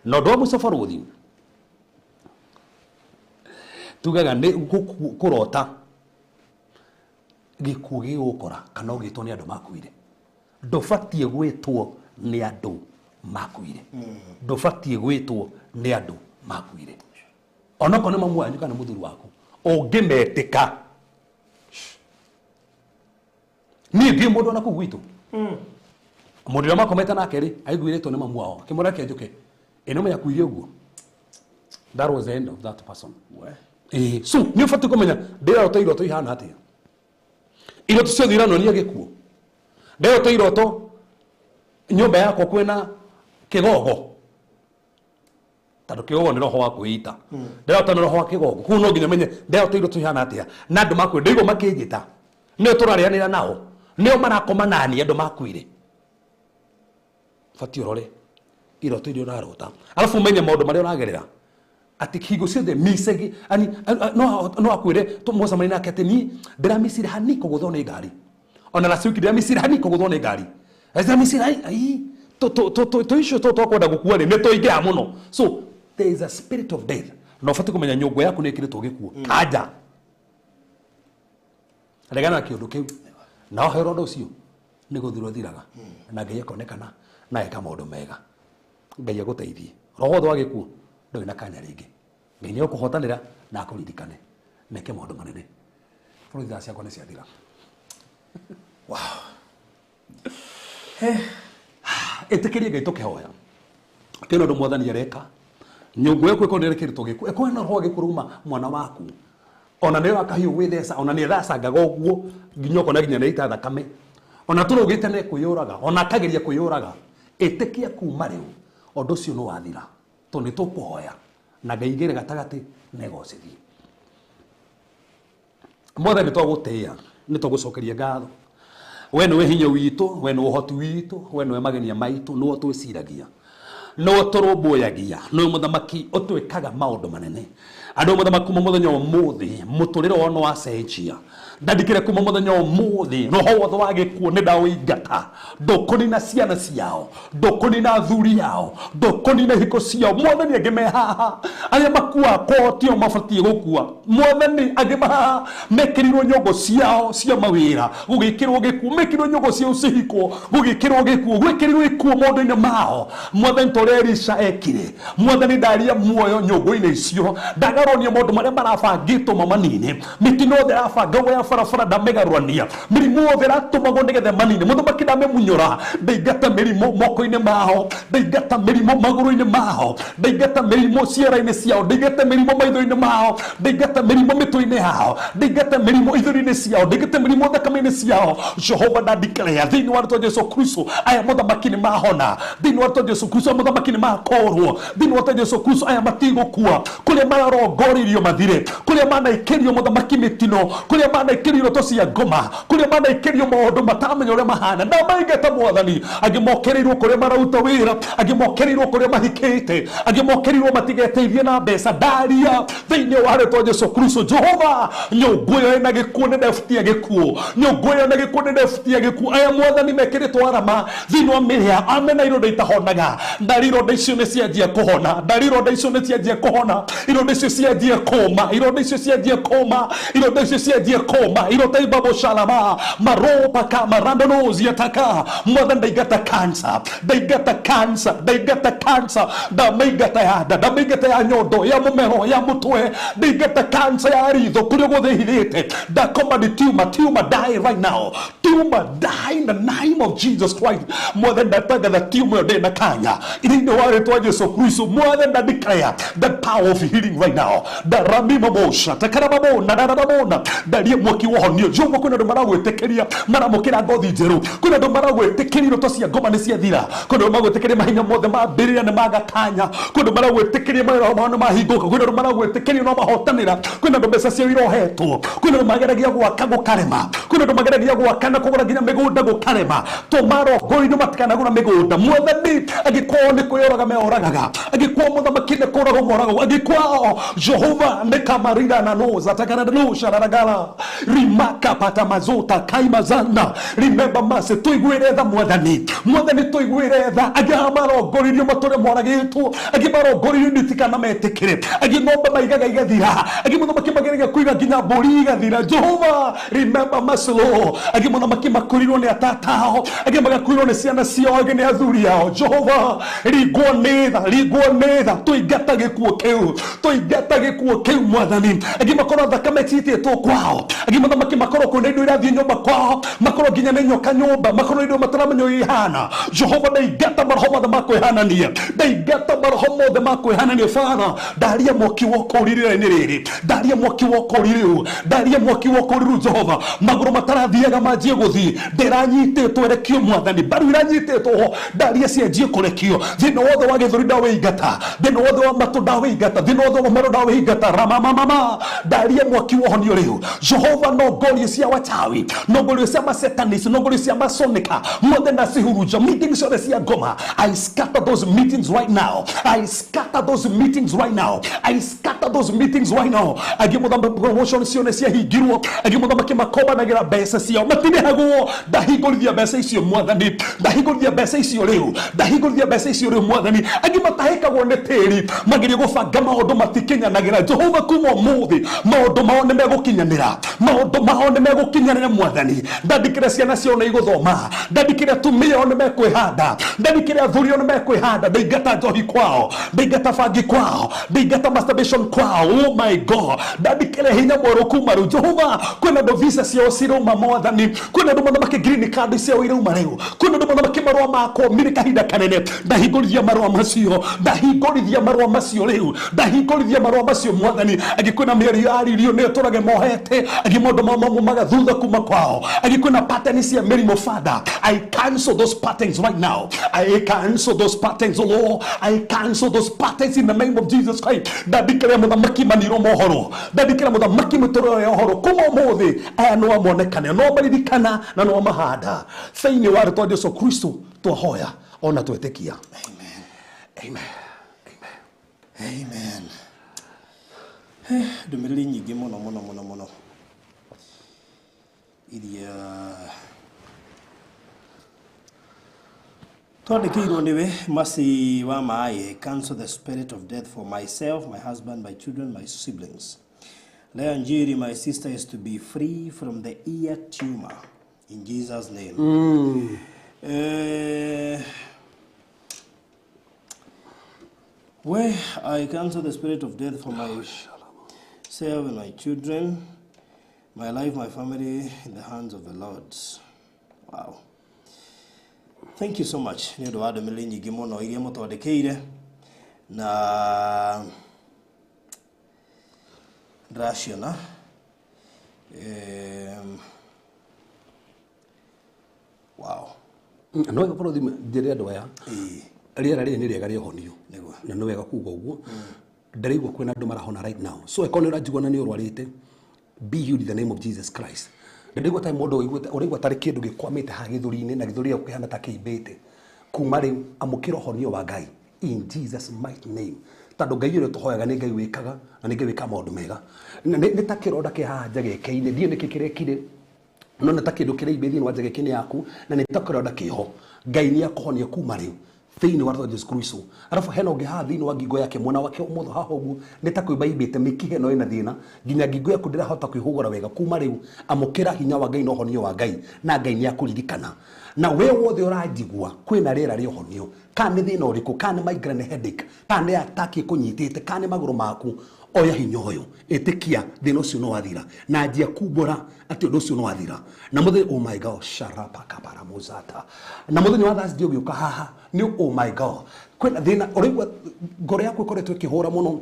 no ndo musafaruthi tugaga ni kurota gikuo gigukora kana ugitwo ni andu makuire ndubatie gwitwo ni andu makuire ndubatie gwitwo ni andu makuire ona ko ni mamu anyu kana muthuri waku ungimetika ni ndi mundu na kugwitu mundu wa makometa nake ri aiguiretwo ni mamu wao kimura ke njuke eno menya kuirie uguo that was the end of that person so ni ufatu kumenya ndira iroto ihana atia iroto cio thirano ni agikuo ndira iroto nyumba yako kwena kigogo tando kigogo ni roho wa kuita ndira ni roho wa kigogo kuno nginya menye ndira iroto ihana atia na andu makwe ndigo makijita ni turarianira nao nio marakoma nani andu makuire fati urore iroto irio narota alafu menye maundu maria uragerera ati hingo ciothe misegi ani no akwire tumwacamani nake ati ni ndiramisire hani kuguthwo ni ngari ona raciuki ndiramisire hani kuguthwo ni ngari ndiramisire ai to icio kwenda gukua ni toingea muno so there is a spirit of death no fati kumenya nyongo yaku ni ikiritwo gikuo kanja regana na kiundu kiu na ohero ndo ucio ni guthirwo thiraga na ngai akonekana na eka maundu mega ngai aguteithie roho thwa gikuo ndoi na kanya ringi ngai ni ukuhotanira na akuririkane neke maundu manene bũrũri ciakwa nĩ ciathira wow ĩtĩkĩrie ngai tũkĩhoya kĩna ũndũ mwathani areka nyũngũ yaku ĩkorwo nĩĩrekĩrĩtwo gĩkuũ ĩkorwo na roho gĩkũruma mwana waku ona nĩ wakahiũ gwĩtheca ona nĩ ĩthacangaga ũguo nginya ũkona nginya nĩ ita thakame ona tũrũgĩte nĩ kwĩyũraga ona akageria kwĩyũraga etekia kuma riu ondo cio no wathira to ni tukuhoya na ngaigire gatagati negocithie mothe ni twagutia ni twagucokeria ngatho we ni hinya witu we ni uhoti witu we ni magenia maitu no twiciragia no turumbuyagia no muthamaki utwikaga maundu manene andu muthamaki muthenya umuthi muturiro ono acenjia ndandikire kuma muthenya umuthi roho wothe wa gikuo ni ndawingata ndukunina ciana ciao ndukunina athuri yao ndukunina hiko ciao mwathani angimehaha aria makua kotio mabatie gukua mwathani angimahaha mekirirwo nyongo ciao cia mawira gugikirwo gikuo mekirirwo nyongo ciao cihiko gugikirwo gikuo gwikirirwo ikuo maundu-ini mao mwathani torerisha ekire mwathani ndaria muoyo nyongo-ini icio ndagaronia maundu maria marabangitwo mamanine mitino therabanga ya farafara ndamegarwania mirimu othe ratumagwo nigethe manine muthamaki ndamemunyora ndaingata mirimu moko-ini mao ndaingata mirimu maguru-ini mao ndaingata mirimu ciara-ini ciao ndaingata mirimu maitho-ini mao ndaingata mirimu mitwe-ini yao ndaingata mirimu ithori-ini ciao ndaingata mirimu thakame-ini ciao Jehova ndandikarea thiini wa rĩtwa Jesu Kristo aya muthamaki ni mahona thiini wa rĩtwa Jesu Kristo muthamaki ni makorwo thiini wa rĩtwa Jesu Kristo aya matigukua kuria mararongoririo mathire kuria manaikirio muthamaki mitino kuria manaikirio to cia ngoma kuria manaikirio maundu matamenya uria mahana na maingata mwathani agimokerirwo kuria marauta wira agimokerirwo kuria mahikite agimokerirwo matigeteithie na mbeca ndaria thiini wa rĩtwa Jesu Kristo Jehova nyunguyo ina gikuo ni ndefutia gikuo nyunguyo ina gikuo ni ndefutia gikuo aya mwathani mekiritwo arama thiini wa miria amena ironda itahonaga ndarironda icio ni cianjia kuhona ndarironda icio ni cianjia kuhona ironda icio cianjia koma ironda icio cianjia koma ironda icio cianjia koma ironda ibabo shalama maropa kama randonozi yataka mwathani ndaigata cancer ndaigata cancer ndaigata cancer ndaigata ya nyondo ya mumero ya mutwe ndaigata cancer ya ritho kuria gothe hirite ndakoma ni tumor die right now tumor die in the name of Jesus Christ mwathani ndataga the tumor de na kanya ini wa rĩtwa Jesu Kristo mwathani ndadeclare the power of healing right now ndaramima mosha takarababona ndaramona ndarie mwaki wohonio jumbo kuna ndo maragwetekeria maramukira ngothi njeru kuna ndo maragwetekeria to cia ngoma ni cia thira kuna ndo maragwetekeria mahinya mothe mambiriria ni magakanya kuna ndo maragwetekeria maroho mahinguka kuna ndo maragwetekeria no mahotanira kuna ndo mbeca cia irohetwo kuna ndo mageragia gwaka gukarema kuna ndo mageragia gwaka na kugura nginya migunda gukarema to maro goino matikana gura migunda mwathani agikwo ni kuyoraga meoragaga agikwo muthamaki ni kuraga moraga agikwo Jehova ni kamarira na noza takana no sharagala rimaka pata mazota kaimazana remember mase tuigwire tha mwathani tuigwire tha agihamaro goririo matore moragitu agimaro goririo nitikana metikire agimomba maigaga igathira agimuthamaki mageragia kuiga nginya mburi igathira Jehova remember mase lo agimuthamaki makurirwo ni atatao agimagakurirwo ni ciana ciao agini athuri yao Jehova rigwo netha tuigata gikuo kiu mwathani agimakora thakame tititwo kwao agimuthamaki makoro kuna indo irathie nyumba kwao makoro nginya ni nyoka nyumba makoro indo mataramenyo ihana Jehova ndaigata maroho mothe makwihanania ndaigata maroho mothe makwihanania Father ndaria mwaki woko ririre-ini riri ndaria mwaki woko ririu ndaria mwaki woko riru Jehova maguru matarathiaga manjie guthii ndiranyititwo rekio mwathani baru iranyititwo ndaria cianjie kurekio thina wothe wa githuri ndaweingata thina wothe wa matu ndaweingata thina wothe wa maro ndaweingata ramamama ndaria mwaki wohonio riu Jehova nongorio cia wachawi nongorio cia masetanisi nongorio cia masonika mothe na cihuruja meetings cia cia ngoma I scatter those meetings right now I scatter those meetings right now I scatter those meetings right now agimuthamaki promotion cione cia hingirwo agimuthamaki makoba na gira mbeca ciao matinehagwo ndahingurithia mbeca icio mwathani ndahingurithia mbeca icio riu ndahingurithia mbeca icio riu mwathani agimatahikagwo ni tiri magirie gubanga maundu matikinyanagira Jehova kuma umuthi maundu mao ni megukinyanira maundu mao ni megukinyanira mwathani ndandikire ciana cio ni iguthoma ndandikire tumia ni mekwihanda ndandikire athuri ni mekwihanda ndaigata njohi kwao ndaigata bangi kwao ndaigata masturbation kwao oh my God ndandikire hinya mweru kuma riu Jehova kwina ndo visa cio ciruma mwathani kwina ndo muthamaki green card cio irauma riu kwina ndo muthamaki marua mako miri kahinda kanene ndahingo ndahingorithia marwa macio ndahingorithia marwa macio riu ndahingorithia marwa macio mwathani agikwina meri aririo ne turage mohete agimondo mama magathutha kuma kwao agikwina patterns cia mirimo father I cancel those patterns right now I cancel those patterns oh Lord I cancel those patterns in the name of Jesus Christ ndadikira muthamaki maniro mohoro ndadikira muthamaki mutoro yohoro kuma muthi aya no amonekane no baririkana na no mahada thiini wa rito Jesu Kristo twahoya ona twetikia amen amen amen ndumiriri nyingi muno iria twandikirwo niwe masi wa mai cancel the spirit of death for myself, my husband, my children, my siblings. Lea Njiri, my sister, is to be free from the ear tumor in Jesus' name. Where I cancel the spirit of death for myself and my children, my life, my family, in the hands of the Lord. Wow. Thank you so much. Ni ndo ado mili nyingi muno iria mutwandikiire na Rashona wow. No wega bro dire andu aya riera ri ni riega ri honio na no wega kuuga uguo ndarigwa kwina andu marahona right now so ekoni urajigwa na ni urwarite be healed in the name of Jesus Christ. Ndigwa time modo urigwa tari kindu gikwamite ha githuri-ini na githuri ukihana ta kiimbite kuma riu amukira honio wa Ngai in Jesus mighty name tando Ngai uri tuhoyaga ni Ngai wikaga na ni Ngai wika maundu mega ni ta kironda ki haha njageke-ini thie ni kikirekire no ni ta kindu kiri ibe thie wa njageke-ini yaku na ni ta kironda kiho Ngai ni akuhonia kuma riu thiini wa Jesu Kristo arafu hena ungi haha thiini wa ngingo yake mwana wake umotho haha uguo ni ta kwiba ibite mikihe no ina thina nginya ngingo yaku ndirahota kwihugura wega kuma riu amukira hinya wa Ngai no honio wa Ngai na Ngai ni akuririkana na we wothe urajigwa kwina rera ri honio kana thina uriku kana migraine headache kana attack kunyitite kana maguru maku oya hinya uyu itikia thina ucio no wathira na njia kumbura ati undu ucio no wathira na muthe oh my God sharapa kapara muzata na muthe ni wa thas dio yuka haha ni oh my God kwina thina urigwa ngoro yaku ikoretwe kihura muno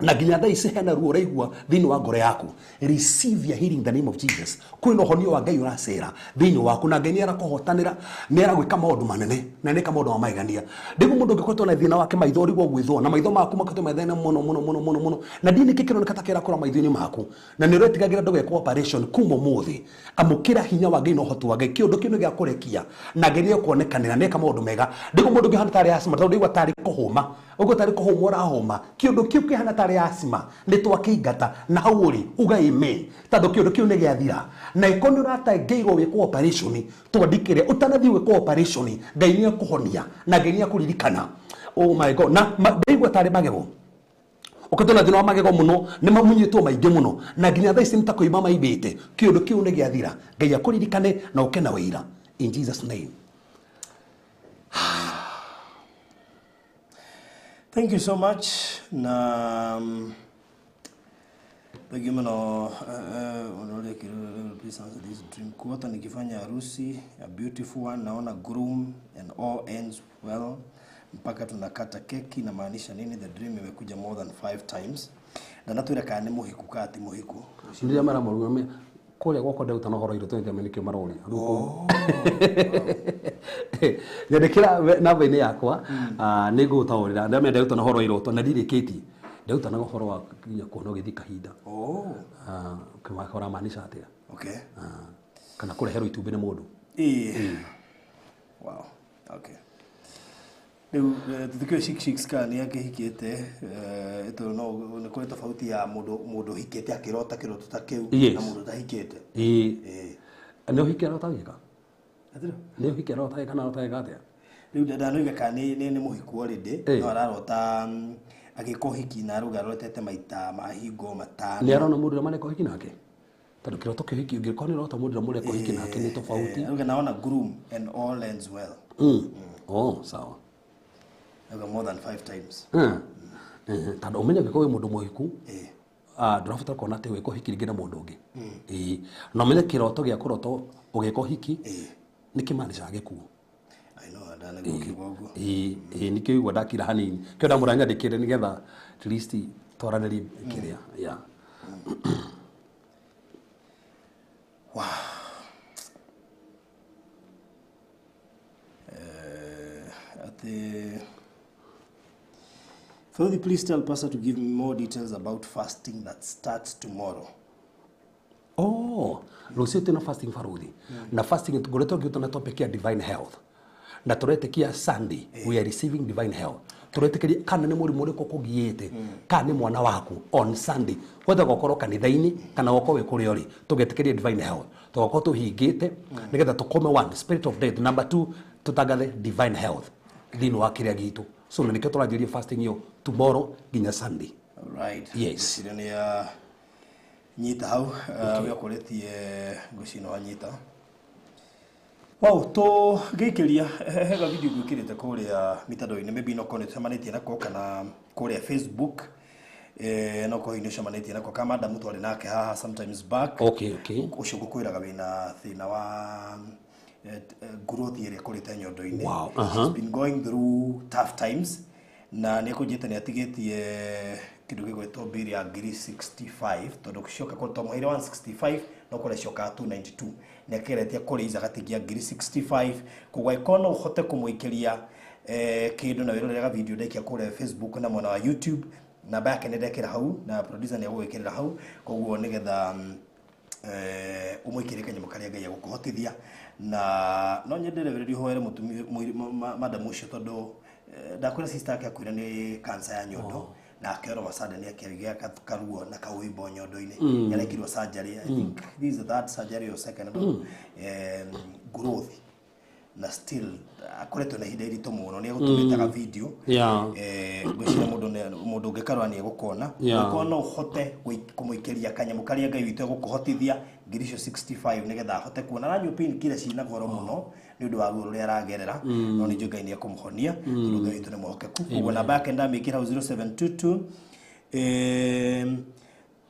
na ginya thaa ici hena ruo raigua thini wa ngoro yaku receive your healing in the name of Jesus kwina honio wa Ngai uracera thini waku na Ngai ni arakuhotanira ni aragwika maundu manene na ni ka maundu ma maigania ndigu mundu ngikoretwo na thina wake maitho rigwo gwithwo na maitho maku makatwe mathena muno na dini kikiro ni katakira kura maitho-ini maku na ni retigagira ndugekwo operation kuma muthi amukira hinya wa Ngai no hotu wa Ngai kiundu kinu gia kurekia na Ngai ni kuonekanira ne ka maundu mega ndigu mundu ngihana tari asma tondu igwa tari kuhuma ugo tari kuhuma urahoma kiundu kiu kihana tari asima ni twakingata na hau uri uga amen tando kiundu kiu ni giathira na ikoni urata ngeirwo wikwo operation twandikire utanathi wikwo operation Ngai ni akuhonia na Ngai ni akuririkana oh my God na ndeigwa tari magego ukatona thina wa magego muno ni mamunyitwo maingi muno na nginya thaa ici ni ta kuima maibite kiundu kiu ni giathira Ngai akuririkane na ukena wira in Jesus name. Thank you so much. Na pengine please answer this dream. Kuota nikifanya harusi, a beautiful one, naona groom and all ends well. Mpaka tunakata keki na maanisha nini? The dream imekuja more than 5 times. Na natwira kana ni muhiku kati muhiku. Ndio mara mwe kole gwako ndauta no horo iroto ndio menikio marori ruko yandikira namba-ini yakwa nigo taurira ndame ndauta no horo iroto na ndirikiti ndauta no horo wa kinya kuno githi kahinda kama kora maanisha atia okay kana kurehero itumbi ni mundu wow okay leo tukio shik scan yake hikete ito no kwa tofauti ya mundu hikete akirota kiroto takeu na mundu tahikete ndio hikirota wika ndio hikirota wika na rota gatia leo dada no wika ni muhiku already no ararota agikohiki na ruga rotete maita mahingo matano ni arona mundu mane kohiki nake tado kiroto kihiki ungekoni rota mundu mure kohiki nake ni tofauti ruga naona groom and all ends well oh sawa more than 5 times. Tado umenya giko we mundu muhiku ndurafuta kuona ati wiko hiki ringi na mundu ungi na umenya kiroto gia kuroto ugiko hiki ni kimaanisha gikuo I know ndana gukigogo nikio igwa ndakira hanini kio ndamuranya ndikire nigetha at least twaranĩrie kiria yeah wow Father, please tell Pastor to give me more details about fasting that starts tomorrow. Oh, Lucio tuna fasting farudi. Na fasting tugoleto gitona topic ya divine health. Na turetekia Sunday we are receiving divine health. Turetekia kana ne muri muri kokugiete. Kana mwana waku on Sunday. Whether gokoro kanithaini kana gokowe kuri ori. Tugetekia divine health. Tugoko tuhingite nigetha tukome one spirit of death. Number 2 tutagathe divine health. Thini wa kiria gitu. So nikio turajiria fasting yo tomorrow ginya Sunday. All right. Yes. Sirenia nyita hau we koretie gucino wa nyita. Wow, to gikiria hega video gwikirite kuria mitandao-ini maybe no konete manetie nako kana kuria Facebook no ko inisha manetie nako kama Adamu twari nake haha sometimes back. Okay. Ucugo kwiraga wina thina wa growth area kurita nyondo-ini. Wow. He's been going through tough times na niko jitani atigetie kidu gigwetwo biri ya ngiri 65 tondu kushoka ko tomo ile 165 no kole shoka 292 nekeretia kole iza gatigia ngiri 65 kugwa ikono uhote kumuikiria kindu na wirorega video ndekia kule Facebook na mwana wa YouTube na back ndekira hau na producer ni agwikirira hau kogwo nigetha umuikire kanyamo karia ngai gukuhotithia na no nyenderererio hoere mutumi madam ucio tondu ndakwira sister yake akwira ni cancer ya nyondo na akero wasada ni akirigia karuo na kawimbo nyondo-ini yarekirwo surgery. I think this is that surgery or second growth na still akoretwo na hinda irito muno ni gutumitaga video gwicira mundu ungikarwa ni gukona ukona uhote kumuikiria kanyamu karia ngai witu gukuhotithia ngirisho 65 nigetha ahote kuona na nyupin kira cina goro muno ni undu wa ruo ria aragerera no ni ngai ni akumuhonia ndu ngai witu ni muhokeku kugo namba yake ndamikira 0722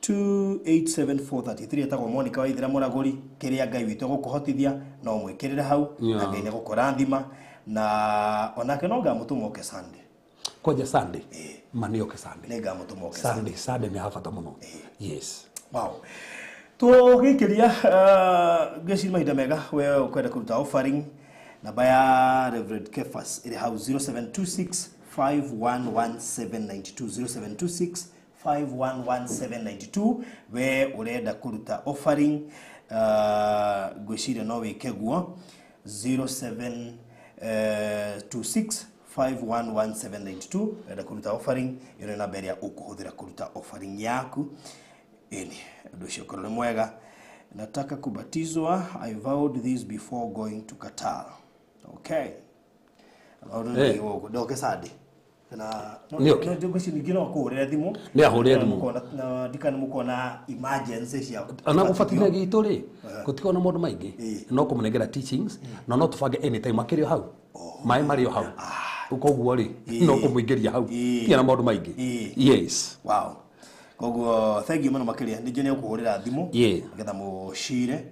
287433 etagwo Monica Waithira Muraguri kiria ngai witu gukuhotithia no mwikirire hau na ngai ni gukurathima na onake no ngamutumoke Sunday koja Sunday manioke Sunday ne ngamutumoke Sunday ni hafata muno yes wow to gikiria gesi mahinda mega we ukwenda kuruta offering na baya Reverend Kefas ile house 0726 511792 0726511792 we urenda kuruta offering gwicire no wikeguo 0726511792 urenda kuruta offering ire na beria ukuhuthira kuruta offering yaku ini ndio korole mwega nataka kubatizwa. I vowed this before going to Qatar. Okay. Ndoke sadi na no gwisi nigino kuhurira thimu ni ahurira thimu na dikana mukona emergency cia ana gufatira gitu ri gutikona mundu maingi no kumunegera teachings no tufange anytime makirio hau mai mario hau ukogwo ri no kumuingiria hau tiana mundu maingi yes wow kogwo thank you muno makiria nije ne kuhurira thimu ngetha mushire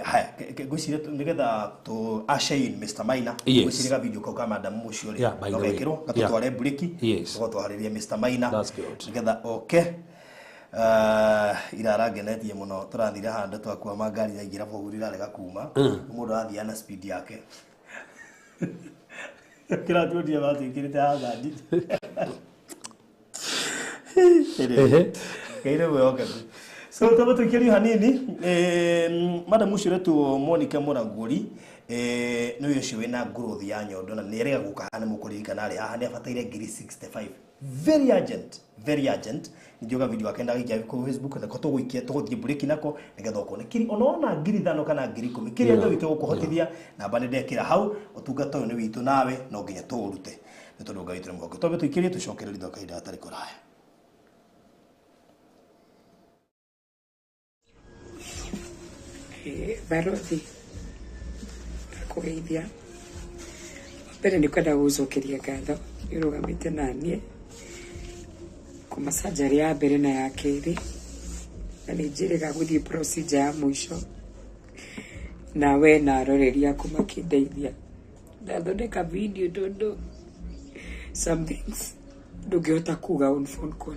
haya gwicire nigetha to Ashain Mr. Maina gwicire video kwa madam mucio ri nogekiro gatutware break tugotwaririe Mr. Maina nigetha okay iraragenetie muno turathire handa twakwa magari yaingira bogurira rega kuma mundu athia na speed yake kira tuodia batu ikirite hazard kaire weoka so tabato kiri hanini madam Mushiretu Monica Muraguri no yoshiwe na growth ya nyondo na nerega gukahana mukurika nari haha ne afataire ngiri 65 very urgent njoga video akenda gikya ku Facebook na koto gwikia to guthie break nako nigetha ukone kiri onona ngiri 5 kana ngiri 10 kiri ndo witu gukuhotithia na bane ndekira hau utungata uyu ni witu nawe no nginya turute nitondu ngai tire mwako tobe tuikirie tucokereri ndoka ida atari kuraya barothi kugeithia mbere ni kwenda gucokeria ngatho irugamite nanie kuma surgery ya mbere na ya keri na ni njirega guthie procedure ya mwisho na we na aroreri aku makindeithia ndathondeka video tondu some things ndungihota kuga on phone call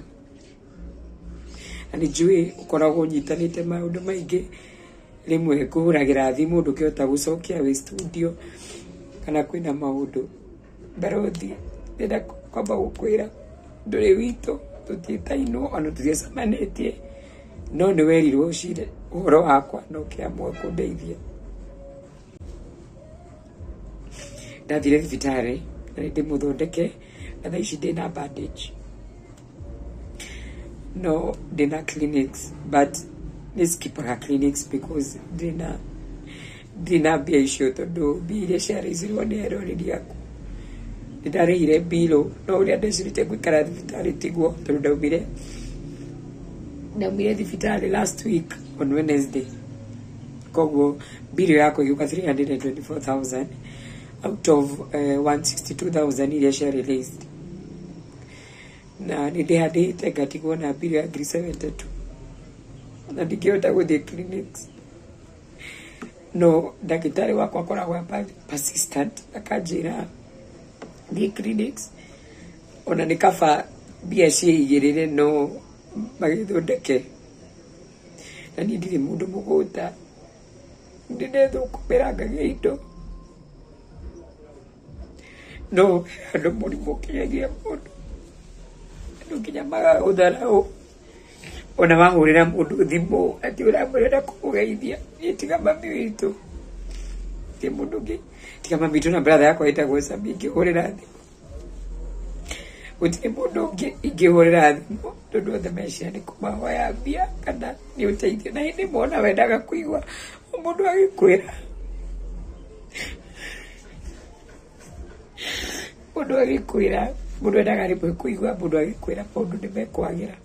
ani njui ukoragwo nyitanite maundu maingi rimwe kuhuragira thimu ndungihota gucokia wi studio kana kwina maundu Barothi ndenda kwamba gukwira nduri wito tutitaino ona tutiecamanĩtie no nĩ werirwo ũcire ũhoro wakwa no kĩamwe kũndeithia ndathire thibitarĩ na ndĩmũthondeke na thaa ici ndĩna bandage no ndĩna clinics but nĩcikipaga clinics because ndĩna mbia icio tondũ mbia iria ciarĩcirwo nĩ eroreri aku ndarĩhire mbilo no ũrĩa ndecirĩte gũikara thibitarĩ tiguo tondũ ndaumire thibitarĩ last week on Wednesday koguo mbilo yako ĩgĩũka 324,000 out of 162,000 iria cia released na nĩndĩhandĩte ngatigwo na mbilo ya 372 na ndingĩhota gũthiĩ clinics no ndagĩtarĩ wakwa akoragwo persistent akanjĩra the clinics ona nikaba mbia ciigirire no magithondeke na ni ndire mundu mugunda ndinethukumira ngagia indo no andu murimu kinyagia mundu andu nginya magautharau ona wahurira mundu thimu ati uramurenda kumugeithia itiga mami witu ti mundu ngi tiga mami tu na brother yakwa itagwo Sabi ngĩhũrĩra thimũ gũtirĩ mũndũ ũngĩ ingĩhũrĩra thimũ tondũ othe meciria nĩ kũmahoya mbia kana nĩ ũteithio na hĩndĩ mona wendaga kũigua mũndũ agĩkwĩra mũndũ endaga rĩmwe kũigua mũndũ agĩkwĩra maũndũ nĩ mekwagĩra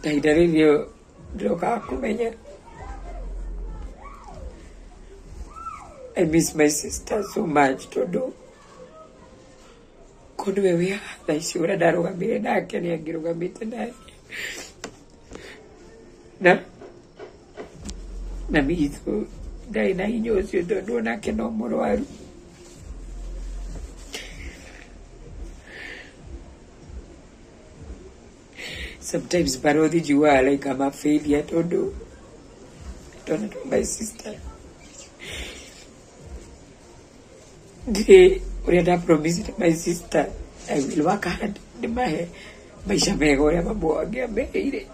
na ihinda rĩrĩ ndĩrokaga kũmenya I miss my sister so much tondu kono wewe ya thaisi ura ndarugamire nake ni angirugamite naye na mithu ndai na hinya ucio tondu nake no mũrwaru sometimes Barothi jua like I'm a failure tondu don't know my sister uria nda promise my sister I will work hard nimahe maisha mega uria mamu wange ameheire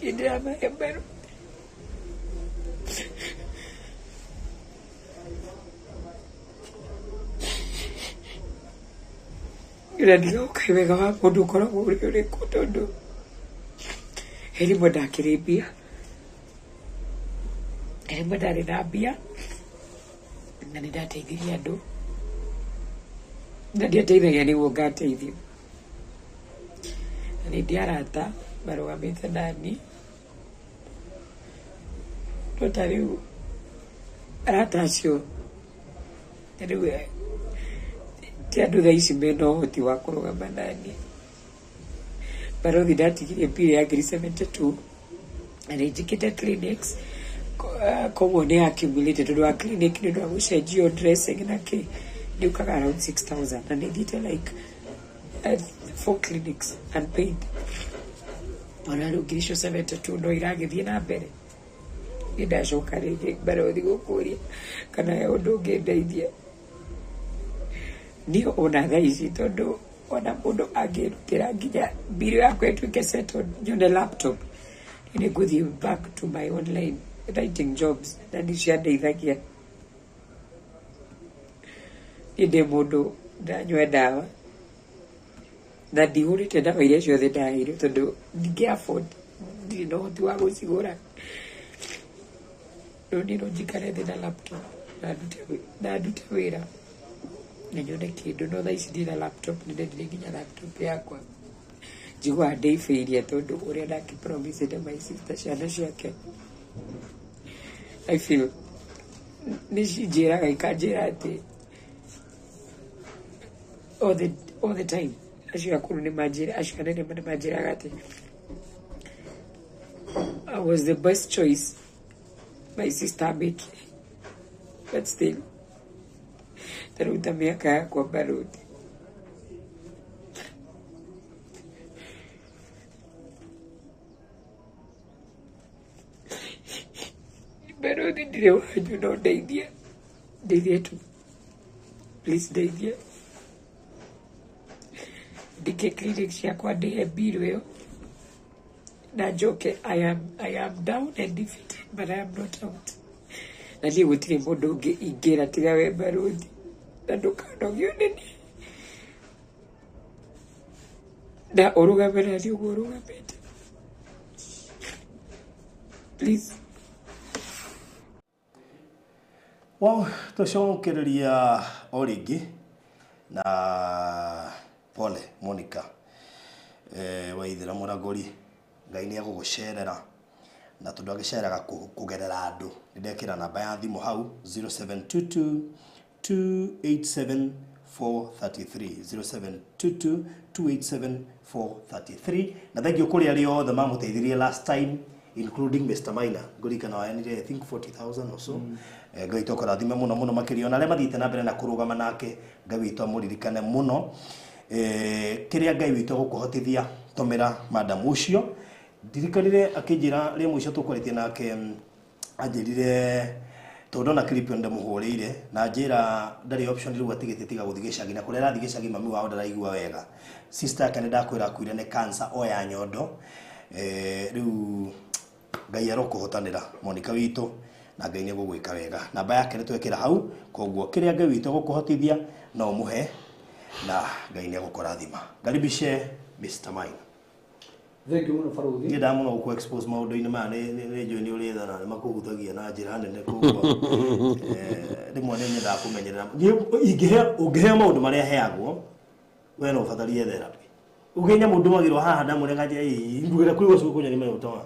ndĩramahe mbero ĩra ndigauka wega wa mũndũ ũkoragwo ũrĩ ũrĩkũ tondũ he rĩmwe ndakĩrĩ mbia he rĩmwe ndarĩ na mbia na nĩndateithirie andũ na ndiateithagia nĩguo ngateithio na nĩndĩ arata marũgamĩte nani no ta rĩu arata acio rĩu ti andũ thaa ici mena ũhoti wa kũrũgama nani Barothi ndatigirie mbia ya 372 na nĩnjĩkĩte clinics koguo nĩ accumulated tondũ wa clinic nĩ ũndũ wa gũcenjio dressing na kĩ ndiũkaga around 6,000 na nĩthiĩte like 4 clinics unpaid ona rĩu 372 no iragĩthiĩ na mbere nĩ ndacoka rĩngĩ Barothi gũkũria kana he ũndũ ũngĩndeithia niĩ ona thaa ici tondũ ona mũndũ angĩrutĩra nginya mbirũ yakwa ĩtuĩke settled nyone laptop nĩ ngũthiĩ back to my online writing jobs na nĩ ciandeithagia niĩ ndĩ mũndũ ndanyua ndawa na ndihũrĩte ndawa iria ciothe ndaheirwo tondũ ndingĩ afford ndirĩ na ũhoti wa gũcigũra no niĩ no njikare thĩ na laptop na ndute wĩra na nyone kĩndũ no thaa ici ndĩ na laptop nĩ ndendire nginya laptop yakwa njiguaga ndĩibĩirie tondũ ũrĩa ndakĩpromisĩte my sister ciana ciake I feel nĩ cinjĩraga ikanjĩra atĩ all the time acio akũrũ nĩ manjĩra acio anene nĩ manjĩraga atĩ I was the best choice my sister make it. But still, taruta miaka yakwa barudi. Barudi ndire wanyu no ndeithia tu. Please ndeithia. Ndike clinic ciakwa ndihe bill ĩyo. Na njoke I am down and defeated, but I am not out. Na niĩ gũtirĩ mũndũ ũngĩ ingĩra tiga we Barudi. Na ndũkanogio nĩ niĩ. Na ũrũgame na niĩ ũguo ũrũgamĩte. Please. Well, tucokereria o rĩngĩ na pole Monica Waithĩra Mũragũri, Ngai nĩ egũgũcerera na tondũ agĩceraga kũgerera andũ. Nĩndekĩra namba ya thimũ hau 0722 287 433 0722 287 433. Na thank you kũrĩ arĩa othe mamũteithirie last time, including Mr. Maina. Ngũrikana wayanire I think 40,000 or so. Ngai tũkũrathime mũno mũno makĩria ona arĩa mathiĩte na mbere na kũrũgama nake. Ngai witũ amũririkane mũno. Kĩrĩa Ngai witũ gũkũhotithia tũmĩra madam ũcio. Ndirikanire akĩnjĩra rĩa mũico tũkwarĩtie nake anjĩrire tondũ na clip ndamũhũrĩire na njĩra ndarĩ option rĩu atigĩte tiga gũthiĩ gĩcagi na kũrĩa arathiĩ gĩcagi mami wao ndaraigua wega. Sister yake ndakwĩra akuire nĩ cancer o ya nyondo. Rĩu Ngai arokũhotanĩra Monica witũ na Ngai nĩ gũgwĩka wega. Namba yake nĩ twekĩra hau, koguo kĩrĩa Ngai witũ gũkũhotithia no mũhe na Ngai nĩ gũkũrathima. Ngaribishe Mr. Maina. Thank you muno Faruthi. Nĩ ndamuno gũkũ expose maũndũ-inĩ maya nĩ njũĩ nĩ ũrĩ thana nĩ makũhutagia na njĩra nene koguo rĩmwe nĩ nyendaga kũmenyerera. Ũngĩheo maũndũ marĩa heagwo we no ũbatarie therapy. Ũngĩnya mũndũ magĩrwo haha ndamũrega ngugĩra kũrĩ gũcukũ kũnyani mena ũtawa.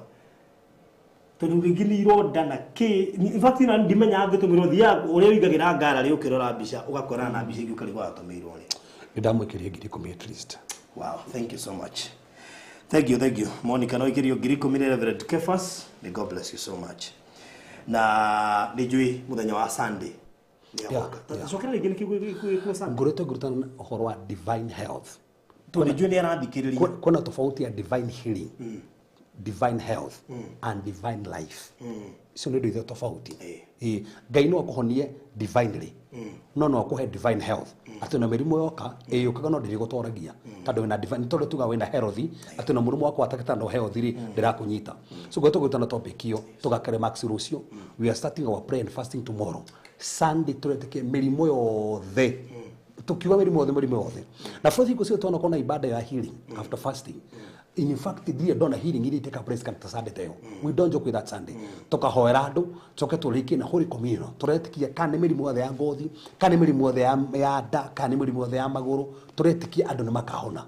Tondũ rĩngĩ nĩ ironda na kĩ in fact na ndimenya angĩtũmĩrwo thia ũrĩa wĩingagĩra ngara rĩ ũkĩrora mbica ũgakora na mbica ingĩ ũkarigwo atũmĩirwo rĩ. Nĩ ndamwĩkĩria 10,000 at least. Wow, thank you so much. Thank you. Monica no ikirio ngiri 10 Reverend Kefas. May God bless you so much. Na nijui muthenya wa Sunday. Cokera rĩngĩ nĩkĩgwĩkwo Sunday. Ngũrĩte ũhoro wa divine health. Nijui nĩ arathikĩrĩria. Kuna tofauti ya divine healing, divine health and divine life. Icio nĩ indo tofauti. Ngai no akũhonie divinely. No akũhe divine health. Atĩ na mĩrimũ yoka ĩyũkaga no ndĩrĩgũtoragia. Tondũ wĩna divine tondũ tuga wĩna healthy, atĩ na mũrimũ wakwa atakĩta no healthy rĩ ndĩrakũnyita. So gwetwo na topic ĩyo tũgakere max rũcio. We are starting our prayer and fasting tomorrow. Sunday tũretĩkie mĩrimũ yothe. Tukiuga mĩrimũ yothe. Na first cio tuona kona ibada ya healing after fasting. In fact, the dona healing ili take a place kan Sunday teo. We don't joke with that Sunday. Toka hoera andu, toke tuliki na holy communion. Turetikia kane mirimu yothe ya ngothi, kane mirimu yothe ya nda, kane mirimu yothe ya maguru, turetikia andu nimakahona.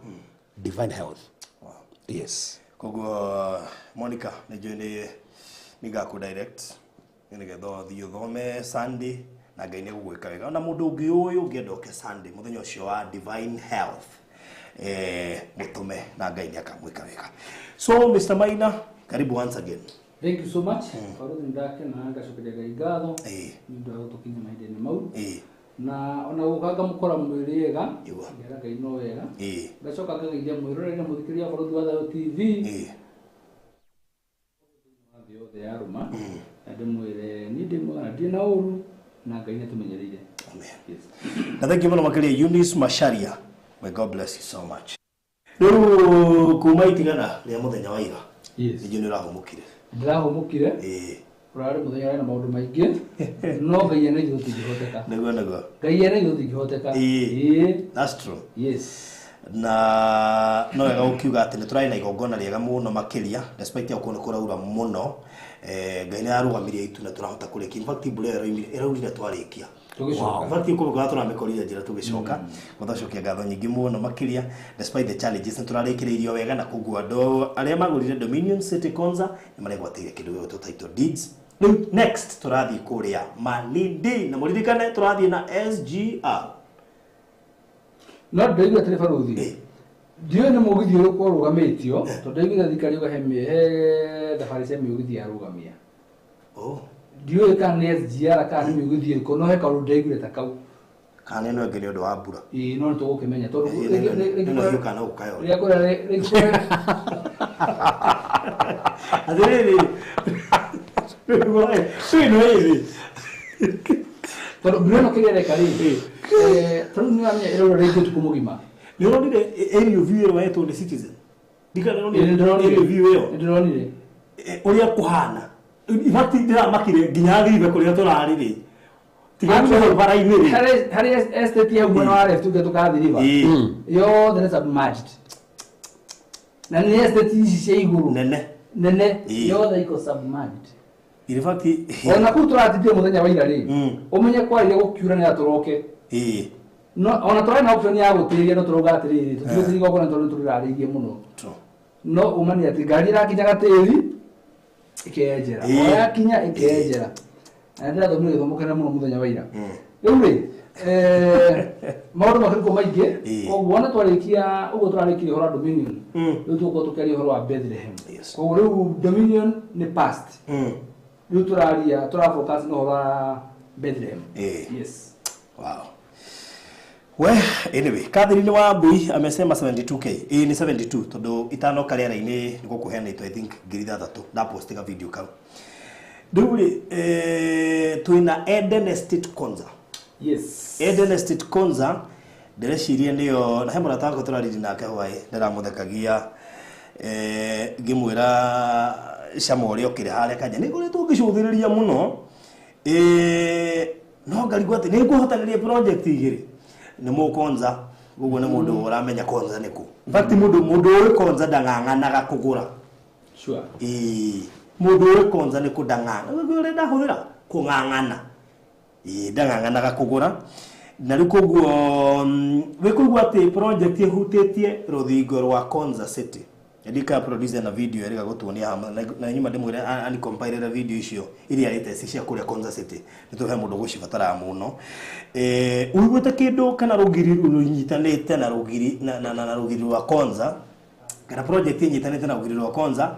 Divine health. Wow. Yes. Koguo Monica, nijui nigaku direct. Nigetho thiĩ thome Sunday na Ngai nĩ gũgwĩka wega. Na mũndũ ũngĩ ũyũ ũngĩenda oke Sunday mũthenya ũcio wa divine health. Mutume na Ngai nĩ akamwĩka wega. So Mr. Maina, karibu once again. Thank you so much. Faruthi ndake na ngacokeria Ngai ngatho. Nĩ ũndũ wa gũtũkinya mahinda-inĩ mau. Na ona gũkanga mũkora mwĩrĩega. Ngera Ngai no wega. Ngacoka ngageithia mwĩroreri na mũthikĩria Faruthi wa Thayũ TV. Yothe ya ruma. Ndĩmwĩre nĩ ndĩmwĩra ndĩ na ũru na Ngai nĩ atũmenyereire. Amen. Na thank you muno makĩria Eunice Macharia. May God bless you so much. Rĩu kuma itigana rĩa mũthenya wa ira. Yes. Nĩ ũrahũmũkire. Ndĩrahũmũkire. Ũrarĩ mũthenya wĩna maũndũ maingĩ. No Ngai ena ithuĩ tũngĩhoteka. Nĩguo. Ngai ena ithuĩ tũngĩhoteka. That's true. Yes. Na no wega ũkiuga atĩ nĩ tũrarĩ na igongona rĩega mũno makĩria despite ya kuona kũraura mũno. Ngai nĩ arũgamirie itu na tũrahota kũrĩkia. In fact mbura ĩraurire twarĩkia. Wow. Fati yuko kwa tũramĩkorire njĩra tũgĩcoka. Gũthacokia ngatho nyingĩ mũno makĩria despite the challenges nĩtũrarĩkĩrĩirio wega na kũgua andũ arĩa magũrire Dominion City Konza nĩ maregwatĩire kĩndũ gĩgwĩtwo title deeds. Rĩu next tũrathiĩ kũrĩa Malindi na mũririkane tũrathiĩ na SGR. No ndaigua atĩ Faruthi. Ndiyo nĩ mũgithi ũrĩa ũrũgamĩtio tondũ ndaigua thikari ũgahe thabarĩ cia mũgithi arũgamia. ndiyo kana nĩ SGR kana nĩ gũthiĩ ko no he kaũndũ ndaiguire ta kau kana no ngene ũndũ wa mbura no tũgũkĩmenya tondũ rĩngĩ kana ũkayo athirĩrĩ tondũ mbura ĩno kĩrĩa ĩreka rĩ tondũ nĩ wamenya ĩrora rĩngĩ ũtukũ mũgima nĩ ũronire aerial view ĩyo yetwo nĩ Citizen ndĩronire ũrĩa kũhana ibati ndĩramakire nginya thibe kũrĩa tũrarĩ rĩ tiga bara-inĩ rĩ harĩ estate ya mwena wa left tukathiriva yothe nĩ submerged na nĩ estate ici cia igũrũ nene yothe iko submerged irifati ona kuu tũratithia mũthenya wa ira rĩ ũmenye kwarire gũkiura nĩ atũroke no ona tũrarĩ na option ya gũtĩria no tũrauga atĩrĩrĩ tũtigũthiĩ gũkũ na tondũ tũrarĩirie mũno no ũmani atĩ ngari ĩrakinya gatĩri ĩkenjera yakinya ĩkenjera na ndĩrathomire gĩthomo kĩnene mũno mũthenya wa ira rĩu rĩ maũndũ makĩrĩkwo maingĩ koguo ona twarĩkia ũguo tũrarĩkirie ũhoro wa Dominion rĩu tũgũkorwo tũkĩaria ũhoro wa Bethlehem koguo rĩu Dominion nĩ past rĩu tũrafocus na ũhoro wa Bethlehem yes wow we anyway Catherine wa Mbui amesema 72k ni 72 tondu itano karĩera-inĩ nĩ gũkũheana I think ngiri 3 na postiga video kau Duri tuina Eden Estate Konza. Yes. Eden Estate Konza ndĩreciria nĩyo na he mũrata wakwa tũrariri nake hwaĩ ndĩramuthekagia ngĩmwĩra cama ũrĩa ũkĩrĩ harĩa kanja nĩ ngoretwo ngĩcũthĩrĩria mũno no ngarigwo atĩ nĩ ngũhotanĩria project igĩrĩ nĩ mũkonza ũguo nĩ mũndũ ũramenya konza nĩkũ in fact mũndũ ũyũ konza ndang'ang'anaga kũgũra sure mũndũ ũyũ konza nĩ kũndang'ana ũrĩa ndahũthĩra kũng'ang'ana ndang'ang'anaga kũgũra na rĩu koguo wĩkũigua atĩ project ĩhutĩtie rũthingo rwa Konza City ndika producer na video ĩrĩga gũtuonia hamwe na nyuma ndĩmwĩre ani compile video icio iria arĩte cia kũrĩa Konza City nĩtũhe mũndũ gũcibatara mũno ũiguĩte kĩndũ kana rũgiri rũnyitanĩte na rũgiri na rũgiri rwa Konza kana project ĩnyitanĩte na rũgiri rwa Konza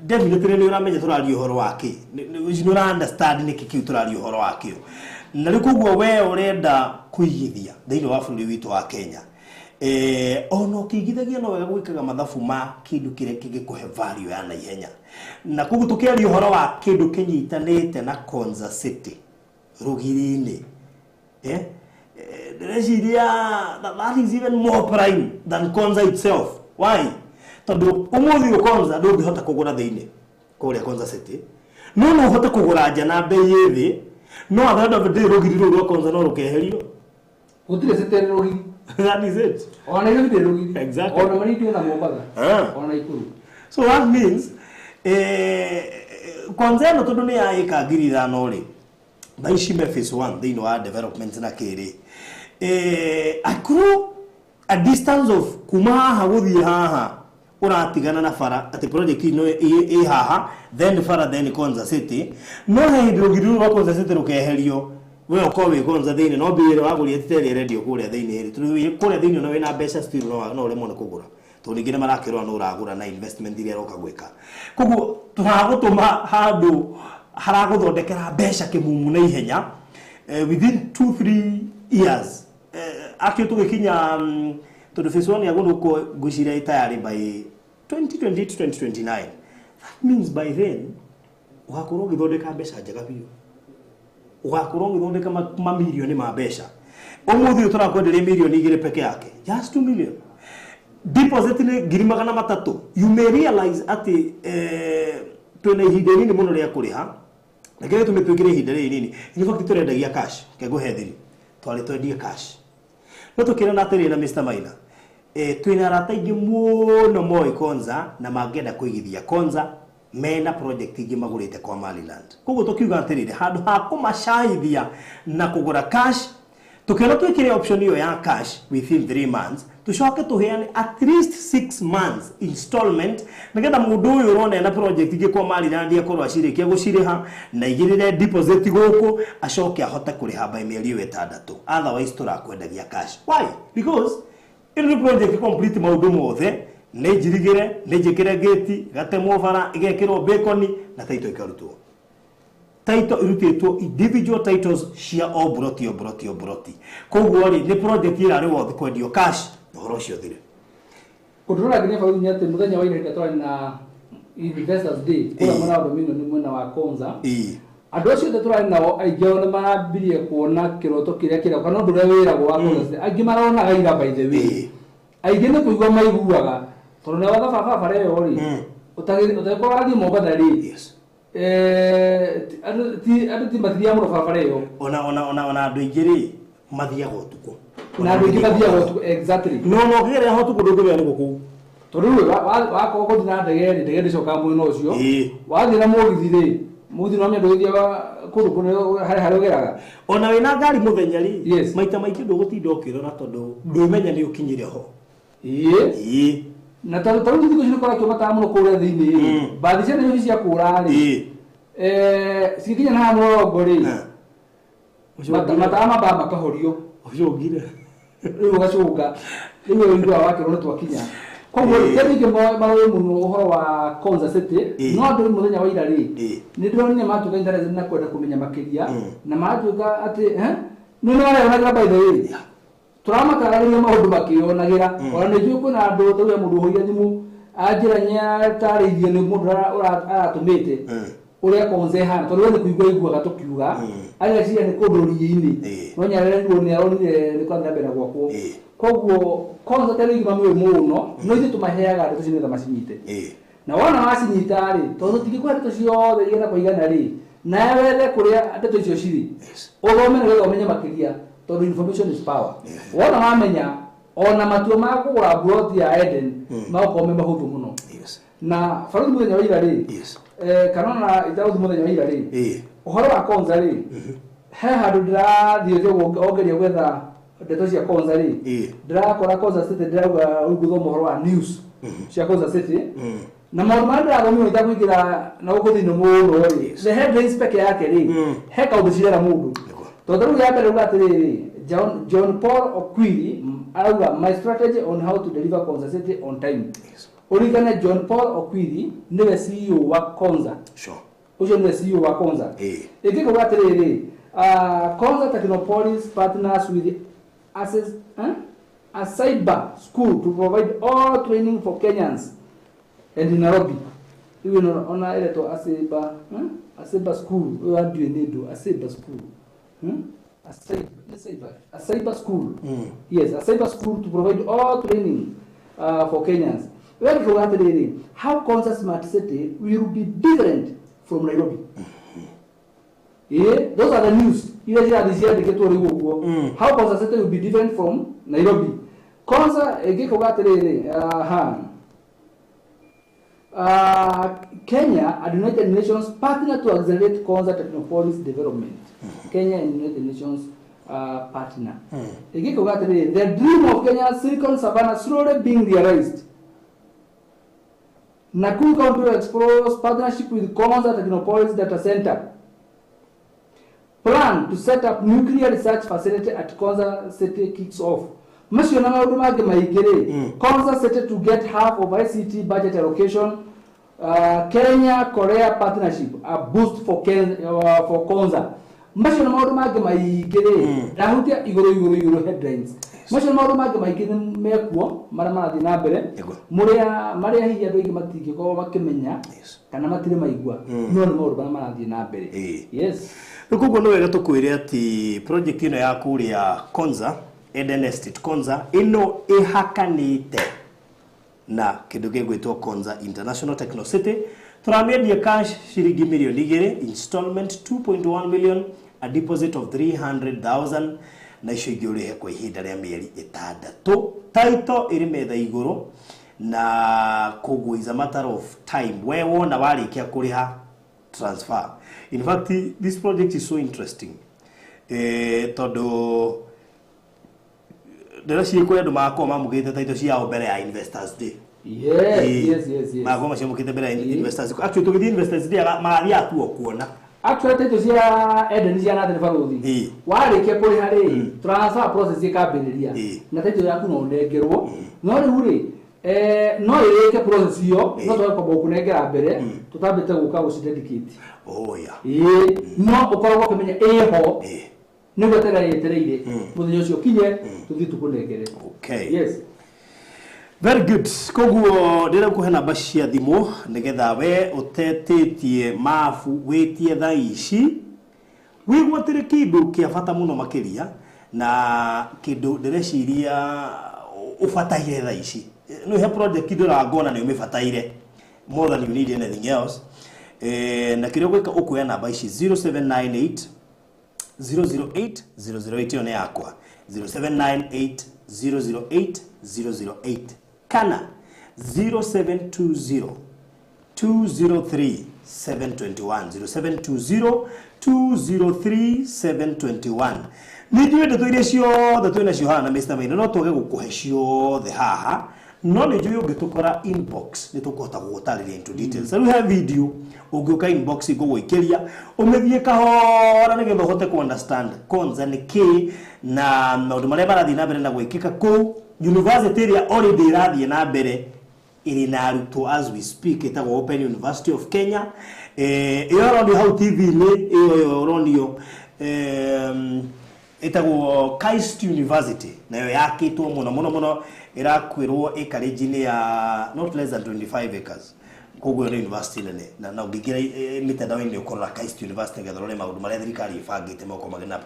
definitely nĩ ũramenya tũraria ũhoro wake nĩ ũra understand nĩkĩ kĩu tũraria ũhoro wakĩo na rĩu koguo we ũrenda kũigithia thĩinĩ wa bũrũri witũ wa Kenya ono kĩigithagia no wega gwĩkaga mathabu ma kĩndũ kĩrĩa kĩngĩkũhe value ya naihenya na koguo tũkĩaria ũhoro wa kĩndũ kĩnyitanĩte na Konza City rũgiri-inĩ ndĩreciria that is even more prime than Konza itself why tondu umuthi Konza ndũngĩhota kũgũra thĩinĩ kũrĩa Konza City no ũhote kũgũra nja na bei ĩthĩ no at the end of the day rũgiri rũu rwa Konza no rũkeherio gũtirĩ city rũgiri that is it ona nĩ gũtirĩ rũgiri exactly ona marĩtio na Mombatha ona Ikuru so that means Konza no tondu nĩ yaĩka ngiri 5 rĩ Baishime phase 1 thĩinĩ wa development na kĩrĩ akuru a distance of kuma haha gũthiĩ haha uratigana na bara ati project ino haha then bara then Konza City no he rũgiri rwa Konza City rũkeherio we ũkorwo wĩ Konza thĩinĩ no mbĩrĩ wagũria tĩri radio kũrĩa thĩinĩ rĩ kũrĩa thĩinĩ no wĩna mbeca still no ũremwo nĩ kũgũra tondũ ningĩ nĩ marakĩrwo no ũragũra na investment iria roka gwĩka koguo tũragũtũma handũ haragũthondekera mbeca kĩmumu na ihenya within 2-3 years akĩo tũgĩkinya tondũ phase 1 yagũrũkwo ngũciria itayari by 2028 to 2029 that means by then ugakorwo githondeka mbeca njega biũ ugakorwo githondeka mamilioni ma mbeca umuthi ũtũrakwenderia milioni 2 peke yake just 2 million deposit ni 300,000 you may realize ati twina ihinda inini mũno rĩa kũrĩha na kĩrĩa tũmĩtwĩkire ihinda rĩrĩ inini in fact tũrendagia cash kegũhe thiri twari twendie cash no tũkĩra na atĩrĩ na Mr. Maina twina arata ingĩ mũno moĩ Konza na mangĩenda kũigithia Konza mena project ingĩ magũrĩte kwa Maliland koguo tũkiuga atĩrĩrĩ handũ ha kũmacahithia na kũgũra cash tũkĩra twĩkĩre option iyo ya cash within 3 months tucoke tũheane at least 6 months installment nĩgetha mũndũ ũyũ ũrona na project ingĩ kwa Maliland akorwo acirĩkia gũcirĩha na igĩrĩre deposit gũkũ acoke ahote kũrĩha by mĩeri 6 otherwise tũrakwendagia cash why because ĩno project complete maũndũ mothe nĩ njirigĩre nĩ njĩkĩre gate gatemwo bara igekĩrwo bacon na taito ikarutwo title irutitwo individual titles cia o broti koguo ri ni project ira ri wothi kwendio cash horo cio thire kudura gine fa unya te muthenya wa ire twari na Investors Day kula mwana wa domino ni mwana wa Konza andu acio te turari nao aigeo ni marambirie kuona kiroto kiria kira kana ndu ria wiragwo wa Konza angi marona gaira by the way aigi ni kuigwa maiguaga tondu ne watha baba reo ri utagiko wathi Mombasa ri adu ti mathia muno baba reo ona andu ingiri mathiaga utuko na andu ingi mathiaga utuko exactly no gere ho tuko ndu gere guku tondu wa koko thina ndege ndicoka mwino ucio wathira mugithi no mendo ithia kundu kuno hari ugeraga ona wina ngari muthenya ri maita maiki ndugutinda ukirora tondu ndumenya ni ukinyire ho na tondu thiko cino kora kyo mata muno kuria thini bathi cia nyo cia kura ri sikinya na murongo ri mata maba makahorio ucungire riu gacunga riu ndu wake no twakinya koguo tebike mawe muno uhoro wa Konza City no andu muthenya wa ira ri ni ndronire matuka interest na kwenda kumenya makiria na matuka ati ni no ara ona by the way turamakararia maundu makionagira ona ni juko na andu tuwe mundu hoya thimu ajira nya tarithie ni mundu aratumite uria Konza hana tondu ni kuigwa iguaga tukiuga aria cia ni kundu riini no nyarere ni aronire ni kwenda mbere gwakwo koguo Konza tele igima mwe muno no ithu tumaheaga ndeto cinetha macinyite na wona macinyita ri tondu tigikwa ndeto ciothe igena kuigana ri na wethe kuria ndeto icio ciri uthome ni wethe umenye makiria tondu information is power wona wamenya ona matuo ma kugura broti ya Eden makome mahuthu muno na faruthi muthenya wa ira ri kanona itaruthi muthenya wa ira ri uhoro wa Konza ri he handu ndirathie ongeria gwetha ndeto cia Konza ri ndirakora Konza City ndirauga uguthoma uhoro wa news cia Konza City na maundu marĩa ndĩrathomire itakuingĩra na gũkũthino mũno ri the headlines peke yake ri he kaundu cirera mũndũ tondu rĩu ya mbere uga atĩrĩrĩ John Paul Okwiri arauga my strategy on how to deliver Konza City on time urigane John Paul Okwiri niwe CEO wa Konza ucio niwe CEO wa Konza ĩngĩ kuga atĩrĩrĩ Konza Technopolis partners with a cyber school to provide all training for Kenyans and in Nairobi. Even on a cyber school, a cyber school. A cyber school. Yes, a cyber school to provide all training for Kenyans. How Konza Smart City will be different from Nairobi. Those are the news. How Konza City will be different from Nairobi. Konza Kenya and United Nations partner to accelerate Konza Technopolis development. Kenya and United Nations partner. The dream of Kenya Silicon Savannah slowly being realized. Nakuru County explores partnership with Konza Technopolis Data Center. Plan to set up nuclear research facility at Konza City kicks off. Mashona maundu mage maigire Konza City to get half of ICT budget allocation. Kenya Korea partnership a boost for Konza. Mashona maundu mage maigire rahutia iguru headlines. Mashona maundu mage maigire mekuo mara na mbere muria hiya ndu ingi ko makimenya kana matire maigua no ni maundu marathie na mbere. Yes. Koguo no wega tukwire ati project ino ya kuria Konza Eden Estate Konza ino ihakanite na kindu gigwitwo Konza International Techno City turamendia cash shilingi milioni 2 installment 2.1 million a deposit of 300,000 na icio igĩũrĩhe kwa ihinda rĩa mĩeri 6 title iri metha iguru na koguo is a matter of time we wona warĩkia kũrĩha transfer. In fact, this project is so interesting. Todo ndera ciĩkwo andũ makoma mamugĩte title ciao mbere ya Investors Day. Yes. Magoma ciamũkĩte mbere ya Investors Day. Actually tũgĩthiĩ Investors Day magathia atuo kuona. Actually title cia Eden cia nathĩ baruthi. Warĩkia kũrĩha rĩ transfer process ĩkambĩrĩria na title yaku no ndengerwo. No rĩu rĩ no ireke process yo no to ko kunengera mbere tutambite guka gucidedicate no ukorwo kumenya eho ni gutera yetereire muthenya ucio kinye tuthi tukunengere yes very good koguo ndira kuhe namba cia thimu nigetha we utetetie mafu wetie thaa ici wigwatire kindu kia bata muno makiria na kindu ndireciria ufataire thaa ici no he project ndira ngona ni umifataire more than you need anything else na kile gwika ukuya namba ici 0798 008 008 one yakwa 0798 008 008 kana 0720 203 721 0720 203 721 nijue ndeto ile ciothe twina cio hana Mr. Maina no toge gukuhe ciothe haha no nijue ungitukora inbox nitukuhota gugutarĩria into details so we have video ungiuka inbox igugwikiria umethie kahora nigetha uhote ku understand konza ni ki na maundu maria marathii na mbere na gwikika ku university area already irathii na mbere iri na arutwo as we speak etagwo Open University of Kenya iyo how TV ni iyo oronio etagwo KAIST University nayo yakitwo muno irakwirwo ekarijini ya not less than 25 acres koguo ni university nene na ugigira mitandao-ini ukorora KAIST University ngetherore maundu maria thirikari ibangite moko magena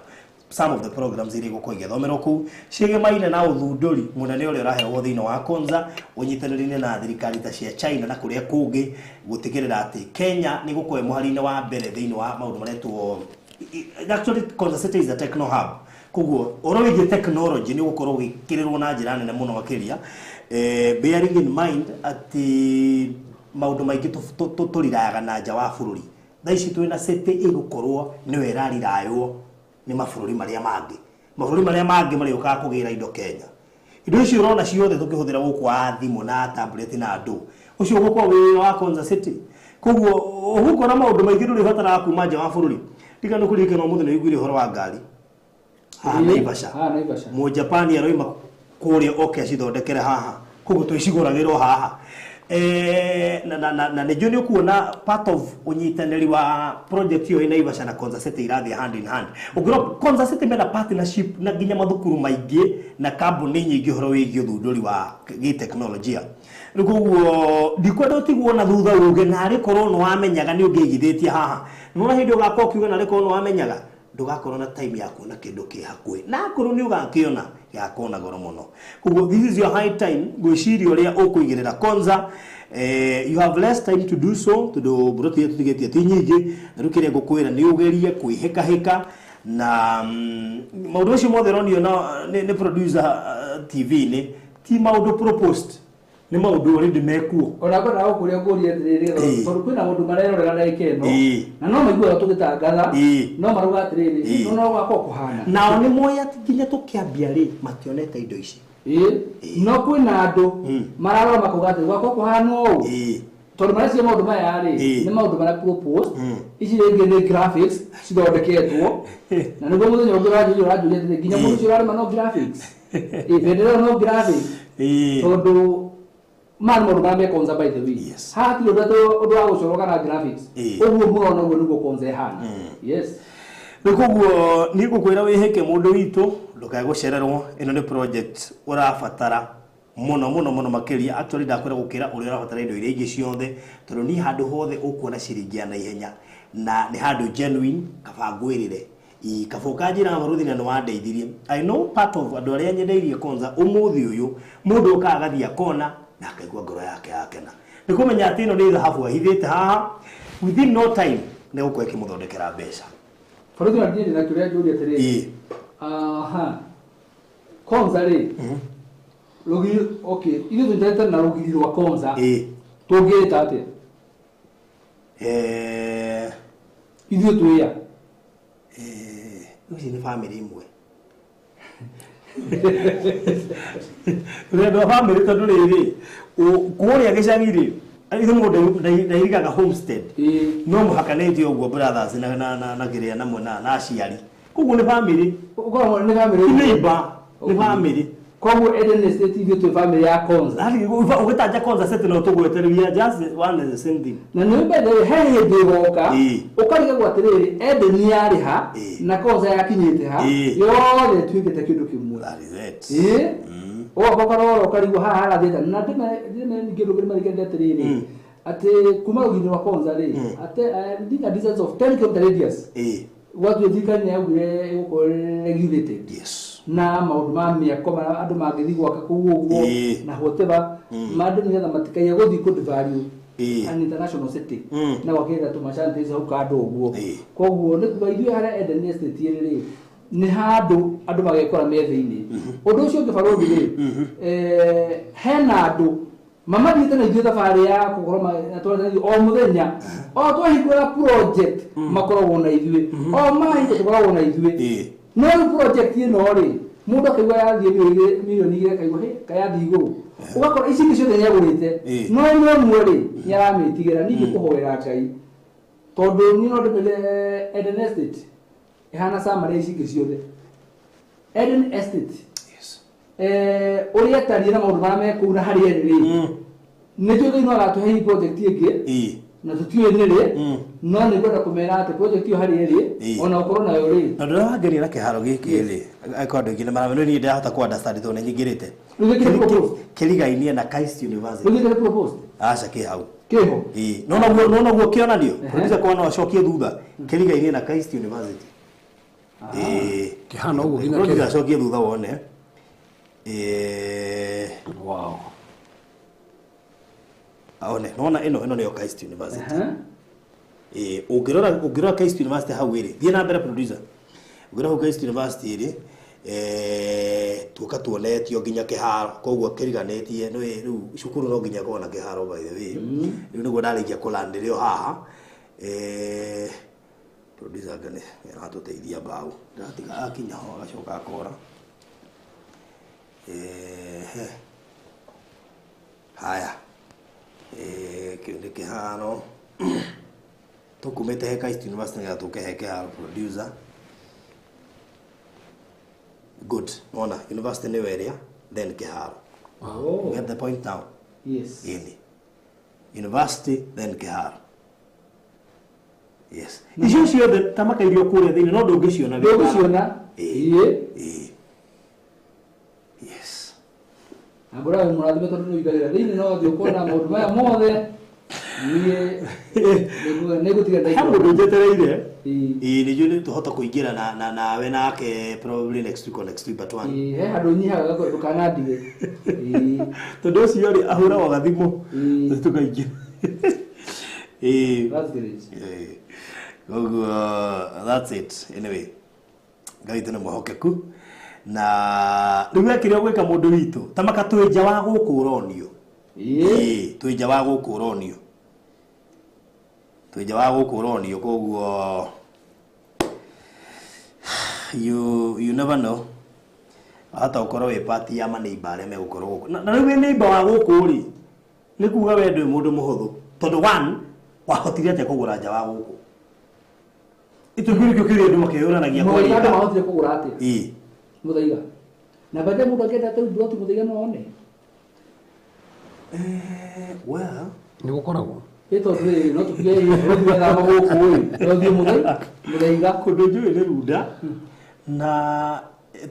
some of the programs iri guko igethomero ku ciege maine na uthunduri munene uri urahewo thino wa konza unyitanirine na thirikari ta cia China na kuria kungi gutigirira ati Kenya ni gukoe muharine wa mbere thino wa maundu maria tuo actually Konza City is a techno hub koguo orowigie technology ni gukorwo gikirirwo na njira nene muno makiria bearing in mind ati maundu maingi turiraga na nja wa bururi tha ici twina city igukorwo ni werarirayo ni mabũrũri maria mangi mari uka kugira indo Kenya indo icio urona ciothe tukihuthira gukwa thimu na tablet na andu ucio gukwa wira wa Konza City koguo ugukora maundu maingi nduri batara kuma nja wa bururi tiga no kurike no muthenya igwire horo wa ngari Naivasha mu Japan aroima kuria oke acithondekere haha koguo twiciguragirwo haha na nejo ni kuona part of unyitaniri wa project hiyo Naivasha na Konza City irathi hand in hand ugiro Konza City mena partnership na ginya mathukuru maingi na kambuni nyingi horo wigi uthunduri wa teknolojia koguo ndikwenda tigwo na thutha uge na ari korwo no wamenyaga ni ungigithitie haha no hindi ugakora kiuga na ari korwo no wamenyaga ndugakorwo na time ya kuona kindu ki hakwe na korwo ni ugakiona ya kuona goro muno koguo this is your high time gwiciria uria ukuigirira Konza you have less time to do so to broti yetu tigetie tinyingi rukire gukwira ni ugerie kwiheka heka na maundu ucio mothe ronio ni producer TV ni ti maundu proposed ni maundu already mekuo ona ko nawo kuria kuria ndiriri tondu kwina maundu marerorera na ikeno na no maigua tugitangatha no maruga atiriri no gwako kuhana nao ni moya tinya tukiambia ri mationete indo ici no kwina andu mararora makugati gwako kuhana o tondu maracia maundu maya ri ni maundu mara propose ici ringi ni graphics cithondeketwo na niguo muthenya ungirajuria urajuria nginya mundu ucio arima no graphics vendera no graphics tondu man mo rugambe Konza by the way yes hati ndo ndo wa gucoroga na graphics uguo murono uguo niguo Konza hana yes nikuguo nigukwira wiheke mundu witu ndukae gucererwo ino ni project urafatara muno makiria actually ndakwira gukira uri urafatara indo iria ingi ciothe tondu ni handu hothe ukuona ciringia na ihenya na ni handu genuine kabangwirire kafoka njira amaruthi na no andeithirie I know part of andu aria nyendeirie Konza umuthi uyu mundu ukagathia kona na akaigua ngoro yake yakena nikumenya ati no ni dhahabu ahithite haha within no time ne gukweki muthondekera mbeca Faruthi na ndiri na kuria juria tere Konza ri logi okay ile tutata na logi wa Konza tugeta ate ile tuya uzi ni family imwe Rendo family tondu riri kuria gicagiri ithu mundu ndairigaga homestead no muhakanete uguo brothers na giria namwe na aciari koguo ni family ukorwo ni family ni neighbor ni family Koguo Eden Estate ithuĩ twĩ family ya Konza. Hali ugĩtanja Konza Estate no tũgwetereria just one and the same thing. Na nĩ mbere he hĩndĩ ĩgoka ũkarigagwo atĩrĩrĩ Eden yarĩ ha na Konza yakinyĩte ha yothe ĩtuĩkĩte kĩndũ kĩmwe. That is it. Ũgakorwo ũkarigwo haha harathiĩte na ndĩme ningĩ ndũgĩrĩ marigende atĩrĩrĩ atĩ kuma rũgiri wa Konza rĩ atĩ these are distance of 10 km radius. Watu thikani yaugire gũkorwo regulated. Yes. Na maũndũ ma mĩako andũ mangĩthiĩ gwaka kũu ũguo na whatever mandũ nĩgetha matikaia gũthiĩ kũndũ value an international city na wakĩenda tũmachanti hau kando ũguo. Koguo nĩ kuga ithuĩ harĩa Eden Estate rĩ nĩ handũ andũ magekora me thĩinĩ. Ũndũ ũcio ũngĩbarwo rĩ hena andũ mamathiĩte na ithuĩ thabarĩ ya kũkorwo o mũthenya o twahingũra project makoragwo na ithuĩ o mahinda tũkoragwo na ithuĩ. No project ĩno rĩ mũndũ akaigua yathiĩ milioni 2 akaigua kayathi igũrũ ũgakora ici ciothe nĩagũrĩte no ĩmwe rĩ nĩaramĩtigĩra ningĩ kũhoera Ngai tondũ niĩ no ndĩmĩre Eden Estate ĩhana summary ici ingĩ ciothe. Eden Estate ũrĩa tariĩ na maũndũ marĩa mekũu na harĩa rĩ nĩtuĩkaine no agatũhe project ĩngĩ na tũtiũĩ nĩrĩ no nĩ kwenda kũmera atĩ project ĩyo harĩa ĩrĩ ona ũkorwo nayo rĩ na ndĩra wangeria na kĩharo gĩkĩ rĩ akorwo andũ aingĩ nĩ maramenya niĩ ndĩrahota kũ understand tondũ nĩ nyingĩrĩte kĩrigainie na KAIST University aca kĩ hau kĩho no naguo kĩonanio producer kwa no acokie thutha kĩrigainie na KAIST University kĩhana ũguo nginya kĩrigainie acokie thutha wone wow aone nona ino nĩyo KAIST University ũngĩrora KAIST University hau ĩrĩ thiĩ na mbere producer ũngĩrora hau KAIST University ĩrĩ tuoka tuonetio nginya kĩharo koguo kĩriganĩtie rĩu cukuru no nginya korwo na kĩharo by the way rĩu nĩguo ndarĩkia kũlandĩrĩo haha producer ngane aratũteithia mbaũ ndatiga akinya ho agacoka akora haya kĩndĩ kĩharo tũkumĩte he KAIST University nĩgetha tũke he kĩharo producer good nona university nĩ area then kĩharo get the point now yes university then kĩharo yes icio ciothe tamakairio kũrĩa thĩinĩ no ndũngĩciona yes agora mũrathime tondũ nĩ igagira thĩinĩ no thĩ ũkona maũndũ maya mothe nĩgũtiga mũndũ njetereire nĩnjũĩ tũhota kũingĩra nawe nake probably next week but one he handũ nyihaga ndũkanandige tondũ ũcio rĩ ahũragwo gathimũ tũkaingĩra that's great that's it anyway Ngai tene mũhokeku na rĩu ekĩrĩa gwĩka mũndũ witũ tamaka twĩ nja wa gũkũ ũronio twĩ nja wa gũkũ ũronio twĩ nja wa gũkũ ũronio koguo you never know hata ũkorwo wĩ party ya maneighbor arĩa megũkorwo gũkũ na rĩu wĩ neighbor wa gũkũ rĩ nĩ kuuga we ndũĩ mũndũ mũhũthũ tondũ one wahotire atĩa kũgũra nja wa gũkũ itũkĩrĩkio kĩrĩa andũ makĩyũranagia kwa andũ mahotire kũgũra atĩa mũthaiga na baada mũndũ akĩenda tũ ndoti mũthaiga no one well nĩ gũkoragwo ĩto twĩ no tũkĩe rũthia thama gũkũ rũthia mũthaiga kũndũ njũĩ nĩ runda na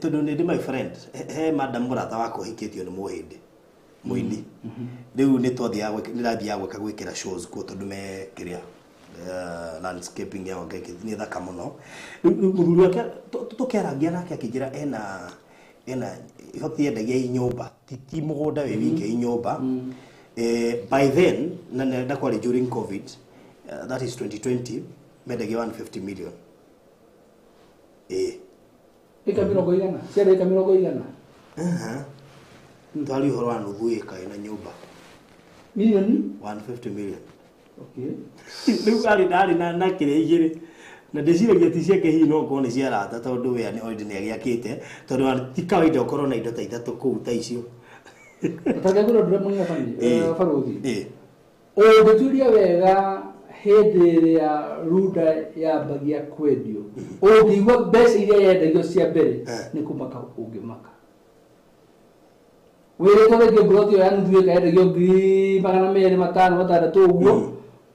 tondũ nĩ ndĩ my friend he madam mũrata wakwa hikĩtio nĩ mũhĩndĩ mũini rĩu nĩ nĩrathiaga gwĩka gwĩkĩra shows kuo tondũ me kĩrĩa landscaping yao nĩ thaka mũno mũthuri wake tũkĩarangia nake akĩnjĩra ena ihoti endagia inyũmba ti mũgũnda wĩ wike inyũmba by then na kwarĩ during COVID that is 2020 mendagia 150 million ĩka mĩrongo igana ciarĩ ĩka mĩrongo igana twari ũhoro wa nuthu ĩka ĩna nyũmba milioni 150 million okay rĩu arĩ na kĩrĩa igĩrĩ na ndĩciragia ti ciake hihi no korwo nĩ ciarata tondũ wea nĩ already nĩ agĩakĩte tondũ ti kawaida ũkorwo na indo ta ithatũ kũu ta icio ũtangĩgũra ndũrĩa mũnene barũthi ũngĩtuĩria wega hĩndĩ ĩrĩa runda yambagia kwendio ũngĩigua mbeca iria yendagio cia mbere nĩ kũmaka ũngĩmaka wĩrĩ twarĩkie mburoti ĩyo ya nuthu ĩka yendagio ngiri magana merĩ matano matandatũ ũguo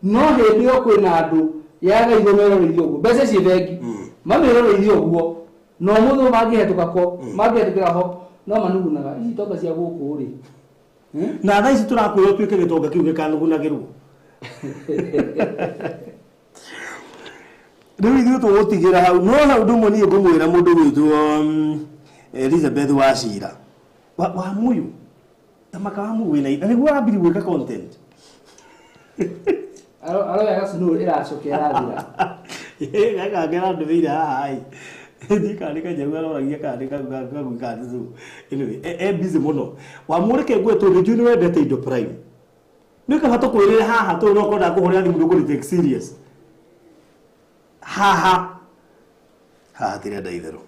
no hĩndĩ ĩyo kwĩna andũ yagaithwo meroreithio ũguo mbeca ciĩ bengi mamĩroreithio ũguo no mũthũ mangĩhetũka ko mangĩhetũkĩra ho no manugunaga ici tonga cia gũkũ rĩ na thaa ici tũrakwĩra ũtuĩke gĩtonga kĩu gĩkanugunagĩrwo rĩu ithuĩ tũgũtigĩra hau no hau ndũmwe niĩ ngũmwĩra mũndũ gwĩtwo Elizabeth Wachira wa Muyu tamaka wa Muyu wĩna nĩguo arambiri gwĩka content aroyaga Snow ĩracokera thira gaka ngera ndũmĩire haha ndikandĩka njerũ aroragia kandĩka gwĩkandĩka anyway busy mũno wamũrĩke gwĩtwo nĩnjui nĩ wendete indo prime nĩ kaba tũkwĩrĩre haha tũrĩ no kwenda kũhũrĩra thimũ ndũkũrĩ take serious haha tirenda itherũ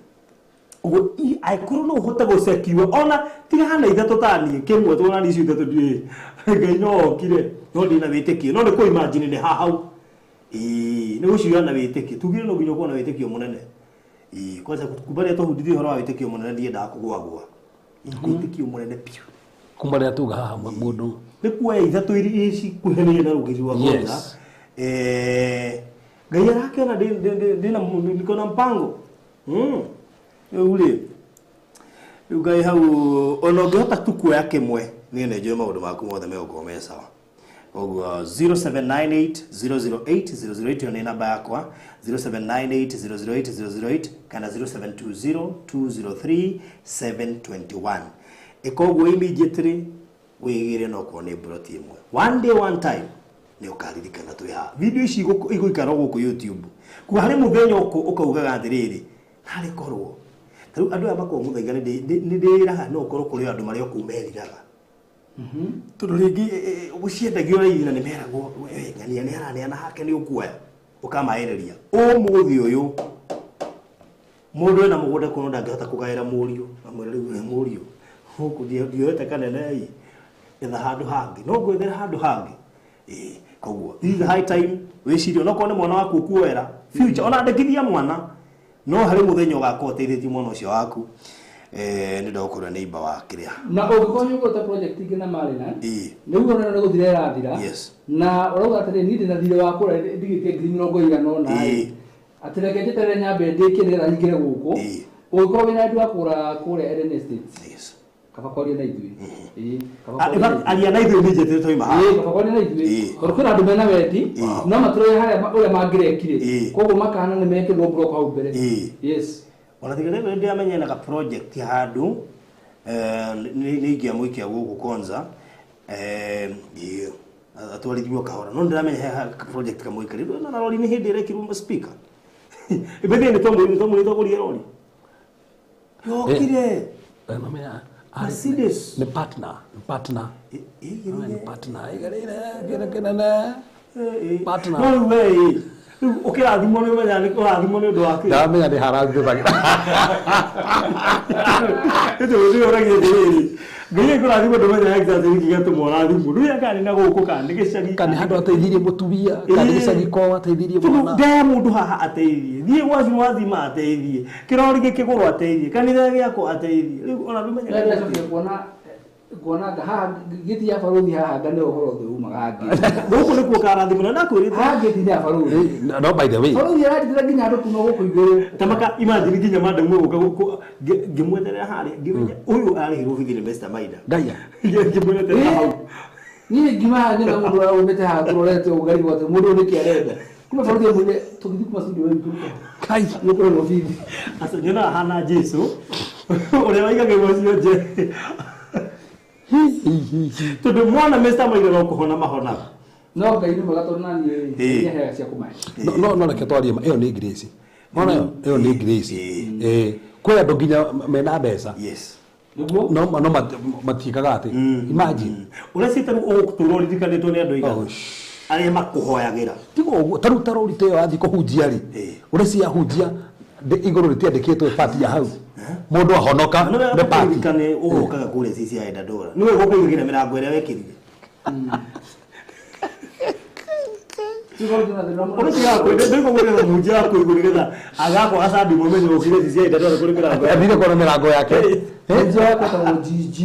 ũguo aikũrũ no ũhote gũcekiwe ona tiga hana ithatũ taniĩ kĩmwe tũnani icio ithatũ ndiĩ Ngai no okire no ndina wĩtĩkio no nĩ kũ-imagine nĩ hahau nĩ gũcioya na wĩtĩkio tugire no nginya ũkorwo na wĩtĩkio mũnene kwanza kubaria tũhundithie ũhoro wa wĩtĩkio mũnene ndiendaga kũgwagwa wĩtĩkio mũnene piũ kuma rĩa tuga haha mũndũ nĩ kuoya ithatũ ici kuhenia na rũgĩri wa kwanza Ngai arakĩona ndĩna mpango rĩu rĩ Ngai hau ona ũngĩhota tu kuoya kĩmwe niĩ nĩ njũĩ maũndũ maku mothe megũkorwo me sawa ũguo 0798008008 nĩ namba yakwa 0798008008 kana 0720203721 ĩkoguo immediately wĩgĩre no kuona nĩ broti ĩmwe one day one time nĩ ũkaririkana twĩ haha video ici igũikara gũkũ YouTube kuga harĩ mũthenya ũkaugaga atĩrĩrĩ harĩ korwo rĩu andũ aya makorwo mũthaiga nĩ ndĩraga no ũkorwo kũrĩ andũ marĩa ũkumeriraga tondũ rĩngĩ gũciendagio rĩngĩ na nĩ meragwo ngania nĩ araneana hake nĩ ũkuoya ũkamaereria ũmũthĩ ũyũ mũndũ ena mũgũnda kuno ndangĩhota kũgaĩra mũriũ amwĩra rĩu mũriũ gũkũ ndioete kanene etha handũ hangĩ no ngwethera handũ hangĩ koguo this is the high time wĩciria onakorwo nĩ mwana waku ũkuoera future ona ndĩkithia mwana no harĩ mũthenya ũgakorwo ũteithĩtie mwana ũcio waku nĩ ndagũkorwo neighbor wa kĩrĩa na ũngĩkorwo nĩũgũta project ingĩ na marĩ na nĩguo nĩ gũthira ĩrathira na ũrauga atĩrĩ niĩ ndĩna thirĩ wa kũra ndigĩtie ngiri 100 na atĩ reke njeterere nyambe ndĩkie nĩgetha hingĩre gũkũ ũngĩkorwo wĩna andũ a kũrĩa Eden Estates kabakoria na ithuĩ aria na ithuĩ nĩnjetĩre twaima haha kabakoria na ithuĩ tondũ kwĩna andũ mena wendi no matũroye harĩa ũrĩa mangĩrekire koguo makahana nĩ mekĩrwo block hau mbere yes ona tiga rĩu ndĩramenya na project handũ nĩ ingĩamũikia gũkũ Konza atwarithio kahora no ndĩramenya project kamũikia rĩu na rori nĩ hĩndĩ ĩrekĩrwo speaker ibethia nĩ twamuĩtagũria rori yokire mamenya Mercedes ni partner partner no way ukirathimo nĩ menya nĩ kũrathimo nĩ ũndũ wake ndamenya nĩ harathĩthagira ĩtũ ũrĩa ũragia ndĩrĩ nginya kũrathimo ndũ menya exactly gĩgatũmwo rathimo rĩu yakani na gũkũ kana gĩcagi kana handũ ateithirie mũtumia kana gĩcagi kwa ateithirie mwana ndaya mũndũ haha ateithie thiĩ wathima ateithie kĩrori gĩkĩgũrwo ateithie kanitha gĩakwo ateithie rĩu ona ndũmenya kuona haha gĩti ya baruthi haha ngane ũhoro ũthũ umaga ngĩ gũkũ nĩ kuo karathimo na kwĩrĩte haha gĩti ya baruthi no by the way baruthi yaratithira nginya andũ kuno gũkũ igũrũ tamaka imagine nginya madamu gũka ngĩmweterera harĩa ngĩmenya ũyũ arĩhirwo bithi nĩ Mr. Maida ngaya ngĩmweterera hau niĩ ngimaga nginya mũndũ ũrĩa ũmĩte haha tũrorete ũgari wothe mũndũ nĩ kĩarenda kuma baruthi mwene tũgĩthi kuma studio wetu kai nĩ kũrĩ obithi asa nyona hana Jesu ũrĩa waigagĩrwo cio nje tondũ mwana Mr. Maida no kũhona mahona no Ngai nĩ mwega tondũ nani nĩahega cia kũmahe no reke twarie ĩyo nĩ grace mwana ĩyo nĩ grace kwĩ andũ nginya mena mbeca nĩguo no matiĩkaga atĩ imagine ũrĩa ciĩtagwo ũgũtũrwo ririkanĩtwo nĩ andũ aigana arĩa makũhoyagĩra tiga ũguo tarĩu tarũrite ĩyo athiĩ kũhunjia rĩ ũrĩa ciahunjia igũrũ rĩtiandĩkĩtwo pati ya hau mũndũ ahonoka nĩ pati kana ũgũkaga kũrĩa cici ya Dandora nĩwe gũkũigĩra mĩrango ĩrĩa wekĩrire ũrĩa kwenda kwenda mũnjia kũigũrũ nĩgetha agakwo acandi mũmenye ũkire cici ya Dandora kũrĩ mĩrango athire kũrĩ mĩrango yake njia yakwa ta GG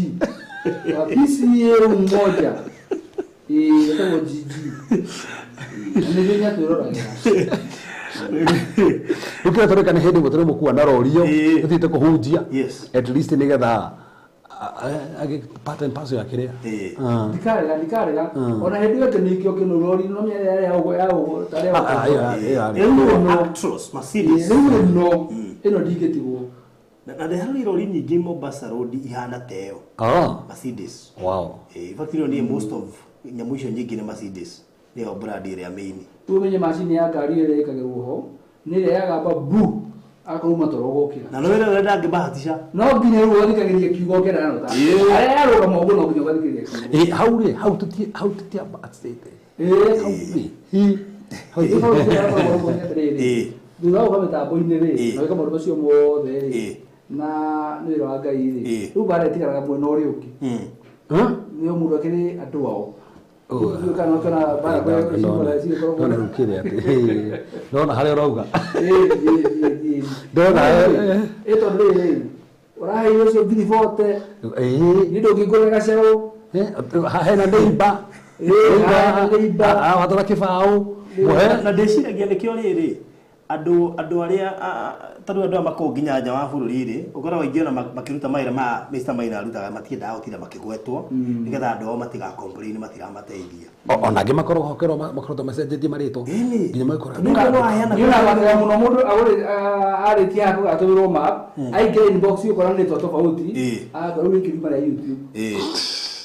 wa PCA mmoja itakuwa jiji ndio nyatororaga ukiwa toreka ni hindi gutire mukuwa na rorio uthite kuhunjia at least ni getha age pattern pass ya kiria ndikarega ona hindi yote ni kio kino rori no mye ya tare actros Mercedes no ino ndigetigwo na ndehari rori nyingi Mombasa road ihana teo Mercedes wow factory ni most of nyamu icio nyingi ni Mercedes ni o brand ire ya main tumenye machine ya ngari ire ikagirwo ho ni ire yagamba bu akauma torogokira na no wele ndange bahatisha no nginya ruo thikagirie kiugo kera no ta aria yaruga mogo no nginya thikagirie kiugo how tutia batstate thutha uga mitambo-inĩ rĩ na wĩka maũndũ macio mothe rĩ na nĩ wĩra wa Ngai rĩ rĩu bara ĩtigaraga mwena ũrĩa ũngĩ nĩo mũndũ akĩrĩ andũ ao ndona harĩa ũrauga tondũ rĩrĩ ũraheire ũcio ngiri 40 nĩ ndũngĩngũrĩra gacaũ hena neiba watara kĩbaũ na ndĩciragia nĩkĩo rĩrĩ andũ arĩa tondũ andũ makoragwo nginya nja wa bũrũri rĩ ũkoragwo aingĩ ona makĩruta mawĩra ma Mr. Maina arutaga matiendaga gũtinda makĩgwetwo nĩgetha andũ ao matiga complain matiramateithia ona angĩ makoragwo hokerwo makorwo macenjetie marĩtwo nginya maikora nĩũrabatara mũno mũndũ arĩkia hapo atũmĩrwo map aingĩ inbox ũkora nĩ tofauti rĩu wĩkĩri marĩa YouTube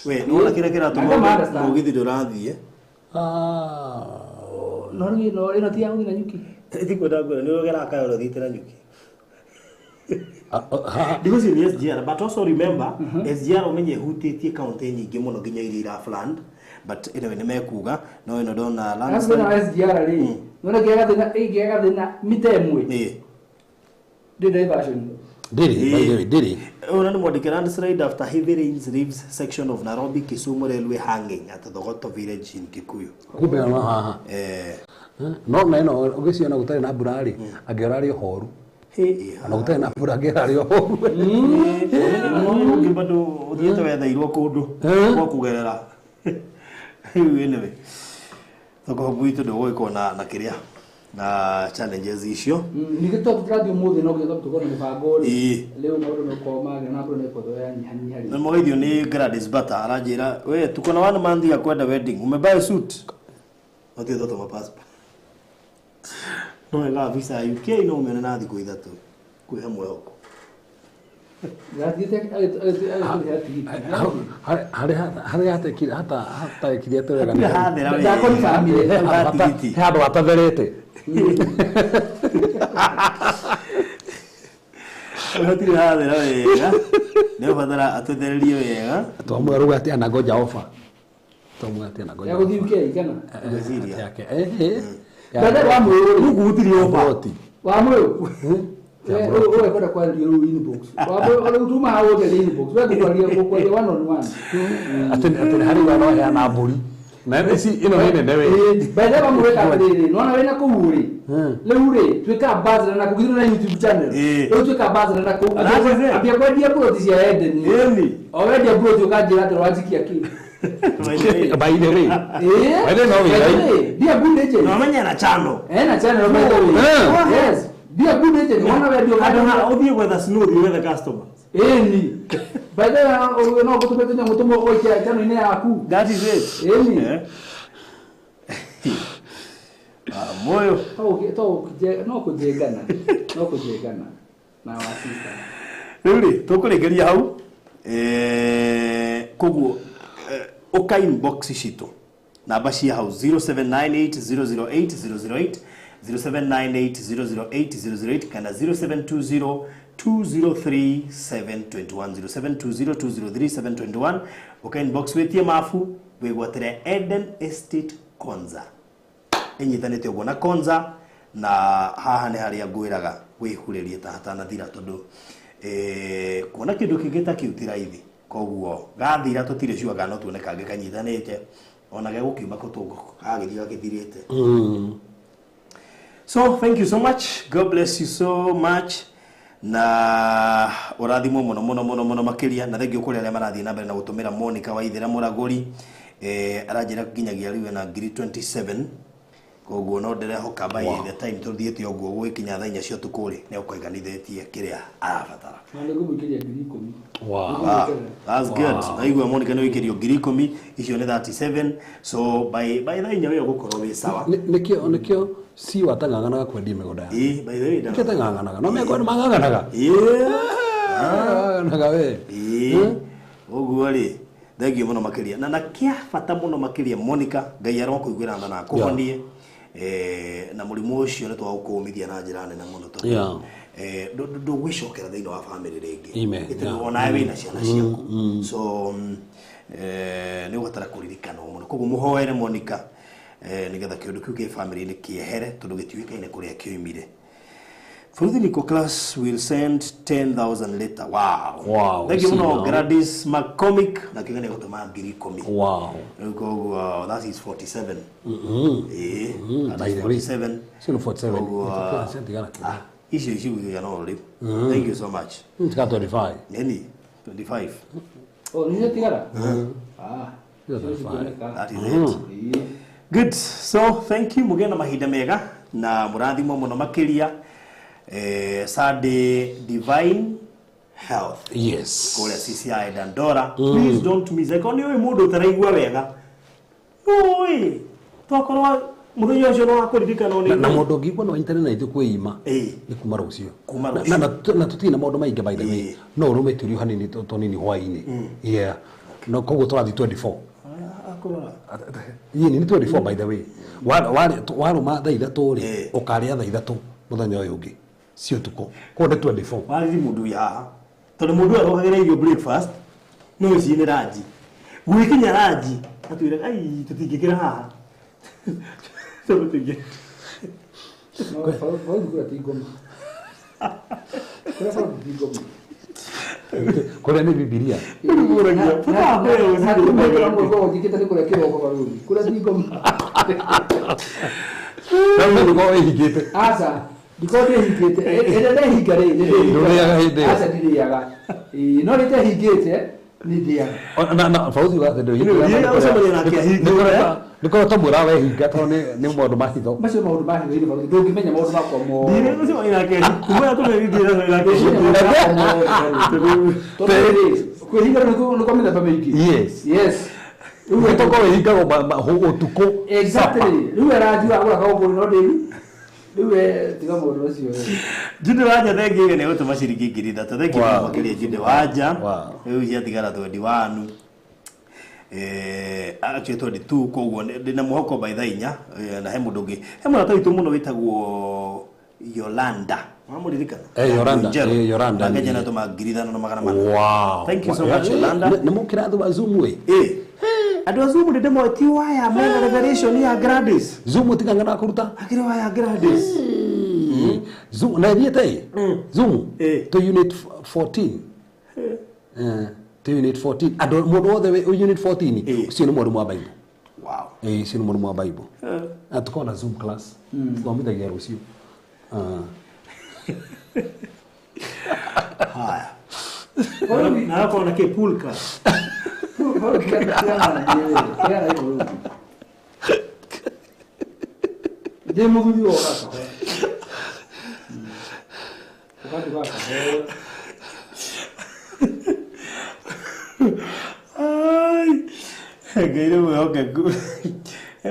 we nĩwona kĩrĩa kĩratũma mũgithi ndũrathiĩ no ĩno ti ya gũthiĩ na nyuki ndikwenda ngwĩra nĩ ũgera kayoro thiĩte na nyuki because ni SGR but also remember SGR umenye hutĩtie kaunti nyingĩ mũno nginya iria irafland but anyway nĩ mekuga no ĩno ndona landslide na SGR rĩ nona kĩaga thĩna mita ĩmwe ndĩ diversion Diri. Ona ni mwandike landslide after heavy rains leaves section of Nairobi Kisumu railway hanging at Thogoto village in Kikuyu. Kumbe no haha. No na ino ugiciona gutari na mbura ri angĩorari horu. Ana gutari na mbura angĩorari horu. No ngibado uthiete wethairwo kundu kwa kugerera. Anyway. Thoko bwito ndogwiko na kiria na challenges icio nigito tũtrathiĩ mũthĩ no gĩtho tũkona mĩbango rĩu maũndũ nĩkoma na mbura nĩkotho ya nyihanyihari na mũgeithio nĩ Gladys Bata aranjĩra we tukona 1 month ya kwenda wedding umebuy suit othe toto ma passport no ega visa ya UK no umeona na thikũ ithatũ kwĩ hamwe hoko hari hatekire hatakire twega nĩ hathera ndakoni family handũ hatatherete hatire hathera wega nĩ ũbatara atũthererie wega twamũruga atĩ ana ngoja offer twamũruga atĩ ana ngoja ya gũthiĩ UK kana ngeciria yake bada wa mwĩrĩ rũgu gũtirĩ offer wa mwĩrĩ wewe kwenda kwa ndio inbox wale utuma hao the inbox wewe kwa one on one atene hari wana ya na mburi na si ino hene newe baada ya mweka riri naona wewe nako uri leo uri tweka buzz na kugirira na YouTube channel leo tweka buzz na ko abia kwa dia bro this ya Eden ni already bro tukajira to wajiki akili by the way I don't know dia good je no menya na channel na channel by the way yes dia good agent wana wewe ndio kadona odie gwetha snow you the customer ni baada no kutumeta mutumo kwa chano ine yaku that is it ni moyo no kujengana na wasika rĩu tũkũrĩngĩria hau koguo ũka inbox citũ namba cia hau 0798008008 0798008008 kana 0720 203 721 0720 203 721 uka inbox wetie mafu wegwatire Eden Estate Konza enyitanite ugo na Konza na haha ni haria ngwiraga wihurerie ta hatana thira tondu kuona kindu kingita kiutira ithi koguo gathira tutire ciuga no tuone kange kanyitanite ona ge gukiuma kutungo agithia githirite So thank you so much. God bless you so much. na urathimo muno makiria na thengio kuri aria marathie na mbere na gutumira Monica Waithera Muraguri aranjira nginyagia riu na ngiri 27 koguo no ndirehoka by the time tuthiete oguo gwikinya thaa 4 cia tukuri ni ukoiganithetie kiria arabatara na niguo mwikiria ngiri 10. Wow, that's good. Aigua Monica no ikirio ngiri 10 icio ni 37, so by the way we gukorwo wi sawa nikio si watanganganaga kwendia migunda by the way nikio tanganganaga no meko maganganaga naga we oguo ri thengio muno makiria na kia bata muno makiria Monica ngai arokuiguira na kuhonie na murimu ucio ni twaukumithia na njira nene muno to ndugwicokera thiini wa family ringi ona we na ciana ciaku so ni ugatara kuririkana muno koguo muhoere Monica nigetha kiundu kiu ki family ni kiehere tondu gitiuikaine kuria kioimire. Fruity Nico class will send 10,000 later. Wow. Thank you no Gladys McCormick na kigane gutuma ngiri 10. Wow. That is 47. That is 47. Sino 47. Issue you know live. Thank you so much. It's got 25. Any 25. Oh, ni tigara. That is it. Good. So thank you mugena mahinda mega na murathimo muno makiria. Sunday Divine Health. Yes. Kole CCI Dandora. Please don't miss. Ekoni we mudo taraigwa wega. Oi. Tokorwa muthenya ucio no akuririkana oni. Na mundu ngigwa no internet ithu kwima. Ni kuma rucio. Na tutina mundu maingi by the way. No rumetirio hanini tonini hwaini. Yeah. No koguo turathi 24. Yini ni 24 by the way. Wale ma thaa ithatu ri ukaria thaa ithatu muthenya uyu ungi. Sio tuko. Kode 24. Wali mundu ya. Tondu mundu arogagire your breakfast. No cine raji. Gwikinya raji. Atwire ai tutingikira haha. Sabu tingi. No, fala do tigoma. Fala do tigoma. Kole ni Biblia. Nguragia. Pata wewe usije dikita ni kule kiroko baruni. Kule tigoma. Ndio ngo ehigite. Asa Dikode higete, ene higare, asa diriaga. No lite higete, ni dia. Na fauzi wa ndio hiyo. Niko tamura we higa to ni modu mahitho. Macio modu mahitho ile fauzi ndio kimenya modu makwa mo. Dire no sio ina ke. Kumbe to me dire ina ke. Ko higa no komenda pa meiki. Yes. Uwe toko higa go tuko. Exactly. Uwe radio agora ka obo no devi. Niwe tiga mundu ucio Jude waja thengire ni gutuma ciringi ngiri 3 thengire makiria Jude waja riu cia tigara 21 actually 22 koguo ndina muhoko by thaa 4 na he mundu ngi he mundu taitu muno witagwo Yolanda mamuririkana Yolanda ngaje na tuma ngiri 5 na magana 4. Wow, thank you so much Yolanda ni mukira thu Zoom we Adu Zoom ndende mo ti waya mega revelation ya Gladys Zoom tigangana kuruta akire waya Gladys Zoom na diete Zoom to unit 14 to unit 14 adu mundu othe unit 14 ucio ni mwarumu wa Bible. Wow. Ucio ni mwarumu wa Bible. Atukona Zoom class twamithagia rucio haya na hapo na ke pool class Demo video hapa. Wakati wako. Ai. Gaire we okay.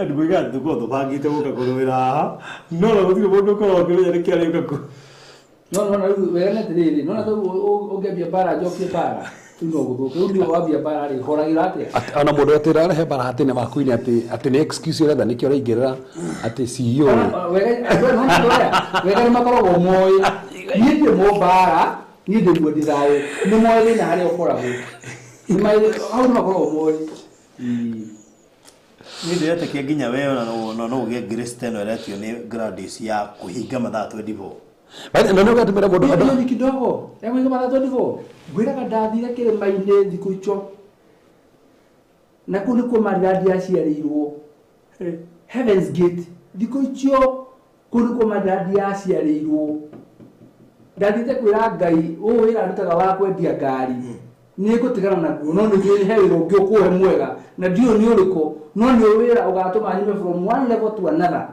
Ndu biga nduko to bangite guka kuruira. No no gutire mundu ko kiro yari kiari gaku. No wena tiri. No na to ogebia bara jopie bara. Tuno guthuka ndio wabia bara ri horagira ate. Ana mundu atira rehe bara hatine makuini ati ni excuse ira nikio raingirira ati CEO. Wega makoro moi. Ninde mo bara, ninde mo dirayo. Ni moi na hari okora go. Mai au makoro moi. Ni direte ke ginya wewe na no ge Kristeno eretio ni Gladys ya kuhinga mathaa 24. Bali ndio ngatumira mundu ado ni kidogo. Yangu inga mathaa 24. Gwira kadathire kire maine thiku icho. Na kuni ko maradi aciarirwo. Heaven's Gate thiku icho kuni ko maradi aciarirwo. ndathite kwira Ngai wira ndutaga wa kwendia ngari ni gutigana naguo no ni he wira ungi ukuhe mwega na ndio ni uriko no ni wira ugatuma nyime from one level to another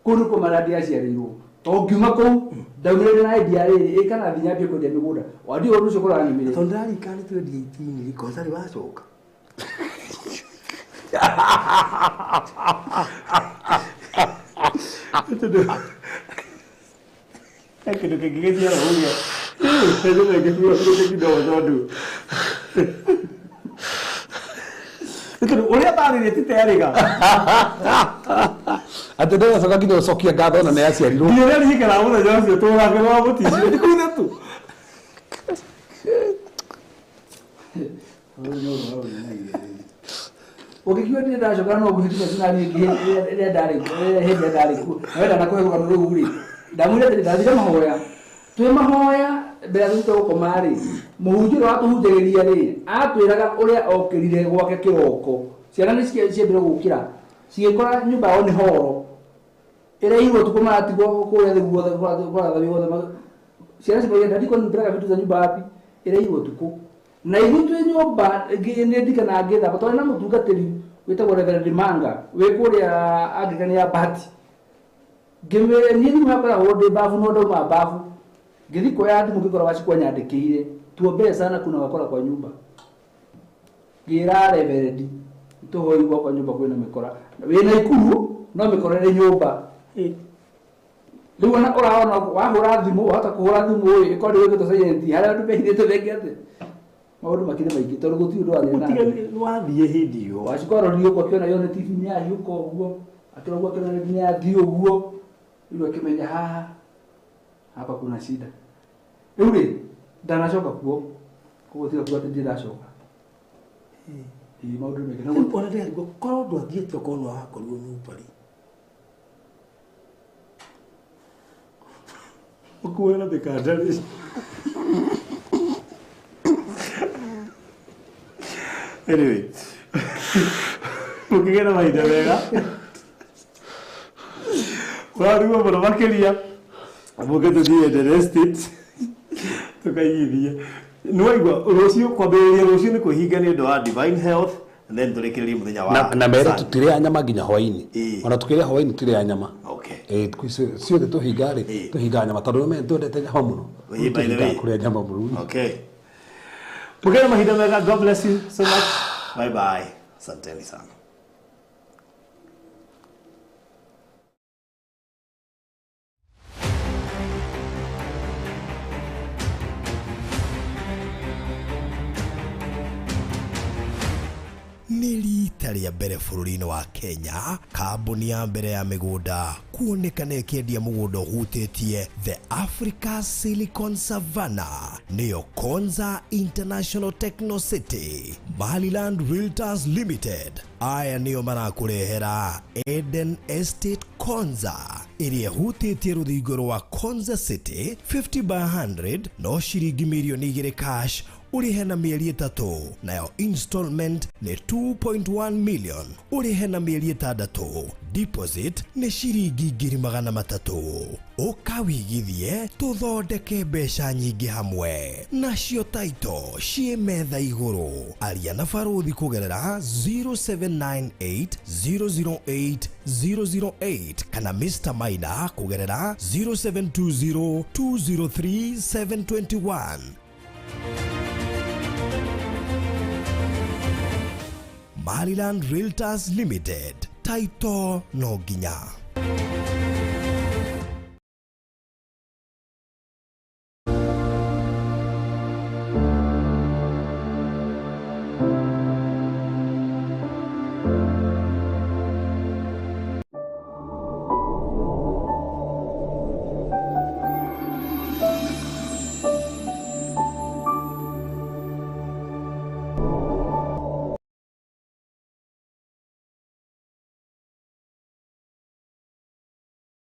kunu ko maradi aciarirwo to ngiuma kou ndaumire na idea riri ikana thinya mbie kwendia migunda wadi oru ucio kora nyimire to ndari kani 2018 iko sari wacoka Kitu kingine ya huyo. Ndio ndio kidogo ndo. Ndio ule bali ni titariga. Atendea saka kidogo sokia gado na nesi aliro. Ndio ni kala una josi to la kala buti. Ni kuna tu. Ukikiwa ni ndacoka no guhitia sina ni ile ndari hende ndari ku wenda na kuhe rugano rugu ri ndamwire ndathire mahoya twe mahoya mbere tuto gukomari muhunjiro atuhunjiriria ri atwiraga uria okirire gwake kiroko ciana ni ciembire gukira cigikora nyumba yao ni horo ira iwo tukuma tigo kuria thiguo kwa thabiwo ciana ciboye ndiko ndiraga vitu za nyumba api ira iwo tuku na igutwe nyumba ngine ndikana ngetha batone na mutungatiri witagwo Reverend Manga we kuria angikani ya Bahati ngimere ni mwakora wode bafu no ndo mabafu ngithiko ya ndimu ngikora wacikwa nyandikire tuombe sana kuna wakora kwa nyumba gira Reverend tuhoi kwa nyumba kwena mikora wina ikuru no mikora ni nyumba riu na uraona wahura thimu hata kuhura thimu ikori weke to sayenti haria ndubehithite vengete maundu makire maingi tondu guti undu wa thina wathie hindi yo wacikororio kwa kiona yone TV ni ayuko uguo akirogwa kiona ni athi uguo iwe kimenya haha hapa kuna shida uri ndanacoka kuo kugutira kuo tindi ndacoka maundu meke na mbona ndi ngo korwo ndwathiete kono hakorwo nyumbari ukuona bekadari anyway ukigena mahinda wega warugwo mũno makĩria mũke tũthiĩ the estate tũkaigithie nĩwaigua rũciũ kwambĩrĩria rũciũ nĩ kwĩhinga nĩ ũndũ wa divine health and then tũrĩkĩrĩrie mũthenya wa na mere tũtirĩa nyama nginya hwainĩ ona tũkĩrĩa hwainĩ tũtirĩa nyama okay ciothe tũhinga rĩ tũhinga nyama tondũ me twendete nyama mũno kũrĩa nyama mũno okay mũkĩra mahinda mega. God bless you so much. Bye bye. Asanteni sana. nĩ rita rĩa mbere bũrũri-inĩ wa Kenya kambuni ya mbere ya mĩgũnda kuonekana ĩkĩendia mũgũnda ũhutĩtie the Africa Silicon Savannah nĩyo Konza International Techno City. Maliland Realtors Limited aya nĩo marakũrehera Eden Estate Konza ĩrĩa ĩhutĩtie rũthingo rwa Konza City 50 by 100 no ciringi mirioni 2 cash urihe na mieri 3 nayo installment ni 2.1 million urihe na mieri 6 deposit ni ciringi 300,000 ukawigithie tuthondeke mbeca nyingi hamwe nacio taito cie metha iguru aria na baruthi kugerera 0798008008 kana Mr. Maina kugerera 0720203721. Maliland Realtors Limited, taito no ginya.